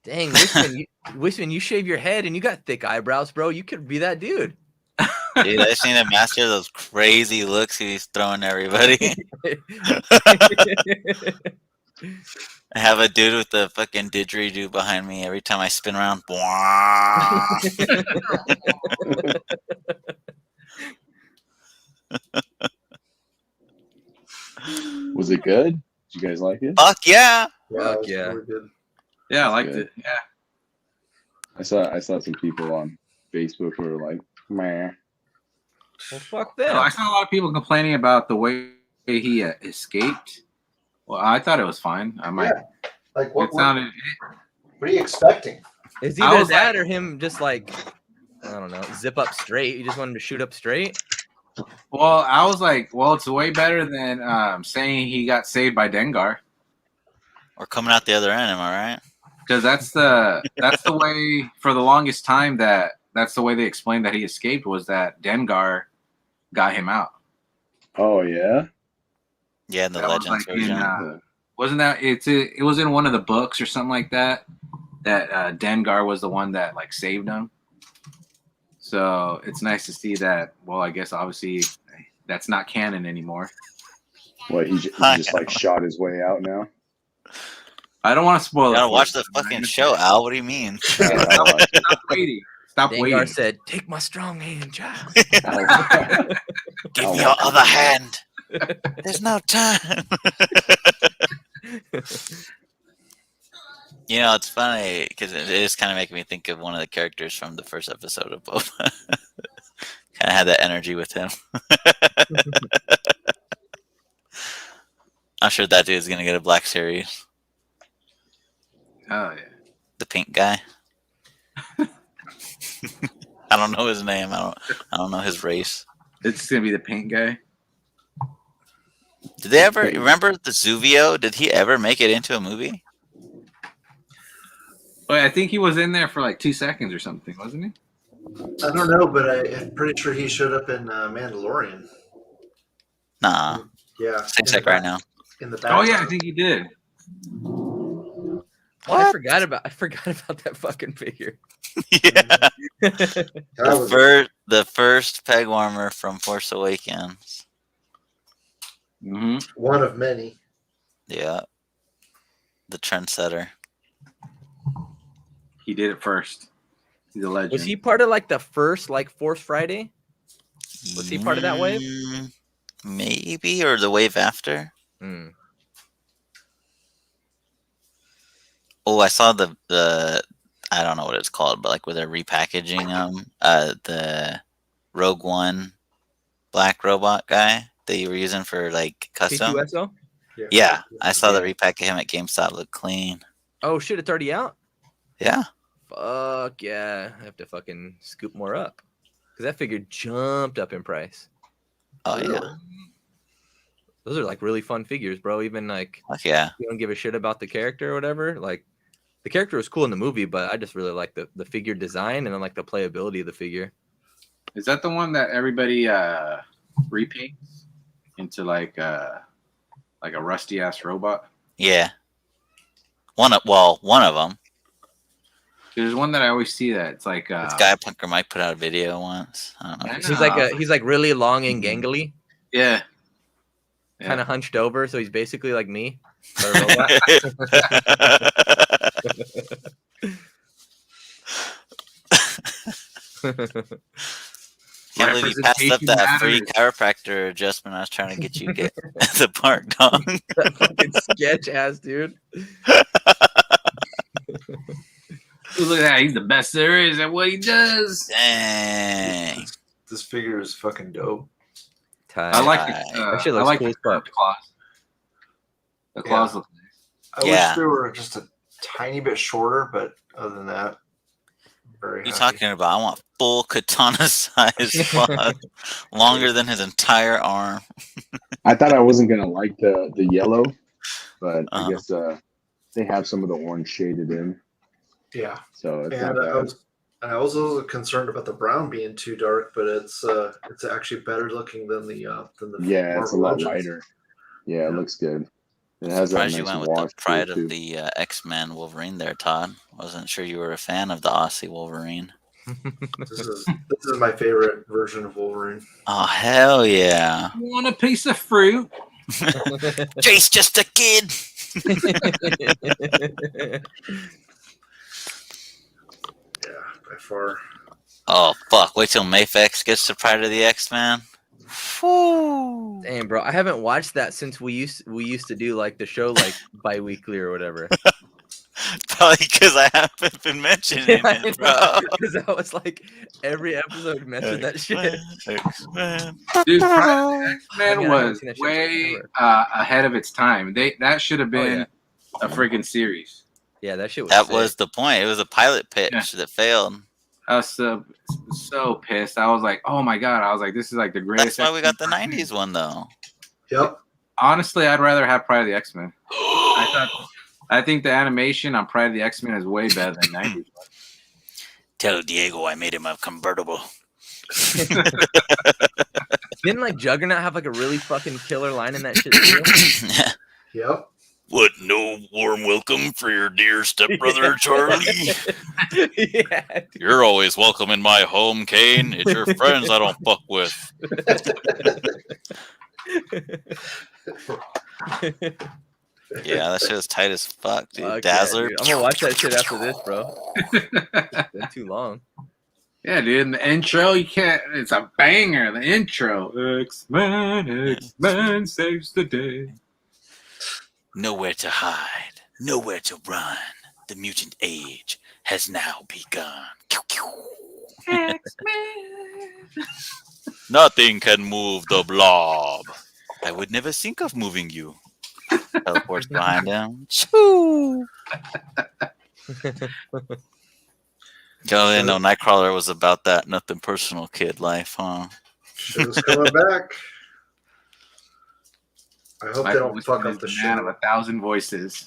Dang, Wishman, you shave your head and you got thick eyebrows, bro. You could be that dude. Dude, I seen him master those crazy looks he's throwing at everybody. I have a dude with the fucking didgeridoo behind me every time I spin around. Was it good? Did you guys like it? Fuck yeah! Fuck yeah. Really good. Yeah, I liked Good. it. Yeah. I saw some people on Facebook who were like, "Meh." Well, fuck No, them. I saw a lot of people complaining about the way he escaped. Well, I thought it was fine. I might. Yeah. Like what? It sounded. What are you expecting? It's I either was that like- or him just like, I don't know, zip up straight. You just want him to shoot up straight. Well, I was like, well, it's way better than saying he got saved by Dengar, Or coming out the other end, am I right? because that's the way for the longest time that's the way they explained that he escaped was that Dengar got him out. Oh yeah. Yeah, in the That was Legends like in, version. Wasn't that it was in one of the books or something like that Dengar was the one that like saved him. So it's nice to see that. Well, I guess obviously that's not canon anymore. What he just like shot his way out now. I don't want to spoil You it. gotta for watch you. the fucking show, Al. What do you mean? Stop waiting. Stop Dengar waiting. said, "Take my strong hand, child." Give me your other hand. There's no time. You know, it's funny because it is kind of making me think of one of the characters from the first episode of Boba. Kind of had that energy with him. I'm sure that dude's gonna get a Black Series. Oh yeah. The pink guy. I don't know his name. I don't know his race. It's gonna be the paint guy. Did they ever remember the Zuvio? Did he ever make it into a movie? But I think he was in there for like 2 seconds or something, wasn't he? I don't know, but I'm pretty sure he showed up in Mandalorian. Nah. Yeah. Same sec right now. In the back. Oh yeah, I think he did. What? I forgot about that fucking figure. Yeah. That The first peg warmer from Force Awakens. Mm-hmm. one of many. Yeah. The trendsetter. He did it first. He's a legend. Was he part of like the first like Force Friday? Was he part of that wave? Maybe, or the wave after. Mm. Oh, I saw the I don't know what it's called, but like where they're repackaging the Rogue One black robot guy that you were using for like custom. K2SO? Yeah, I saw the repack of him at GameStop. Look clean. Oh shit, it's already out? Yeah. Fuck yeah. I have to fucking scoop more up. Because that figure jumped up in price. Oh yeah. Those are like really fun figures, bro. Even like Fuck yeah. you don't give a shit about the character or whatever. Like the character was cool in the movie, but I just really like the figure design and then like the playability of the figure. Is that the one that everybody repaints into like a rusty ass robot? Yeah. One of them. There's one that I always see that it's like This guy Punker Mike put out a video once. I don't know. He's like really long and gangly. Yeah. Kind of hunched over, so he's basically like me. Or a robot. Can't believe you passed up that free chiropractor adjustment I was trying to get you to get at the park, dog. That fucking sketch ass dude. Look at that. He's the best there is at what he does. Dang. This figure is fucking dope. I like it. That shit I looks like cool the as fuck. claws. The claws look nice. I wish they were just a tiny bit shorter, but other than that, very What are you happy. talking about? I want full katana size claws, longer than his entire arm. I thought I wasn't gonna like the yellow, but Uh-huh. I guess they have some of the orange shaded in, Yeah. so it's And not bad. I was a little concerned about the brown being too dark, but it's actually better looking than the Yeah, it's a Marvel lot Legends. lighter. Yeah, it Yeah. looks good. It has that Surprised you nice went with wash the pride to it, of the X-Men Wolverine there, Todd. Wasn't sure you were a fan of the Aussie Wolverine. This is my favorite version of Wolverine. Oh, hell yeah. You want a piece of fruit? Jace just a kid. Yeah, by far. Oh, fuck. Wait till Mayfex gets to Pride of the X-Men. Damn, bro, I haven't watched that since we used to do like the show like bi-weekly or whatever. Probably because I haven't been mentioning it, bro. Because that was like every episode mentioned that shit. X-Men. Dude, Pride of the X-Men I haven't was seen that shit way ever. ahead of its time. That should have been a freaking series. Yeah, that shit was. That sick. was the point. It was a pilot pitch that failed. I was so pissed. I was like, oh my god. I was like, this is like the greatest. That's why we got the X-Men 90s one, though. Yep. Honestly, I'd rather have Pride of the X-Men. I think the animation on Pride of the X-Men is way better than 90s. Tell Diego I made him a convertible. Didn't like Juggernaut have like a really fucking killer line in that shit too? Yep. What, no warm welcome for your dear stepbrother, Charlie? Yeah. You're always welcome in my home, Kane. It's your friends I don't fuck with. Yeah, that shit was tight as fuck, dude. Fuck Dazzler. yeah, dude. I'm gonna watch that shit after this, bro. It's been too long. Yeah, dude. And the intro, you can't. It's a banger. The intro. X-Men saves the day. Nowhere to hide, nowhere to run. The mutant age has now begun. Nothing can move the blob. I would never think of moving you. Teleports behind him. Choo! Y'all didn't know Nightcrawler was about that nothing personal kid life, huh? Show's coming back. I hope My they don't voice fuck is up the the man of show. 1,000 voices.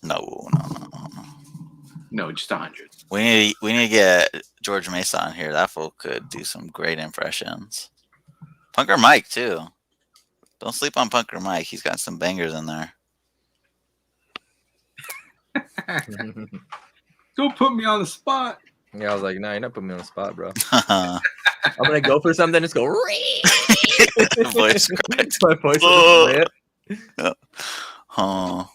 No. No, just 100. We need to get George Mesa on here. That fool could do some great impressions. Punker Mike too. Don't sleep on Punker Mike. He's got some bangers in there. Don't put me on the spot. Yeah, I was like, nah, you're not putting me on the spot, bro. I'm gonna go for something. Just go. Voice cracked. My voice is Oh.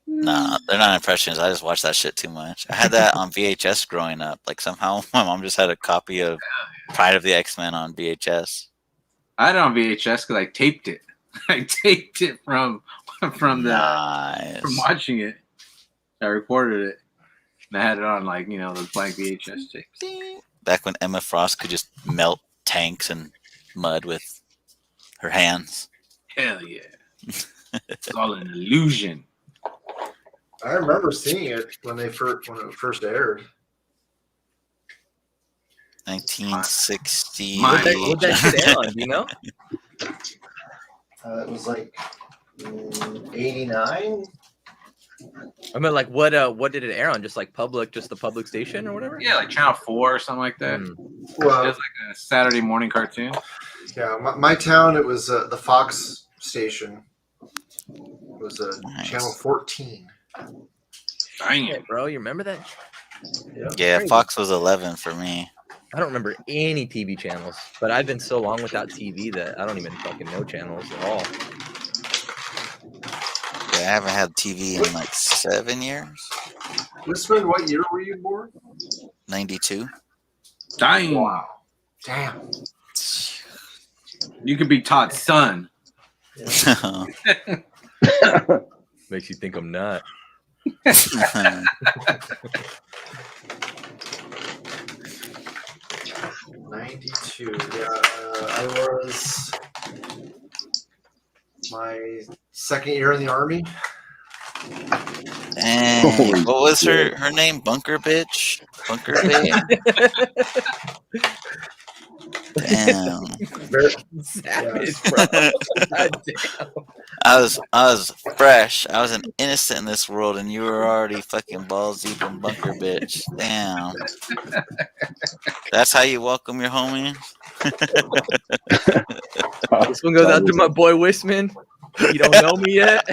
Nah, they're not impressions. I just watched that shit too much. I had that on VHS growing up. Like somehow my mom just had a copy of Pride of the X-Men on VHS. I had it on VHS because I taped it. I taped it from watching it. I recorded it. And I had it on those blank VHS tapes. Back when Emma Frost could just melt tanks and mud with her hands. Hell yeah. It's all an illusion. I remember seeing it when it first aired. 1960. What that shit air on? Do you know? It was like 89. I mean, like, what did it air on? Just the public station or whatever? Yeah, like Channel 4 or something like that. Well, it was like a Saturday morning cartoon. Yeah, my town, it was the Fox station. It was Channel 14. Dang Yeah, it. bro, you remember that? Yeah, Fox was 11 for me. I don't remember any TV channels, but I've been so long without TV that I don't even fucking know channels at all. Yeah, I haven't had TV in like 7 years. Wisman, what year were you born? 92. Dang. Wow. Damn. You could be Todd's son. Yeah. Makes you think I'm not. 92. Yeah, I was my second year in the Army. And what was her name? Bunker bitch? Bunker bitch? Damn. Savage, bro. God damn. I was fresh. I was an innocent in this world, and you were already fucking balls deep in bunker bitch. Damn. That's how you welcome your homies? This one goes out to my boy Wisman. You don't know me yet.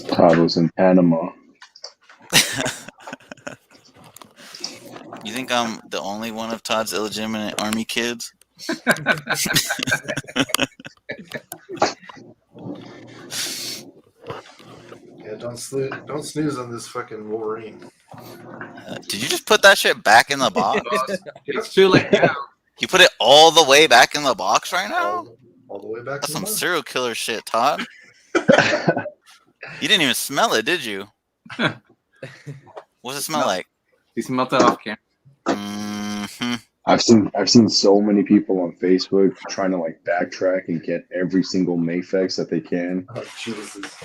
Todd was in Panama. You think I'm the only one of Todd's illegitimate Army kids? Yeah, don't snooze on this fucking Wolverine. Did you just put that shit back in the box? It's too late now. You put it all the way back in the box right now? All the way back. That's to some the serial killer shit, Todd. You didn't even smell it, did you? What's it smell like? You smelled that off camera. Mm-hmm. I've seen so many people on Facebook trying to like backtrack and get every single Mayfex that they can. Oh, Jesus.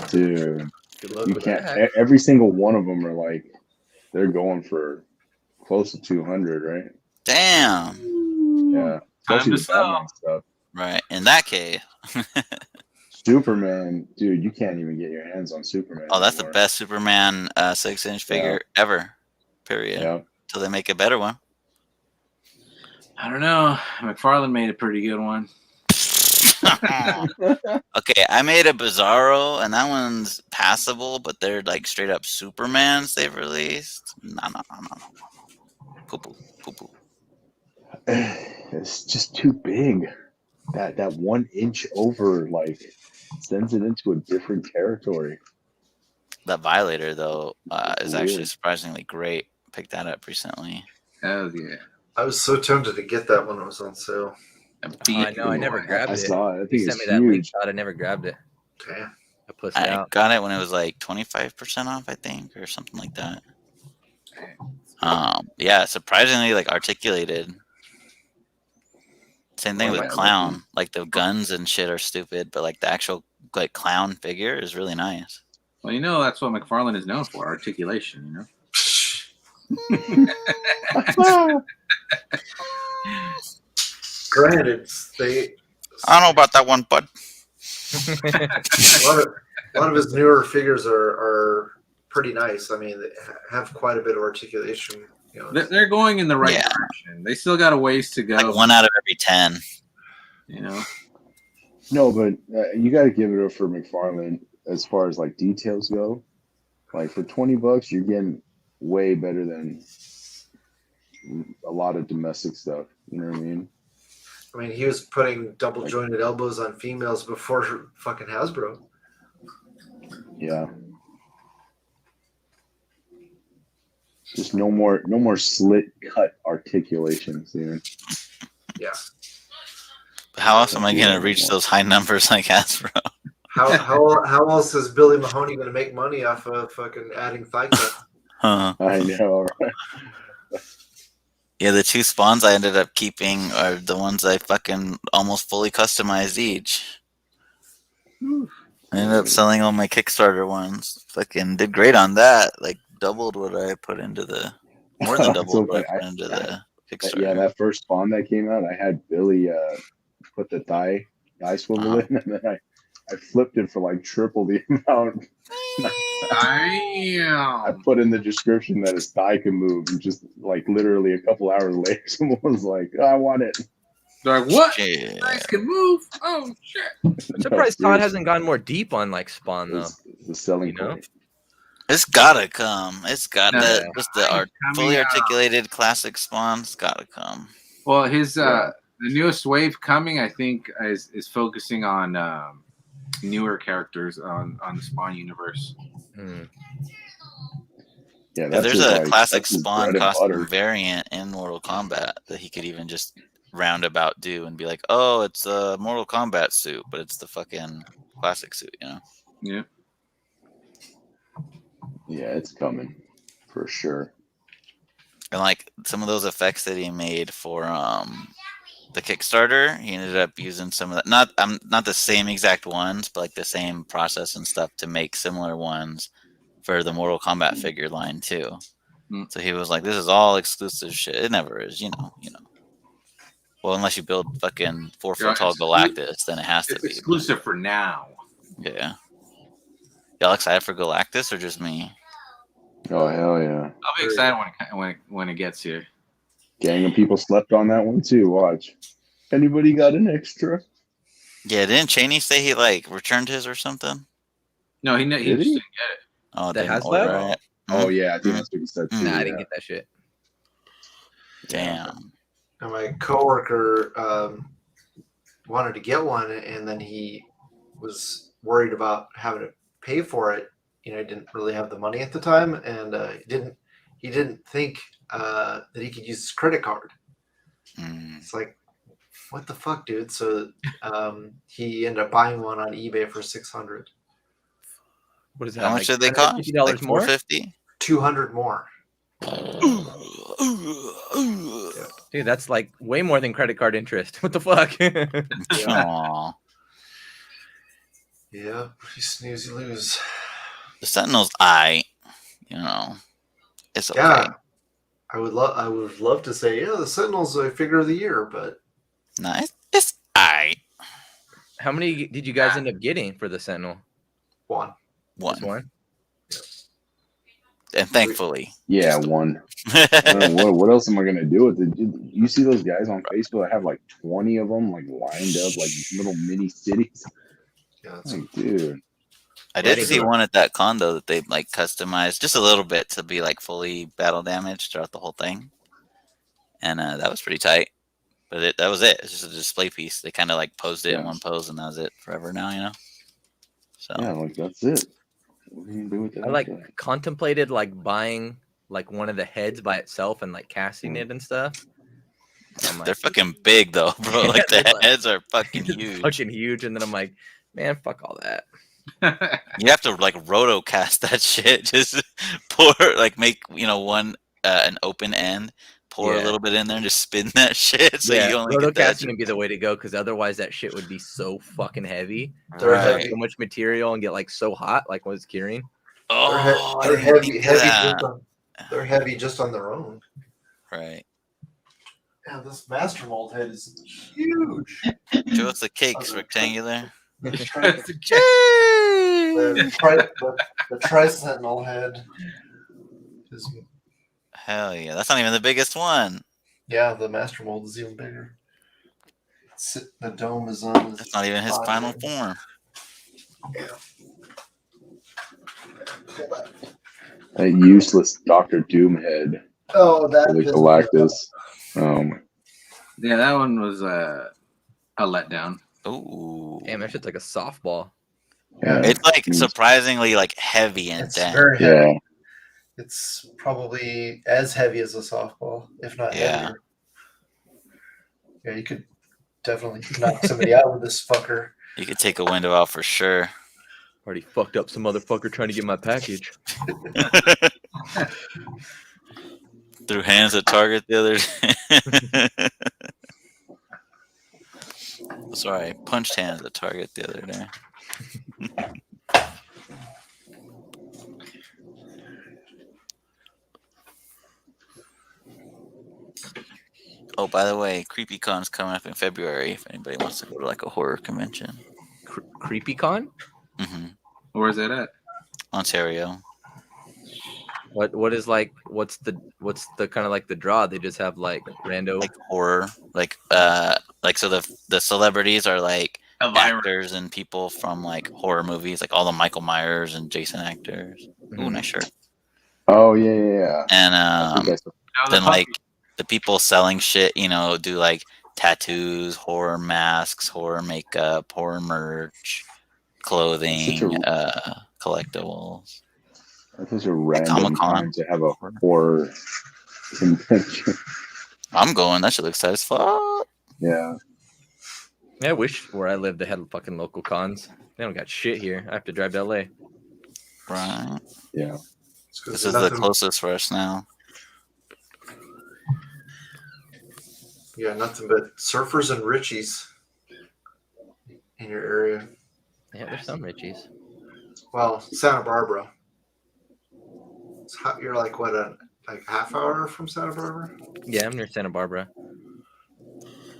Dude, Good luck you with can't. that. Every single one of them are like, they're going for close to 200, right? Damn. Yeah, Time especially to the sell. Batman stuff. Right. In that case. Superman, dude, you can't even get your hands on Superman. Oh, that's the anymore. best Superman 6-inch figure ever. Period. Yeah. Till they make a better one. I don't know. McFarlane made a pretty good one. Okay, I made a Bizarro, and that one's passable, but they're like straight up Supermans they've released. No. Poo-poo. It's just too big. That 1 inch over like sends it into a different territory. That Violator, though, is actually Weird. surprisingly great. Picked that up recently. Hell yeah. I was so tempted to get that when it was on sale. I know. I never grabbed I it. saw it. I You think sent it's me that link huge. shot. I never grabbed it. Damn. I pushed it I out. got it when it was like 25% off, I think, or something like that. Yeah, surprisingly like articulated. Same thing Well, with yeah, Clown. Like the guns and shit are stupid, but like the actual like Clown figure is really nice. Well, that's what McFarlane is known for, articulation, Granted, I don't know about that one, bud. a lot of his newer figures are pretty nice. I mean, they have quite a bit of articulation. You know, They're going in the right direction. They still got a ways to go. Like 1 out of every 10. You know. No, but you got to give it up for McFarlane as far as like details go. Like for $20, you're getting way better than a lot of domestic stuff. You know what I mean? I mean, he was putting double jointed elbows on females before fucking Hasbro. Yeah. Just no more slit cut articulations, dude. Yeah. How else am I going to reach those high numbers like Hasbro? How else is Billy Mahoney going to make money off of fucking adding thigh cut? I know, right? Yeah, the 2 spawns I ended up keeping are the ones I fucking almost fully customized each. I ended up selling all my Kickstarter ones. Fucking did great on that. Like doubled what I put into the more than doubled what I put into the Kickstarter. Yeah, that first spawn that came out, I had Billy put the thigh swivel in, and then I flipped it for like triple the amount. I put in the description that his thigh can move, and just like literally a couple hours later, someone was like, oh, "I want it." They're like, what? Shit. Thighs can move? Oh shit! I'm surprised Todd hasn't gone more deep on like Spawn though. The selling point. It's gotta come. It's got Yeah. just the fully articulated classic Spawn's gotta come. Well, his the newest wave coming, I think, is focusing on newer characters on the Spawn universe. Yeah, there's a classic that's Spawn bread and costume butter. variant in Mortal Kombat that he could even just roundabout do and be like, oh, it's a Mortal Kombat suit, but it's the fucking classic suit, you know? Yeah. Yeah, it's coming for sure. And like some of those effects that he made for the Kickstarter, he ended up using some of that. Not the same exact ones, but like the same process and stuff to make similar ones for the Mortal Kombat figure line too. So he was like, "This is all exclusive shit." It never is, you know. Well, unless you build fucking 4 foot tall Galactus, then it has to be exclusive for now. Yeah. Y'all excited for Galactus or just me? Oh hell yeah! I'll be excited when it gets here. Gang of people slept on that one too. Watch. Anybody got an extra? Yeah, didn't Cheney say he like returned his or something? No, he just didn't get it. Oh, that has order it. Oh yeah, I think that's what he said too. Nah, I didn't get that shit. Damn. And my coworker wanted to get one, and then he was worried about having to pay for it. You know, he didn't really have the money at the time, and he didn't think that he could use his credit card. It's like, what the fuck, dude? So he ended up buying one on eBay for $600. What is that? How much did they cost? $50 like more? $450? $200 more. Dude, that's like way more than credit card interest. What the fuck? Aww. Yeah, you snooze, you lose. The Sentinel's you know, it's okay. Yeah, I would love to say, yeah, the Sentinel's a figure of the year, but Nah, it's How many did you guys end up getting for the Sentinel? one. Just one? And thankfully. Yeah, one. I don't know, what else am I gonna do with it? You see those guys on Facebook that have like 20 of them like lined up like little mini cities? Yeah, Like, dude. I did see one at that con though that they like customized just a little bit to be like fully battle damaged throughout the whole thing, and that was pretty tight. But that was it. It's just a display piece. They kind of like posed it in one pose, and that was it forever now. You know. So yeah, like that's it. What are you gonna do with that? I like contemplated like buying like one of the heads by itself and like casting it and stuff. Like, they're fucking big though, bro. Like the heads are fucking huge. Fucking huge. And then I'm like, man, fuck all that. You have to like roto cast that shit. Just pour like make one an open end, pour a little bit in there, and just spin that shit. So you only roto get that. casting would be the way to go because otherwise that shit would be so fucking heavy. Right. There's like so much material and get like so hot, like when it's curing. Oh, they're heavy just on their own. Right. Yeah, this master mold head is huge. Show us the cakes, rectangular. The tri-sentinel head is, Hell yeah. That's not even the biggest one. yeah, the master mold is even bigger. The dome is on. That's not even his final form. Yeah. A useless Doctor Doom head. Oh, that For the Galactus. Yeah, that one was a letdown. Ooh. Damn, that shit's like a softball. Yeah. It's like surprisingly like heavy and It's dense. very heavy. Yeah. It's probably as heavy as a softball, if not heavier. Yeah, you could definitely knock somebody out with this fucker. You could take a window out for sure. Already fucked up some motherfucker trying to get my package. Threw hands at Target the other day. Sorry, punched hands at Target the other day. Oh, by the way, CreepyCon's coming up in February. If anybody wants to go to like a horror convention, CreepyCon? mm-hmm. Where's that at? Ontario. What is like? What's the kind of like the draw? They just have like rando Like horror, like so the celebrities are like actors and people from like horror movies, like all the Michael Myers and Jason actors. Ooh, nice shirt. Oh yeah. And then like the people selling shit, you know, do like tattoos, horror masks, horror makeup, horror merch, clothing, collectibles. That's such a random Comic-Con. time to have a horror convention. I'm going. That shit looks tight as fuck. Yeah. I wish where I lived they had fucking local cons. They don't got shit here. I have to drive to LA. Right. Yeah. This is the closest for us now. Yeah, nothing but surfers and Richies in your area. Yeah, there's some Richies. Well, Santa Barbara. You're like what, like half hour from Santa Barbara? Yeah, I'm near Santa Barbara.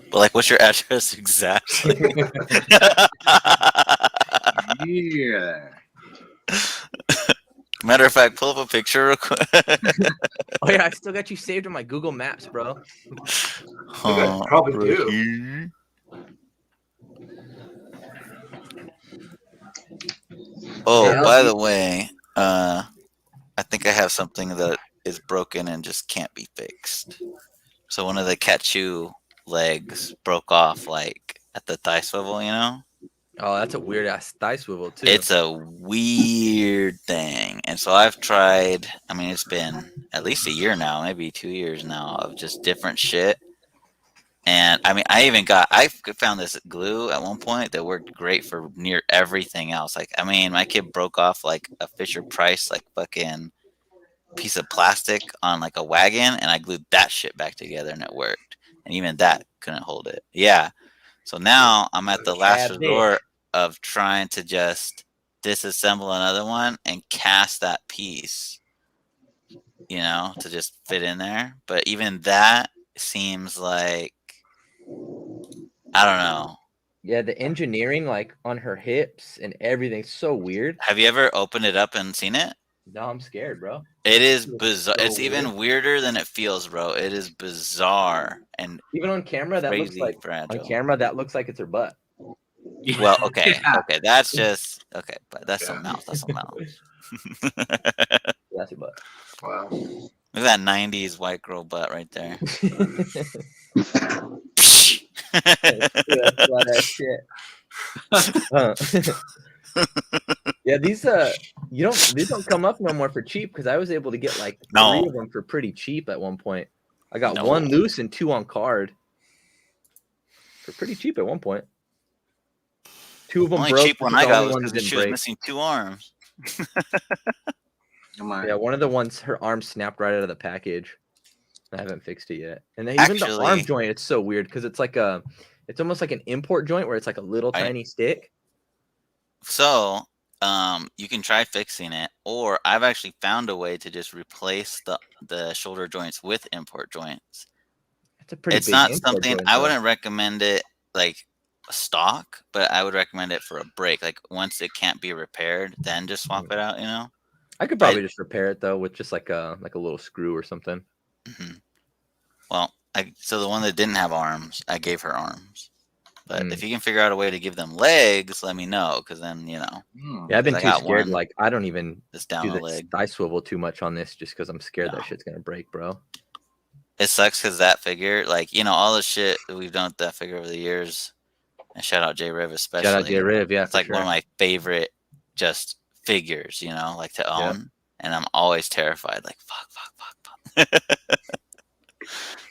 But like, what's your address exactly? Yeah. Matter of fact, pull up a picture real quick. Oh yeah, I still got you saved in my Google Maps, bro. I probably do. Oh, Yeah. by the way, I think I have something that is broken and just can't be fixed. So one of the Kachu legs broke off, like at the thigh swivel, you know? Oh, that's a weird ass thigh swivel too. It's a weird thing. And so I've tried, I mean, it's been at least a year now, maybe 2 years now of just different shit. And I mean, I found this glue at one point that worked great for near everything else. Like, I mean, my kid broke off like a Fisher Price, like fucking piece of plastic on like a wagon, and I glued that shit back together and it worked. And even that couldn't hold it. Yeah. So now I'm at the last resort of trying to just disassemble another one and cast that piece, you know, to just fit in there. But even that seems like, I don't know. Yeah, the engineering like on her hips and everything's so weird. Have you ever opened it up and seen it? No, I'm scared, bro. It is bizarre. So It's even weirder than it feels, bro. It is bizarre and even on camera that looks crazy like fragile. on camera that looks like it's her butt. Well, okay, Yeah. okay, that's just okay, but that's something else. That's something else. That's her butt. Wow. Look at that '90s white girl butt right there. Yeah, these don't come up no more for cheap because I was able to get like 3 of them for pretty cheap at one point. I got 1 loose and 2 on card for pretty cheap at one point. 2 of them Only broke. cheap one I got was because she was missing 2 arms. Yeah, one of the ones her arm snapped right out of the package. I haven't fixed it yet. And then even the arm joint, it's so weird because it's like it's almost like an import joint where it's like a little tiny stick. So, you can try fixing it, or I've actually found a way to just replace the shoulder joints with import joints. It's a pretty It's big not import something joint, I though. wouldn't recommend it like stock, but I would recommend it for a break. Like once it can't be repaired, then just swap it out. You know. I could probably just repair it though with just like a little screw or something. Mm-hmm. Well, so the one that didn't have arms, I gave her arms. But if you can figure out a way to give them legs, let me know, because then Yeah, I've been too scared. One like I don't even down do the the leg. thigh swivel too much on this, just because I'm scared that shit's gonna break, bro. It sucks because that figure, like all the shit that we've done with that figure over the years. And shout out J Riv especially. Shout out J Riv, yeah. It's like one of my favorite just figures, like to own. Yep. And I'm always terrified, like fuck.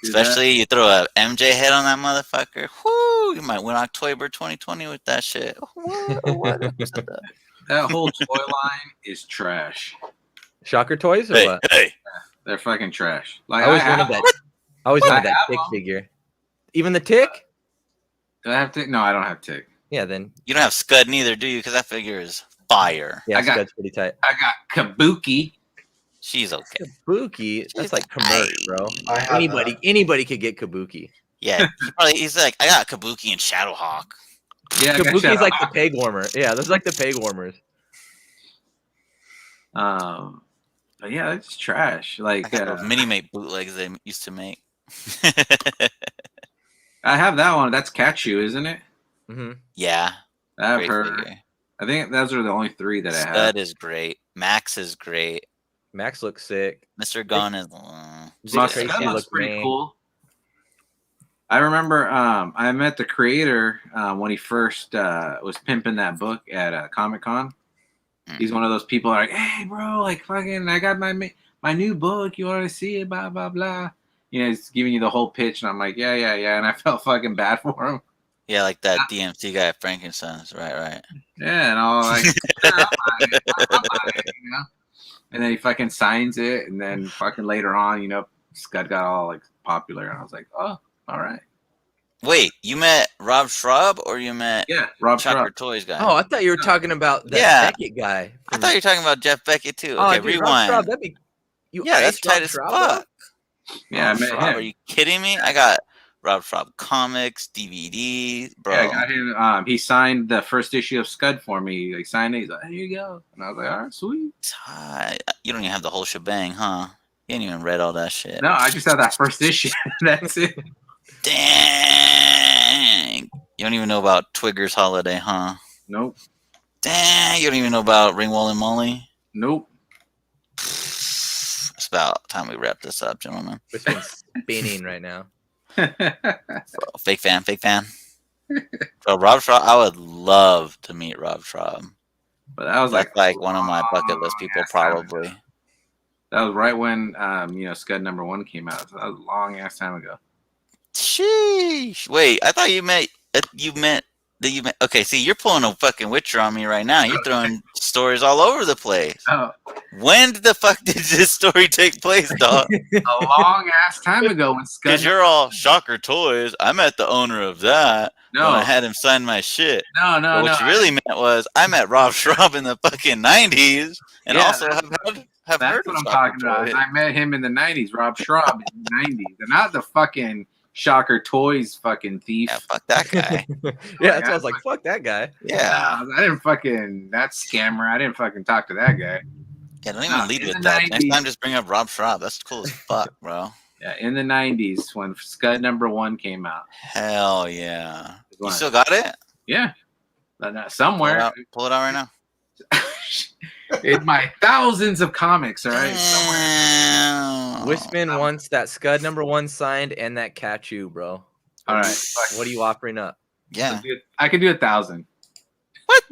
Especially you throw a MJ head on that motherfucker. Whoo! You might win October 2020 with that shit. What? That whole toy line is trash. Shocker toys or what? Hey. They're fucking trash. Like I always wanted that Tick figure. Even the Tick? Do I have Tick? No, I don't have Tick. Yeah, then you don't have Scud neither, do you? Because that figure is fire. Yeah, Scud's pretty tight. I got Kabuki. She's okay. Kabuki, that's like commercial, bro. Anybody could get Kabuki. Yeah, he's like, I got Kabuki and Shadowhawk. Yeah, Kabuki's like the peg warmer. Yeah, those are like the peg warmers. But yeah, it's trash. Like I got those Mini-Mate bootlegs they used to make. I have that one. That's Kachu, isn't it? Mm-hmm. Yeah, I've heard. Figure. I think those are the only three that I have. Scud is great. Max is great. Max looks sick. Mr. Gunn is. Scud looks pretty cool. I remember I met the creator when he first was pimping that book at Comic-Con. He's one of those people that are like, hey, bro, like fucking, I got my new book. You want to see it? Blah, blah, blah. He's giving you the whole pitch. And I'm like, yeah. And I felt fucking bad for him. Yeah, like that DMC guy at Frankenstein's. Right. Yeah, and I was like, I'll buy it, And then he fucking signs it. And then fucking later on, Scud got all like popular. And I was like, oh, all right. Wait, you met Rob Schraub or you met Rob Shocker Schraub. Toys guy? Oh, I thought you were talking about that Beckett guy. I thought you were talking about Jeff Beckett too. Okay, dude, rewind. Rob Schraub, that'd be that's tight as fuck. Yeah, I met him. Are you kidding me? I got Rob Schraub comics, DVD, bro. Yeah, I got him. He signed the first issue of Scud for me. Like signed it. He's like, here you go. And I was like, all right, sweet. You don't even have the whole shebang, huh? You ain't even read all that shit. No, I just have that first issue. That's it. Dang. You don't even know about Twigger's Holiday, huh? Nope. Dang. You don't even know about Ringwall and Molly? Nope. It's about time we wrap this up, gentlemen. It's been spinning right now. Fake fan. So Rob Schraub, I would love to meet Rob Schraub. But that was like one of my bucket list people, probably. That was right when Scud #1 came out. So that was a long ass time ago. Sheesh. Wait, I thought you meant. Okay, see, you're pulling a fucking Witcher on me right now. You're throwing stories all over the place. Oh. When the fuck did this story take place, dog? A long ass time ago when Scud. Because you're all Shocker Toys. I met the owner of that. No. When I had him sign my shit. No. What you really meant was I met Rob Schraub in the fucking 90s and also have that's heard what I'm talking about. I met him in the 90s. Rob Schraub in the 90s. And not the fucking Shocker Toys fucking thief. Yeah, fuck that guy. Yeah, that's why I was like, fuck that guy. Yeah. I didn't fucking, that scammer. I didn't fucking talk to that guy. Yeah, don't even lead with that. 90s. Next time, just bring up Rob Schraub. That's cool as fuck, bro. Yeah, in the 90s when Scud #1 came out. Hell yeah. You still got it? Yeah. Somewhere. Pull it out right now. In my thousands of comics, all right? Wispin wants that Scud #1 signed and that Kachu, bro. All right. What are you offering up? Yeah. I could do 1,000. What?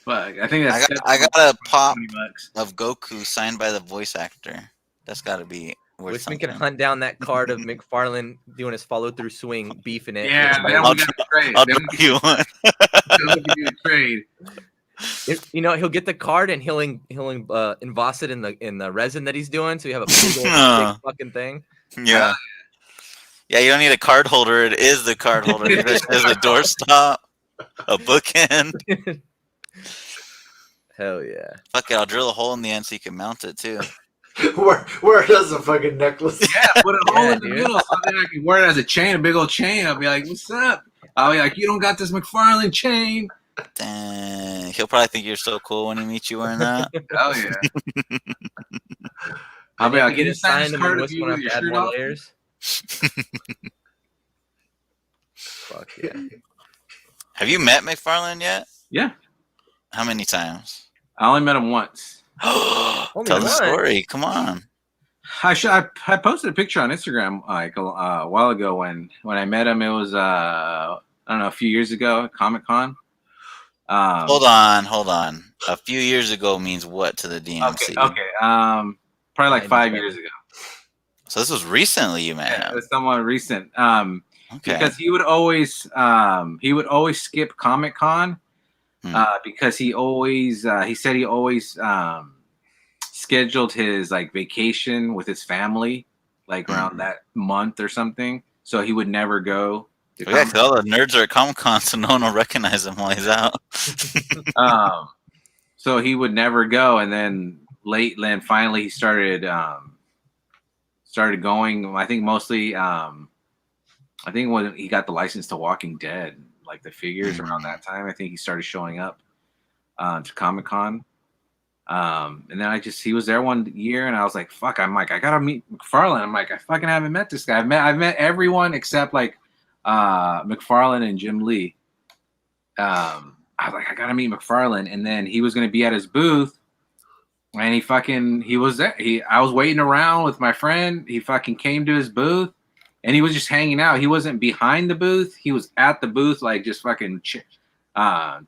Fuck, I think that's. I got a pop of Goku signed by the voice actor. That's got to be worth Wispin something. can hunt down that card of McFarlane doing his follow-through swing, beefing it. Yeah, I'll give you one. They'll give you a trade. He'll get the card and he'll emboss it in the resin that he's doing, so you have a big fucking thing. Yeah. Yeah, you don't need a card holder. It is the card holder. There's a doorstop, a bookend. Hell yeah. Fuck it, I'll drill a hole in the end so you can mount it too. Where it as a fucking necklace. Yeah, put a hole Yeah, in the dude. middle so then I can wear it as a chain, a big old chain. I'll be like, what's up? I'll be like, you don't got this McFarlane chain. Dang. He'll probably think you're so cool when he meets you wearing that. Hell yeah. I'll And be if like, you can you get it sign signed this and then card of Wisp you won't with have your to add shirt more off? layers. Fuck yeah. Have you met McFarlane yet? Yeah. How many times? I only met him once. Tell Only the once? story. Come on. I posted a picture on Instagram like a while ago when I met him. It was I don't know, a few years ago at Comic-Con. Hold on. A few years ago means what to the DMC? Okay. Probably like 5 years ago. So this was recently you met Yeah, it him. was somewhat recent. Okay. Because he would always skip Comic-Con because he said he always scheduled his like vacation with his family like around that month or something, so he would never go to Yeah, because all the nerds are at Comic-Con, so no one will recognize him while he's out. So he would never go, and then finally he started going. I think mostly I think when he got the license to Walking Dead, like the figures around that time, I think he started showing up to Comic-Con. And then he was there one year, and I was like, fuck, I'm like, I gotta meet McFarlane. I'm like, I fucking haven't met this guy. I've met everyone except like McFarlane and Jim Lee. I was like, I gotta meet McFarlane, and then he was gonna be at his booth, and he was there. I was waiting around with my friend. He fucking came to his booth, and he was just hanging out. He wasn't behind the booth. He was at the booth, like just fucking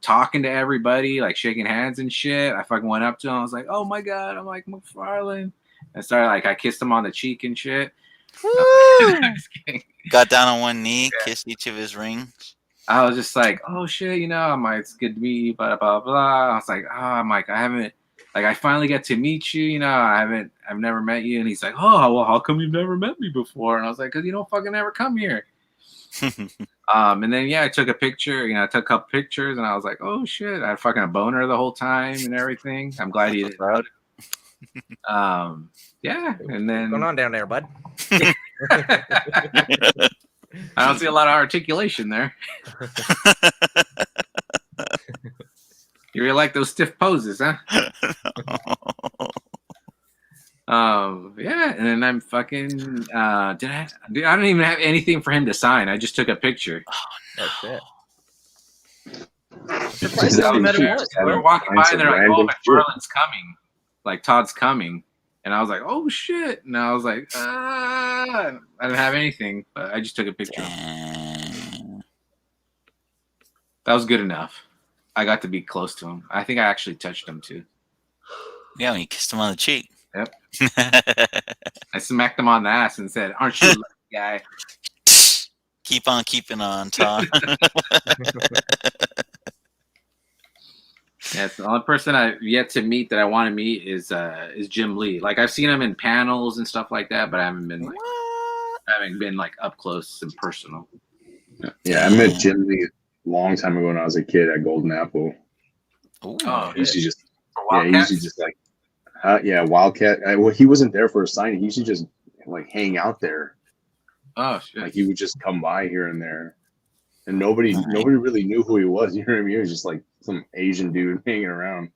talking to everybody, like shaking hands and shit. I fucking went up to him. I was like, oh my God. I'm like, McFarlane. And started like, I kissed him on the cheek and shit. I'm just kidding. Got down on one knee, kissed each of his rings. I was just like, oh shit, I'm like, it's good to meet you, blah, blah, blah. I was like, I'm like, I finally get to meet you, I've never met you. And he's like, oh, well, how come you've never met me before? And I was like, because you don't fucking ever come here. And then I took a picture, I took a couple pictures, and I was like, oh shit, I had fucking a boner the whole time and everything. I'm glad he didn't know. And then What's going on down there, bud? I don't see a lot of articulation there. You really like those stiff poses, huh? And then I'm fucking I don't even have anything for him to sign. I just took a picture. That's it. We were walking by and they're like, oh, McFarlane's coming. Like Todd's coming. And I was like, oh shit. And I was like, I didn't have anything, but I just took a picture. That was good enough. I got to be close to him. I think I actually touched him too. Yeah, when you kissed him on the cheek. Yep. I smacked him on the ass and said, aren't you a lucky guy? Keep on keeping on, Todd. Yes, the only person I've yet to meet that I want to meet is Jim Lee. Like I've seen him in panels and stuff like that, but I haven't been like up close and personal. Yeah, I met Jim Lee a long time ago when I was a kid at Golden Apple. Oh, he used to just like Wildcat. Well, he wasn't there for a signing. He used to just like hang out there. Oh shit! Like he would just come by here and there, and nobody really knew who he was. You know what I mean? He was just like some Asian dude hanging around.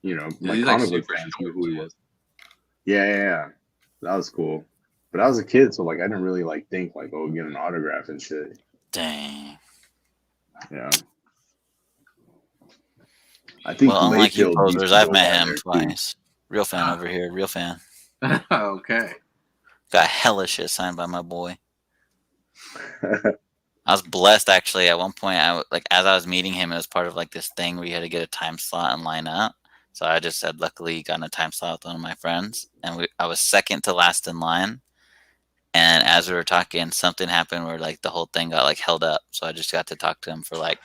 My comic book fans knew who he was. Yeah, that was cool. But I was a kid, so like I didn't really like think like, oh, get an autograph and shit. Dang. Yeah. I think unlike you Mayfield posers, I've met him twice. Real fan over here. Real fan. Okay. Got hella shit signed by my boy. I was blessed actually. At one point, as I was meeting him, it was part of like this thing where you had to get a time slot and line up. So I just had luckily gotten a time slot with one of my friends, and I was second to last in line. And as we were talking, something happened where like the whole thing got like held up. So I just got to talk to him for like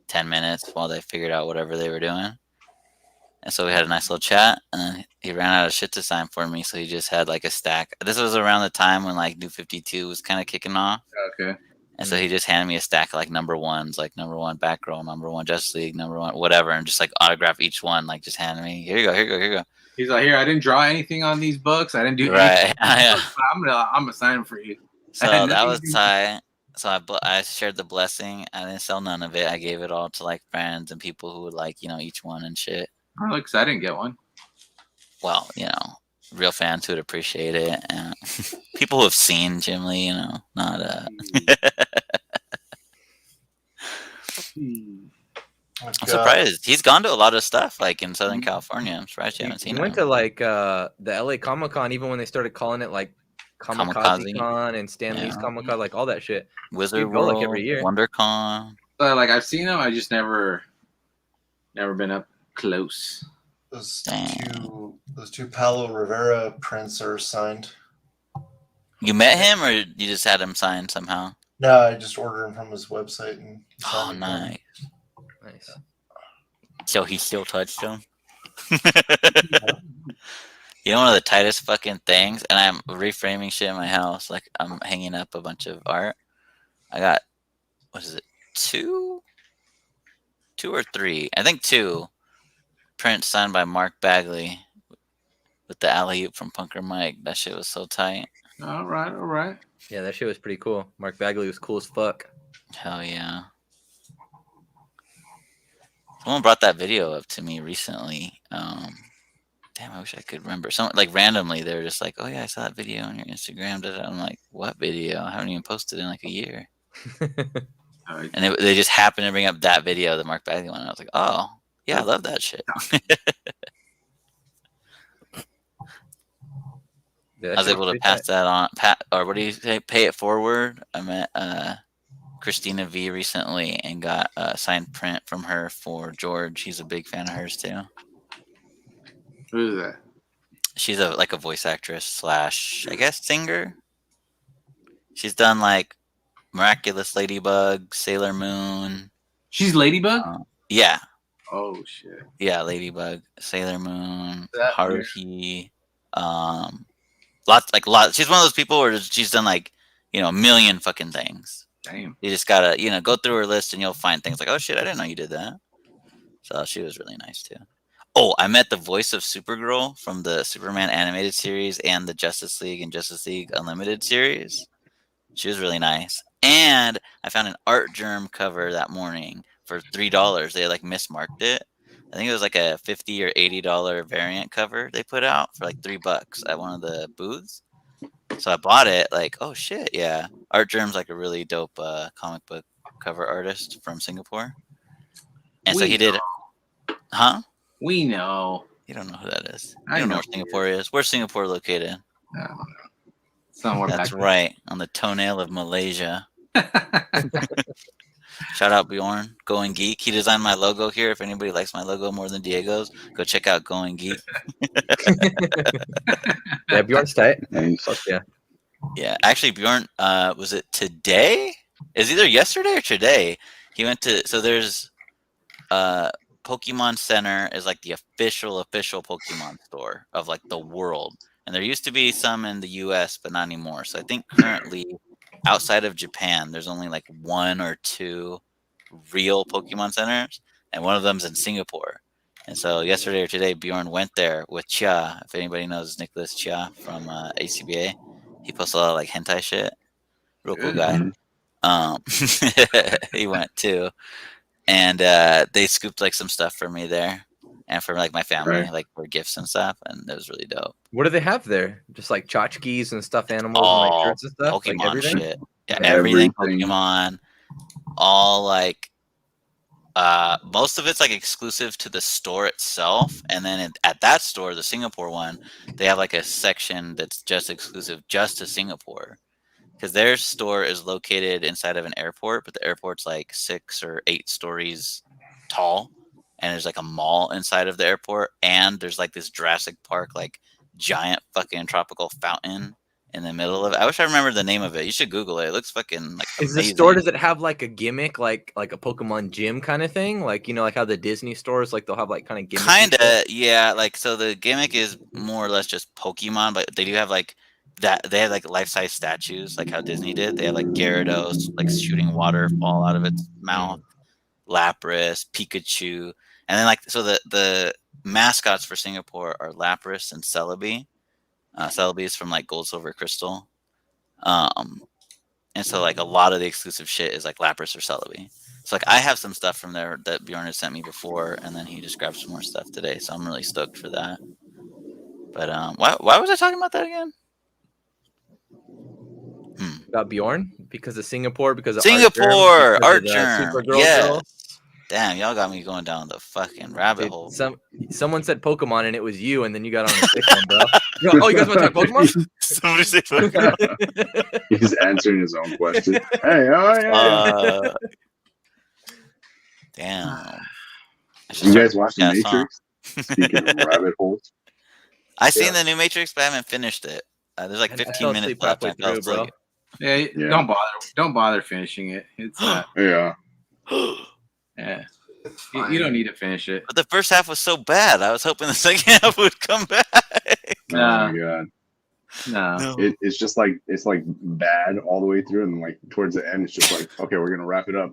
10 minutes while they figured out whatever they were doing. And so we had a nice little chat, and then he ran out of shit to sign for me. So he just had like a stack. This was around the time when like New 52 was kind of kicking off. Okay. And so he just handed me a stack of like number ones, like number one Batgirl, number one Justice League, number one whatever, and just like autograph each one, like just handed me, here you go. He's like, here, I didn't draw anything on these books. I didn't do Right. anything. I'm gonna sign them for you. So that was tight. So I shared the blessing. I didn't sell none of it. I gave it all to like friends and people who would like, each one and shit. Oh, because I didn't get one. Well, real fans who would appreciate it, and people who have seen Jim Lee, not I'm surprised he's gone to a lot of stuff like in Southern California. I'm surprised you haven't seen him. He went to like the LA Comic-Con, even when they started calling it like Kamikaze-Con and Stan Lee's Comic-Con, like all that shit. Wizard World, like every year. WonderCon. Like I've seen him, I just never been up close. Those two Paulo Rivera prints are signed. You met him, or you just had him signed somehow? No, I just ordered him from his website. And nice. So he still touched him. One of the tightest fucking things, and I'm reframing shit in my house. Like I'm hanging up a bunch of art. I got, what is it, two or three? I think two prints signed by Mark Bagley with the alley-oop from Punker Mike. That shit was so tight. All right. Yeah, that shit was pretty cool. Mark Bagley was cool as fuck. Hell yeah. Someone brought that video up to me recently. Damn, I wish I could remember. Someone like randomly, they were just like, "Oh yeah, I saw that video on your Instagram." I'm like, "What video? I haven't even posted in like a year." And they just happened to bring up that video, the Mark Bagley one. And I was like, "Oh yeah, I love that shit." I was able to pass that on. Or what do you say? Pay it forward. I met Christina V recently and got a signed print from her for George. He's a big fan of hers too. Who is that? She's a voice actress / I guess singer. She's done like Miraculous Ladybug, Sailor Moon. She's Ladybug? Yeah. Oh shit. Yeah, Ladybug, Sailor Moon, Haruhi. Lots. She's one of those people where she's done like, a million fucking things. Damn. You just gotta, go through her list and you'll find things like, oh shit, I didn't know you did that. So she was really nice too. Oh, I met the voice of Supergirl from the Superman animated series and the Justice League and Justice League Unlimited series. She was really nice. And I found an Art Germ cover that morning for $3. They like mismarked it. I think it was like a $50 or $80 variant cover they put out for like $3 at one of the booths. So I bought it. Like, oh shit, yeah. Art Germ's like a really dope comic book cover artist from Singapore. And so he did. Huh? We know. You don't know who that is. You don't know where Singapore is. Where's Singapore located? I don't know. Somewhere That's right, on the toenail of Malaysia. Shout out Bjorn, Going Geek. He designed my logo here. If anybody likes my logo more than Diego's, go check out Going Geek. Yeah, Bjorn's tight. Nice. Yeah. Yeah, actually, Bjorn, was it today? It's either yesterday or today. He went to, so there's Pokemon Center is like the official Pokemon store of like the world. And there used to be some in the US, but not anymore. So I think currently outside of Japan, there's only like 1 or 2 real Pokemon centers. And one of them's in Singapore. And so yesterday or today, Bjorn went there with Chia. If anybody knows Nicholas Chia from ACBA, he posts a lot of like hentai shit. Real cool guy. He went too. And they scooped like some stuff for me there. And for like my family, like for gifts and stuff, and it was really dope. What do they have there? Just like tchotchkes and stuffed animals and like shirts and stuff? Pokemon like shit. Yeah, everything Pokemon. All like most of it's like exclusive to the store itself, and then at that store, the Singapore one, they have like a section that's just exclusive just to Singapore. Because their store is located inside of an airport, but the airport's like 6 or 8 stories tall. And there's like a mall inside of the airport, and there's like this Jurassic Park, like giant fucking tropical fountain in the middle of it. I wish I remembered the name of it. You should Google it. It looks fucking like Is amazing. the store, does it have like a gimmick, like a Pokemon gym kind of thing? Like, like how the Disney stores, like they'll have like kind of gimmick. Kinda, yeah. Like, so the gimmick is more or less just Pokemon, but they do have like that. They have like life-size statues, like how Disney did. They have like Gyarados, like shooting water fall out of its mouth, Lapras, Pikachu. And then like, so the mascots for Singapore are Lapras and Celebi. Celebi is from like Gold, Silver, Crystal. And so like a lot of the exclusive shit is like Lapras or Celebi. So like I have some stuff from there that Bjorn had sent me before, and then he just grabbed some more stuff today. So I'm really stoked for that. But why was I talking about that again? About Bjorn because of Singapore, because of Singapore Art Art Germ, Germ. Supergirl Yes. girl. Damn, y'all got me going down the fucking rabbit Dude, hole. someone said Pokemon and it was you, and then you got on the sick one, bro. You're like, oh, you guys want to talk Pokemon? Somebody say Pokemon. He's answering his own question. Hey, oh yeah. Damn. You guys watch The podcast, Matrix? Speaking of rabbit holes. I seen the new Matrix, but I haven't finished it. There's like 15 minutes left. I fell bro. asleep. Yeah, don't bother finishing it. It's Yeah. yeah. You don't need to finish it. But the first half was so bad. I was hoping the second half would come back. Oh my god. No. It's just like bad all the way through, and like towards the end, it's just like, okay, we're gonna wrap it up.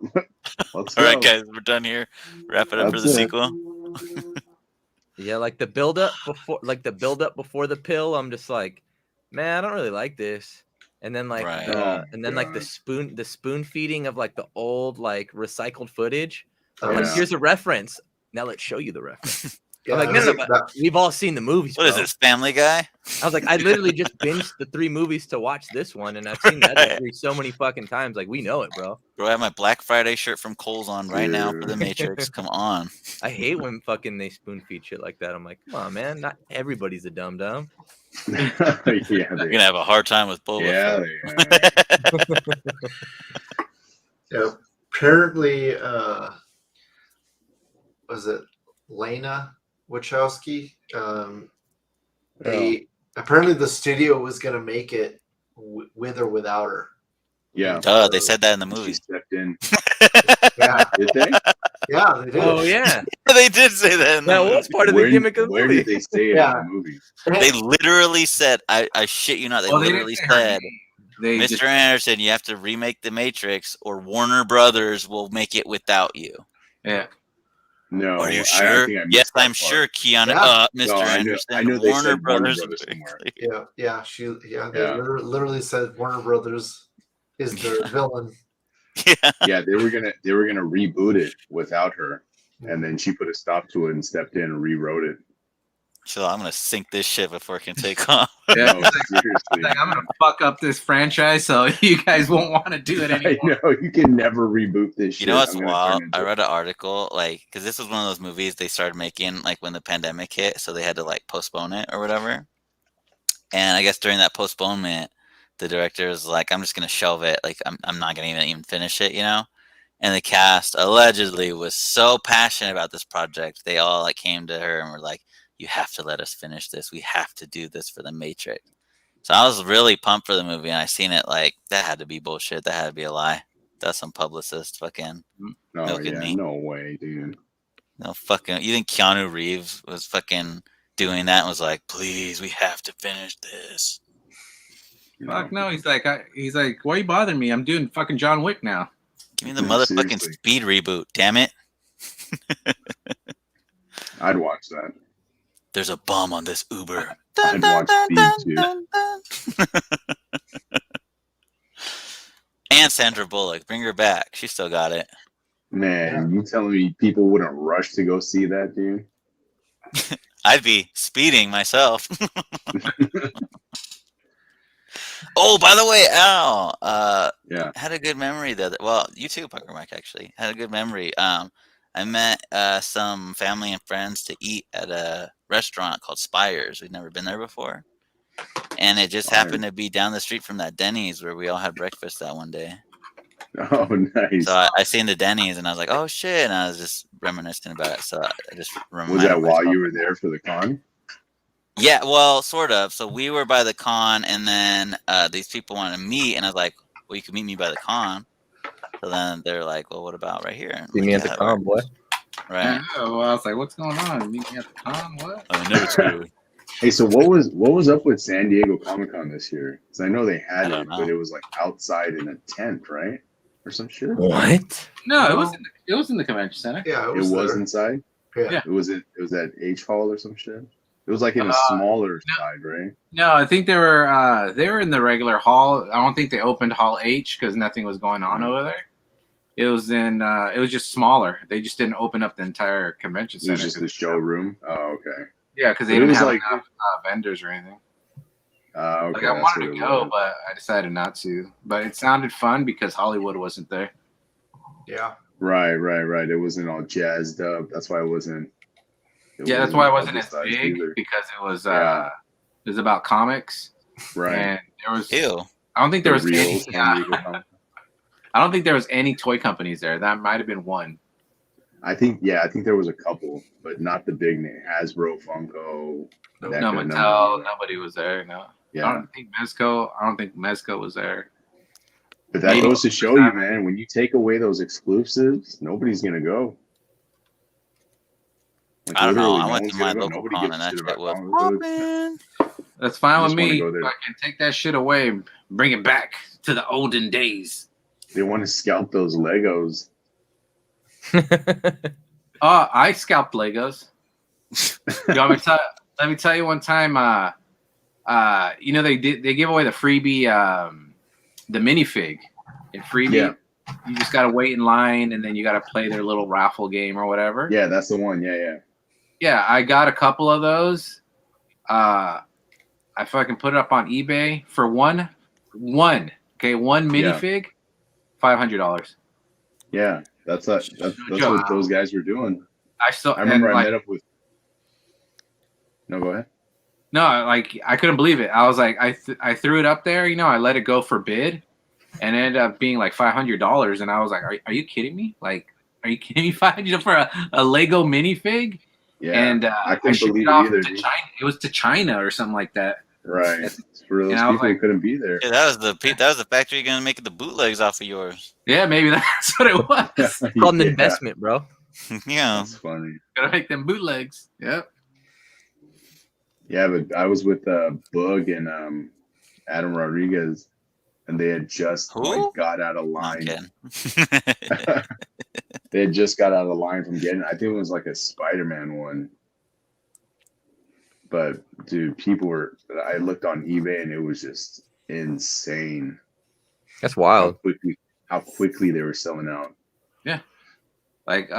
Let's go. All right, guys, we're done here. Wrap it up for the sequel. Yeah, like the build up before the pill. I'm just like, man, I don't really like this. And then like, like the spoon feeding of like the old like recycled footage. Like, here's a reference. Now let's show you the reference. I'm like, no, but we've all seen the movies. What is this, Family Guy? I was like, I literally just binged the 3 movies to watch this one, and I've seen the other 3 so many fucking times. Like, we know it, bro. Bro, I have my Black Friday shirt from Kohl's on right now for the Matrix. Come on. I hate when fucking they spoon feed shit like that. I'm like, come on, man. Not everybody's a dum dum. Yeah, You're gonna have a hard time with Boba. Yeah, apparently, was it Lena Wachowski? Apparently the studio was gonna make it with or without her. Yeah. They said that in the movie. She stepped in. Yeah. Did they? Yeah, they did. Oh yeah, they did say that. In the movie. was part of the gimmick of the Where movie. did they say it in the movie? They literally said, I shit you not, they literally said, Mr. Anderson, you have to remake The Matrix or Warner Brothers will make it without you. Yeah. No. Are you sure? Yes, I'm sure, Keanu. Mr. Anderson, I know they Warner said Brothers. somewhere. They literally said Warner Brothers is their villain. Yeah, they were gonna reboot it without her, and then she put a stop to it and stepped in and rewrote it. So I'm gonna sink this shit before it can take off. Yeah, No, seriously. like, I'm gonna fuck up this franchise so you guys won't want to do it anymore. I know, you can never reboot this shit. You know what's wild? I read an article, like, because this was one of those movies they started making, like, when the pandemic hit, so they had to, like, postpone it or whatever. And I guess during that postponement, the director was like, I'm just going to shelve it. Like, I'm not going to even finish it, you know? And the cast allegedly was so passionate about this project. They all, like, came to her and were like, you have to let us finish this. We have to do this for the Matrix. So I was really pumped for the movie, and I seen it like, that had to be bullshit. That had to be a lie. That's some publicist fucking milking me. No way, dude. No fucking. You think Keanu Reeves was fucking doing that and was like, please, we have to finish this? Fuck no. He's like, why are you bothering me? I'm doing fucking John Wick now. Give me the motherfucking Speed reboot, damn it. I'd watch that. There's a bomb on this Uber. I'd watch Speed too. And Sandra Bullock, bring her back. She still got it. Man, you telling me people wouldn't rush to go see that, dude? I'd be speeding myself. Oh, by the way, Al, had a good memory the other. Well, you too, Pucker Mike, actually had a good memory. I met some family and friends to eat at a restaurant called Spires. We'd never been there before, and it just happened to be down the street from that Denny's where we all had breakfast that one day. Oh, nice. So I seen the Denny's and I was like, oh shit, and I was just reminiscing about it. So I just reminded Was that while myself. you were there for the con? Yeah, well, sort of. So we were by the con, and then these people wanted to meet, and I was like, well, you can meet me by the con. So then they're like, well, what about right here? See me at the con, boy. Right. Oh, well, I was like, what's going on? Meet me at the con? What? I know it's good. Hey, so what was up with San Diego Comic-Con this year? Because I know they had it, but it was like outside in a tent, right? Or some shit. What? No, it was in the convention center. Yeah, It was inside. Yeah. It was at H Hall or some shit. It was like in a smaller side, right? No, I think they were in the regular hall. I don't think they opened Hall H because nothing was going on over there. It was just smaller. They just didn't open up the entire convention center. It was just the showroom. Oh, okay. Yeah, because they didn't have enough vendors or anything. Okay. Like, I wanted to go, but I decided not to. But it sounded fun because Hollywood wasn't there. Yeah. Right. It wasn't all jazzed up. That's why it wasn't. That's why it wasn't as big because it was about comics. Right. And there was. Ew. I don't think there was any. I don't think there was any toy companies there. That might have been one. I think there was a couple, but not the big name. Hasbro, Funko. No, Mattel. Nobody was there. No. Yeah. I don't think Mezco was there. But that goes to show you, man, when you take away those exclusives, nobody's gonna go. Like, I don't know. I no went to my local con and that shit was popping. That's fine with me. I can take that shit away and bring it back to the olden days. They want to scalp those Legos. I scalped Legos. Let me tell you one time. They give away the freebie, the minifig in freebie. Yeah. You just gotta wait in line, and then you gotta play their little raffle game or whatever. Yeah, that's the one. Yeah. Yeah, I got a couple of those. I fucking put it up on eBay for one minifig, $500. Yeah, that's what those guys were doing. I remember I met up with. No, go ahead. No, like I couldn't believe it. I was like, I threw it up there, I let it go for bid, and it ended up being like $500. And I was like, are you kidding me? Like, are you kidding me? $500 for a Lego minifig? Yeah, and I couldn't believe it either. To China. It was to China or something like that. Right. For those people who couldn't be there. Yeah, that was the factory gonna make the bootlegs off of yours. Yeah, maybe that's what it was. It's called an investment, bro. Yeah, that's funny. Gotta make them bootlegs. Yep. Yeah, but I was with Bug and Adam Rodriguez, and they had just got out of line. They had just got out of line from getting. I think it was like a Spider-Man one. But dude, I looked on eBay and it was just insane. That's wild. How quickly they were selling out. Yeah. Like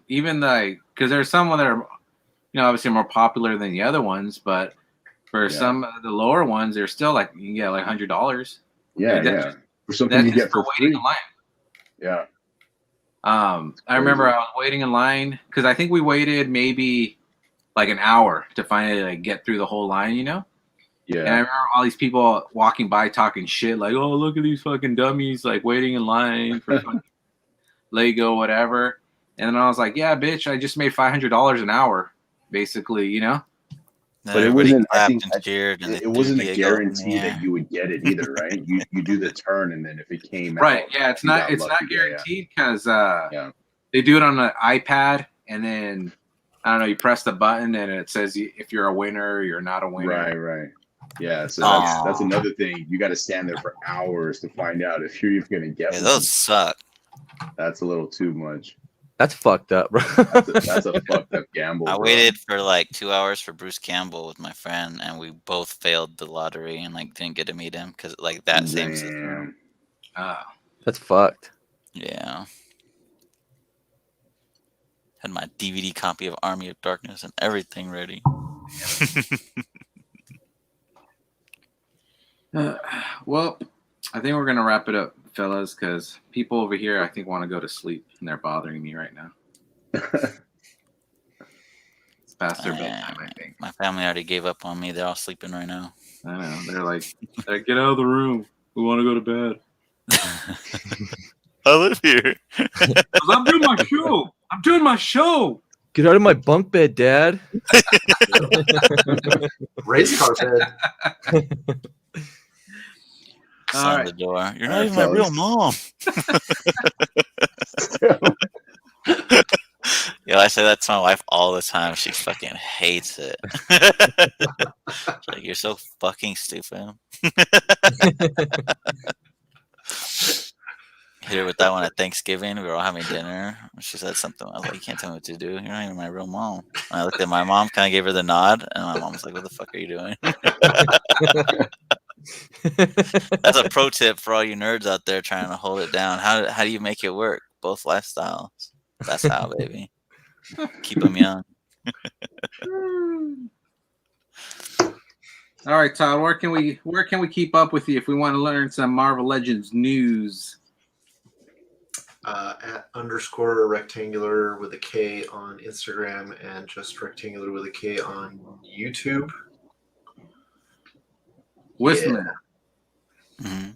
even because there's some that are obviously more popular than the other ones, but for some of the lower ones, they're still like you can get like $100. Yeah. For something you get for free. Waiting in line. Yeah. I remember I was waiting in line because I think we waited maybe like an hour to finally get through the whole line, Yeah. And I remember all these people walking by talking shit like, "Oh, look at these fucking dummies like waiting in line for Lego, whatever." And then I was like, "Yeah, bitch, I just made $500 an hour, basically, But it wasn't. It wasn't a guarantee that you would get it either, right? You do the turn, and then if it came right, out, yeah, it's not guaranteed because they do it on an iPad, and then I don't know, you press the button, and it says if you're a winner, or you're not a winner. Right. Yeah, so that's another thing. You got to stand there for hours to find out if you're even gonna get one. Those suck. That's a little too much. That's fucked up, bro. That's a fucked up gamble. I waited for like 2 hours for Bruce Campbell with my friend, and we both failed the lottery and didn't get to meet him because that same system. That's fucked. Yeah. Had my DVD copy of Army of Darkness and everything ready. Well, I think we're gonna wrap it up, fellas, because people over here I think want to go to sleep and they're bothering me right now. It's past their bedtime, I think. My family already gave up on me. They're all sleeping right now. I know. They're like, "Get out of the room. We want to go to bed." I live here. I'm doing my show. Get out of my bunk bed, Dad. Race car bed. Slam the door. You're not even my real mom. Yo, I say that to my wife all the time. She fucking hates it. She's like, "You're so fucking stupid." Hit her with that one at Thanksgiving. We were all having dinner. She said something. I was like, "You can't tell me what to do. You're not even my real mom." And I looked at my mom, kind of gave her the nod, and my mom was like, "What the fuck are you doing?" That's a pro tip for all you nerds out there trying to hold it down. How do you make it work? Both lifestyles. That's how, baby. Keep them young. All right, Todd. Where can we keep up with you if we want to learn some Marvel Legends news? At _rectangular with a K on Instagram and just rectangular with a K on YouTube. Wisman. Yeah. Mm-hmm.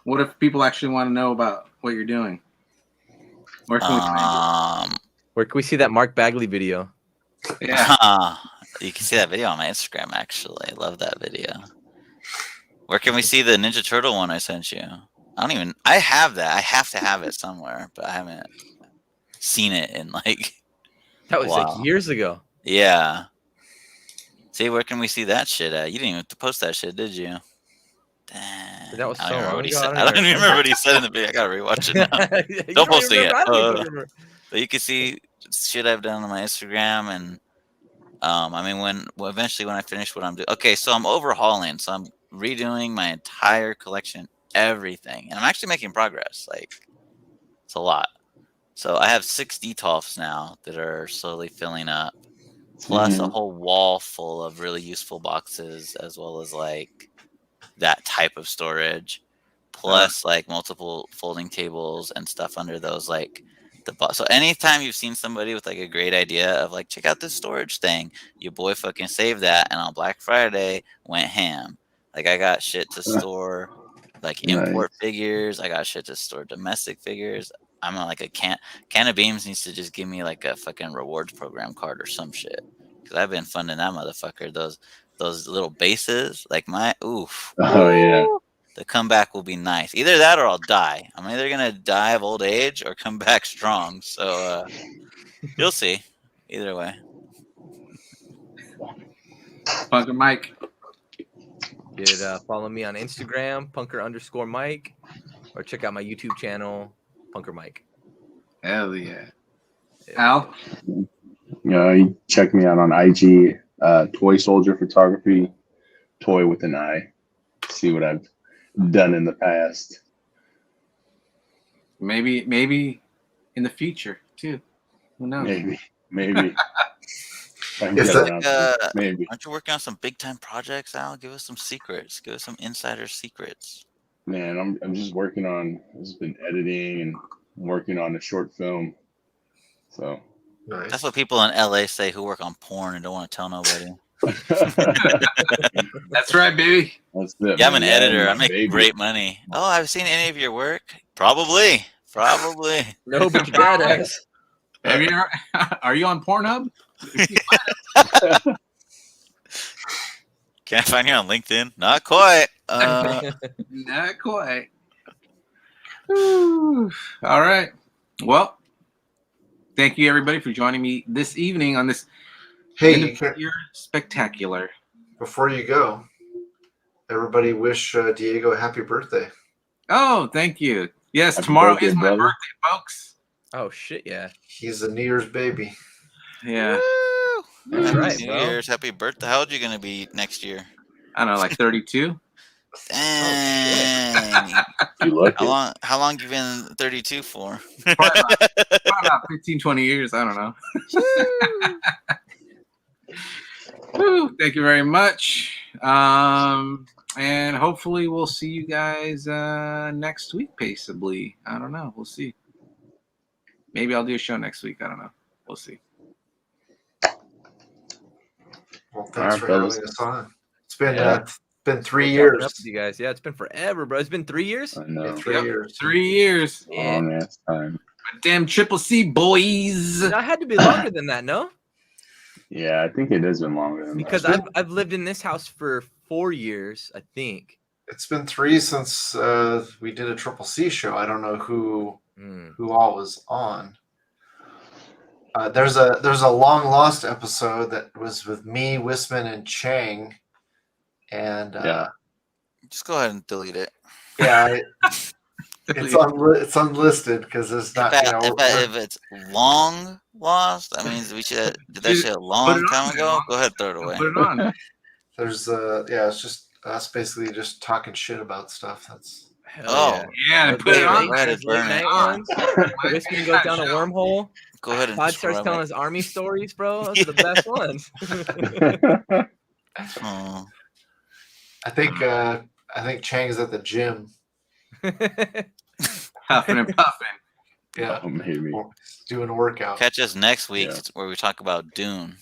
What if people actually want to know about what you're doing? Where can we find Where can we see that Mark Bagley video? you? Yeah. You can see that video on my Instagram, actually. I love that video. Where can we see the Ninja Turtle one I sent you? I have that. I have to have it somewhere, but I haven't seen it in like That was like years ago. Yeah. See, where can we see that shit at? You didn't even post that shit, did you? Damn. That was I so don't remember long what he ago. said. I don't even remember what he said in the video. I gotta rewatch it now. Don't post it yet. But you can see shit I've done on my Instagram, and eventually when I finish what I'm doing. Okay, so I'm overhauling. So I'm redoing my entire collection, everything, and I'm actually making progress. Like, it's a lot. So I have 6 detolfs now that are slowly filling up, plus a whole wall full of really useful boxes, as well as like that type of storage, plus like multiple folding tables and stuff under those, like so anytime you've seen somebody with like a great idea of like, check out this storage thing, your boy fucking saved that, and on Black Friday went ham. Like, I got shit to store, like import figures. I got shit to store domestic figures. I'm like a can of beams needs to just give me like a fucking rewards program card or some shit, because I've been funding that motherfucker. Those little bases, like oof. Oh yeah. The comeback will be nice. Either that or I'll die. I'm either gonna die of old age or come back strong. So you'll see. Either way. Punker Mike. You could follow me on Instagram, punker_Mike, or check out my YouTube channel, Punker Mike. Hell yeah. Al? You check me out on IG, Toy Soldier Photography, toy with an I. See what I've done in the past. Maybe in the future too. Who knows? Maybe. Maybe. Aren't you working on some big time projects, Al? Give us some secrets. Give us some insider secrets. Man, I'm just working on. I've just been editing and working on a short film. So Nice. That's what people in LA say who work on porn and don't want to tell nobody. That's right, baby. That's it, yeah, I'm an editor. I my make great money. Oh, I've seen any of your work? Probably. No, but you got it. Have you ever, are you on Pornhub? Can I find you on LinkedIn? Not quite. Not quite. Whew. All right. Well, thank you everybody for joining me this evening on this year spectacular. Before you go, everybody wish Diego a happy birthday. Oh, thank you. Yes, Happy tomorrow birthday, is my brother. birthday, folks. Oh shit, yeah. He's a New Year's baby. Yeah. Woo! That's Happy right, New bro. Year's. Happy birthday. How old are you going to be next year? I don't know, like 32. Dang. You lucky. How long you been 32 for? Probably about 15, 20 years. I don't know. Woo, thank you very much. And hopefully we'll see you guys next week, peaceably. I don't know. We'll see. Maybe I'll do a show next week. I don't know. We'll see. Well, thanks Alright, for fellas. having us on. It's been 3 years. Up with you guys. Yeah, it's been forever, bro. It's been 3 years. I know. 3 years. 3 years. Long ass time. Damn Triple C boys. That had to be longer than that, no? Yeah, I think it has been longer than Because that. I've lived in this house for 4 years, I think. It's been 3 since we did a Triple C show. I don't know who all was on. There's a long lost episode that was with me, Wisman, and Chang, and Just go ahead and delete it. yeah, It's unlisted because it's not. If it's long lost, that means we should did that shit a long time ago. Go ahead, throw it away. Put it on. There's it's just us basically just talking shit about stuff. That's yeah, put it on. Go ahead and burn it. Whiskey goes down a wormhole. Go ahead and Todd starts telling us army stories, bro. Those are the best ones. Oh. I think Chang's at the gym. Huffing and puffing. Yeah, maybe doing a workout. Catch us next week where we talk about Dune.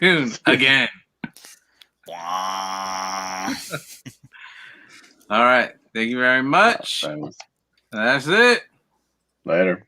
Dune again. All right. Thank you very much. That's it. Later.